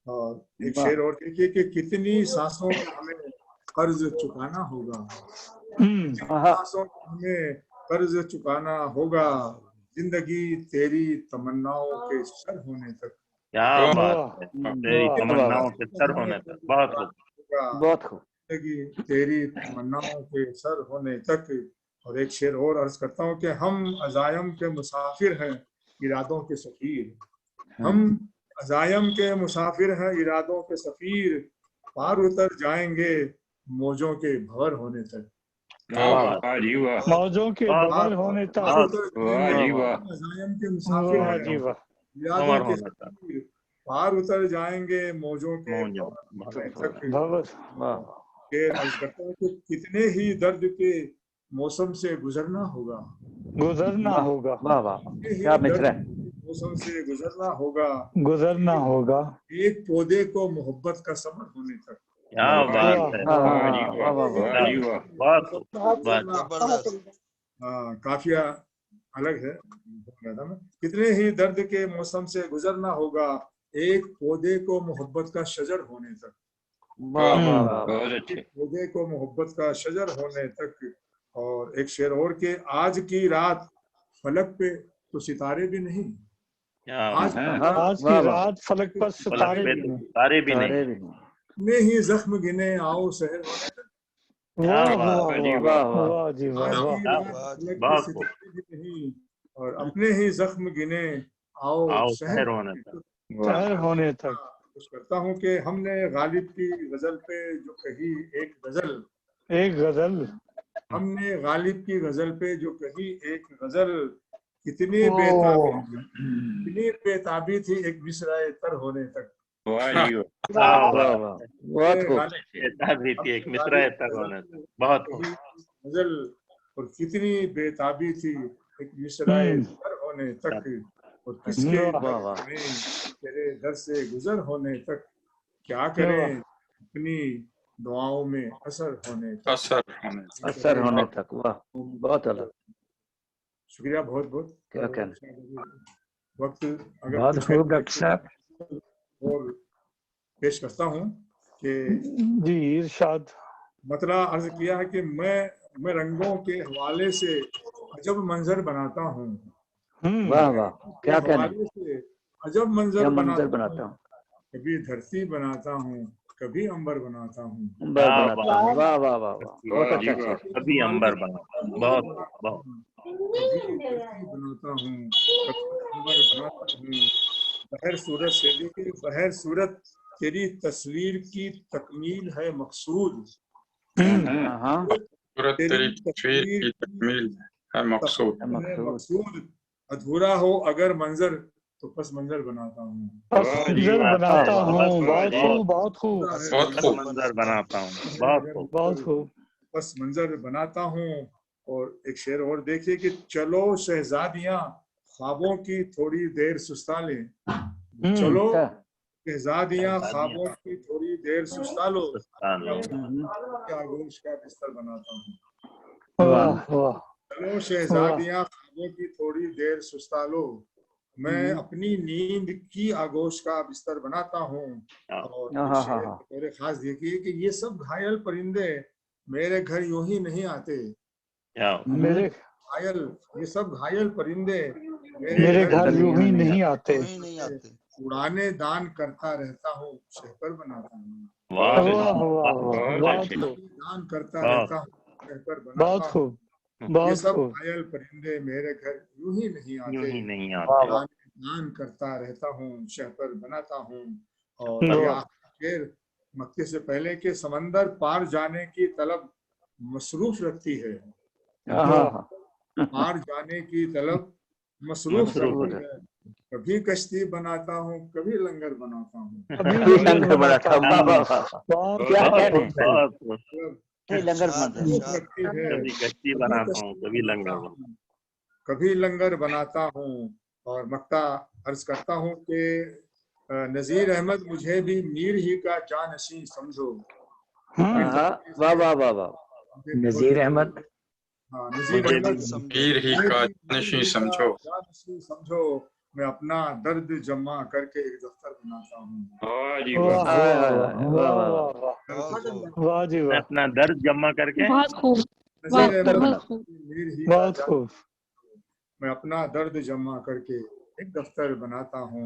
Speaker 13: और एक शेर और देखिए कि कितनी सांसों का हमें कर्ज चुकाना होगा, सांसों का हमें कर्ज चुकाना होगा, जिंदगी तेरी तमन्नाओं के सर होने तक।
Speaker 10: क्या बात है, तेरी तमन्नाओं के सर होने तक। बहुत खूब।
Speaker 13: जिंदगी तेरी तमन्नाओं के सर होने तक। और एक शेर और अर्ज करता हूँ कि हम अजायम के मुसाफिर हैं इरादों के सफीर, हम अजायम के मुसाफिर हैं इरादों के सफीर, पार उतर जाएंगे मौजों के भंवर होने तक।
Speaker 3: मौजों के भंवर होने तक।
Speaker 13: अजायम के मुसाफिर हैं इरादों के सफीर, पार उतर जाएंगे मौजों के भंवर तक। कितने ही दर्द के मौसम से गुजरना होगा,
Speaker 8: क्या मित्र
Speaker 13: मौसम से गुजरना होगा, एक पौधे को मोहब्बत का समर होने तक।
Speaker 10: क्या बात है,
Speaker 13: काफिया अलग है। कितने ही दर्द के मौसम से गुजरना होगा, एक पौधे को मोहब्बत का शजर होने तक। पौधे को मोहब्बत का शजर होने तक। और एक शेर और के आज की रात फलक पे तो सितारे भी नहीं,
Speaker 3: आज की रात फलक पर सितारे
Speaker 10: भी नहीं।
Speaker 13: अपने ही जख्म गिने आओ शहर होने तक। नहीं और अपने ही जख्म गिने आओ शहर
Speaker 3: होने तक।
Speaker 13: कुछ करता हूँ कि हमने गालिब की गजल पे जो कही एक गजल, हमने गालिब की गजल पे जो कही एक गजल, कितनी बेताबी थी एक मिसराए तर होने तक।
Speaker 10: एक मिसराए तर होने तक। बहुत
Speaker 13: गजल और कितनी बेताबी थी एक मिसराए तर होने तक। और किसके तेरे दर से गुजर होने तक, क्या करें अपनी दुआओं में असर होने
Speaker 8: तक। वाह बहुत अलग।
Speaker 13: शुक्रिया बहुत बहुत।
Speaker 8: क्या कहना
Speaker 13: वक्त अगर
Speaker 14: बहुत खूब डॉक्टर साहब।
Speaker 13: और पेश करता हूँ कि
Speaker 3: जी इरशाद।
Speaker 13: मतलब अर्ज किया है कि मैं रंगों के हवाले से अजब मंजर बनाता हूँ।
Speaker 8: वाह वाह क्या कहना,
Speaker 13: अजब मंजर
Speaker 8: बनाता हूँ।
Speaker 13: कभी धरती बनाता हूँ, कभी अंबर बनाता हूँ।
Speaker 8: वाह वाह वाह वाह बहुत अच्छा।
Speaker 10: कभी अंबर बनाता हूँ, बहुत
Speaker 13: कभी धरती बनाता हूँ, कभी अंबर बनाता हूँ। बहर सूरत से देखिए, बहर सूरत तेरी तस्वीर की तकमील है मकसूद।
Speaker 7: तेरी तस्वीर की तकमील है मकसूद।
Speaker 13: अधूरा हो अगर मंजर तो पस मंजर बनाता हूँ।
Speaker 3: बहुत खूब
Speaker 10: मंजर बनाता हूँ,
Speaker 13: बहुत खूब पस मंजर बनाता हूँ। और एक शेर और देखिए कि चलो शहजादियाँ ख्वाबों की थोड़ी देर सुस्ता लें, चलो शहजादियाँ ख्वाबों की थोड़ी देर सुस्ता लो, आगोश का बिस्तर बनाता हूँ। चलो शहजादियाँ ख्वाबों की थोड़ी देर सुस्ता लो, मैं अपनी नींद की आगोश का बिस्तर बनाता हूँ। और खास देखिए कि ये सब घायल परिंदे मेरे घर यूं ही नहीं आते,
Speaker 3: मेरे
Speaker 13: घायल ये सब घायल परिंदे
Speaker 3: मेरे घर यूं ही नहीं आते।
Speaker 13: उड़ाने दान करता रहता हूँ, शहपर बनाता हूँ। दान करता रहता हूँ, रहकर बनाता
Speaker 3: बहुत
Speaker 13: हूँ।
Speaker 3: खूब,
Speaker 13: ये
Speaker 3: बहुत
Speaker 13: सब
Speaker 3: खूब।
Speaker 13: घायल परिंदे मेरे घर यूं ही नहीं आते।
Speaker 10: नहीं आते।
Speaker 13: दान करता रहता हूँ, शहपर बनाता हूँ। और ये आखिरी शेर मक्के से पहले के समंदर पार जाने की तलब मसरूफ रखती है, पार जाने की तलब मसरूफ रखती है। कभी कश्ती बनाता हूँ, कभी लंगर बनाता हूँ,
Speaker 8: कभी लंगर बनाता हूँ। क्या कहने, लंगर
Speaker 13: रखती है।
Speaker 10: कभी कश्ती बनाता हूँ, कभी लंगर बनाता हूँ,
Speaker 13: कभी लंगर बनाता हूँ। और मक्ता अर्ज करता हूँ कि नजीर अहमद मुझे भी मीर ही का जानशीं समझो।
Speaker 8: वाह वाह वाह वाह।
Speaker 14: नजीर अहमद,
Speaker 13: हाँ, नजीर अहमद
Speaker 7: मीर ही का जानशीं समझो।
Speaker 13: जानशीं समझो। मैं अपना दर्द जमा करके एक दफ्तर बनाता हूँ।
Speaker 3: वाह जी
Speaker 10: मैं
Speaker 3: वाह,
Speaker 10: अपना दर्द जमा करके
Speaker 12: बहुत खूब,
Speaker 13: नजीर
Speaker 12: बहुत
Speaker 13: अहमद
Speaker 12: खूब,
Speaker 13: मीर ही का
Speaker 3: बहुत खूब।
Speaker 13: मैं अपना दर्द जमा करके एक दफ्तर बनाता हूँ।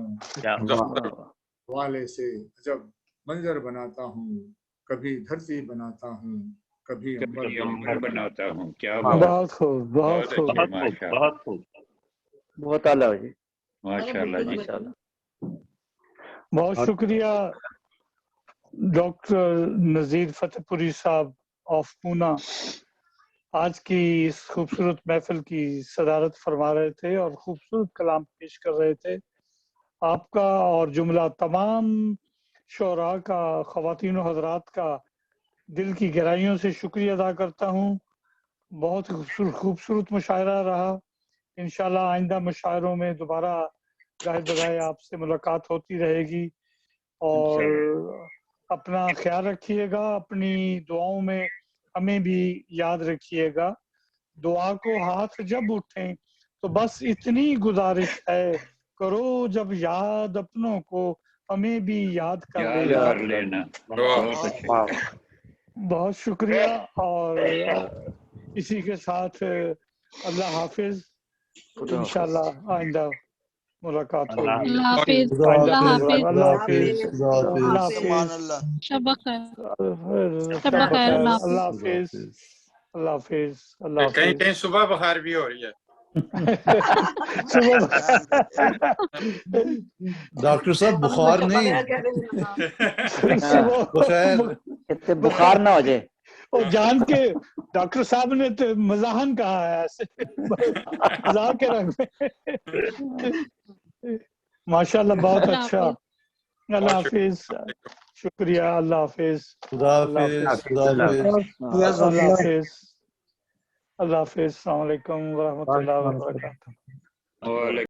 Speaker 13: हवाले से अजब मंजर बनाता हूँ, कभी धरती बनाता हूँ, कभी
Speaker 2: अंबर बनाता हूँ। क्या
Speaker 3: बहुत खूब, बहुत खूब,
Speaker 10: बहुत खूब,
Speaker 8: बहुत आला जी,
Speaker 2: माशाल्लाह जी।
Speaker 3: बहुत शुक्रिया डॉक्टर नजीर फतेहपुरी साहब ऑफ पूना आज की इस खूबसूरत महफिल की सदारत फरमा रहे थे और खूबसूरत कलाम पेश कर रहे थे। आपका और जुमला तमाम शोरा का, ख़वातीन और हज़रात का दिल की गहराइयों से शुक्रिया अदा करता हूँ। बहुत खूबसूरत मुशायरा रहा। इंशाल्लाह आइंदा मुशायरों में दोबारा गाहे बगाहे आपसे मुलाकात होती रहेगी। और अपना ख्याल रखिएगा, अपनी दुआओं में हमें भी याद रखिएगा। दुआ को हाथ जब उठें तो बस इतनी गुजारिश है, करो जब याद अपनों को हमें भी याद कर लेना। बहुत शुक्रिया। और इसी के साथ अल्लाह हाफिज, इंशाल्लाह आइंदा मुलाकात होगी।
Speaker 12: अल्लाह हाफिज, अल्लाह हाफिज,
Speaker 3: अल्लाह हाफिज,
Speaker 12: अल्लाह हाफिज, शब खैर, शब खैर,
Speaker 3: अल्लाह हाफिज, अल्लाह हाफिज, अल्लाह
Speaker 7: कहीं
Speaker 3: हाफिज।
Speaker 7: कहीं सुबह बुखार भी हो रही है।
Speaker 16: डॉक्टर साहब बुखार नहीं,
Speaker 8: बुखार ना हो जाए।
Speaker 3: और जान के डॉक्टर साहब ने तो मजाहन कहा है, ऐसे मजाक के रंग में। माशाल्लाह, बहुत अच्छा। अल्लाह हाफिज, शुक्रिया, अल्लाह हाफिज, अल्लाह हाफिज, अल्लाह हाफिज, अल्लाह हाफिज, अस्सलाम वालेकुम व रहमतुल्लाहि व बरकातहू।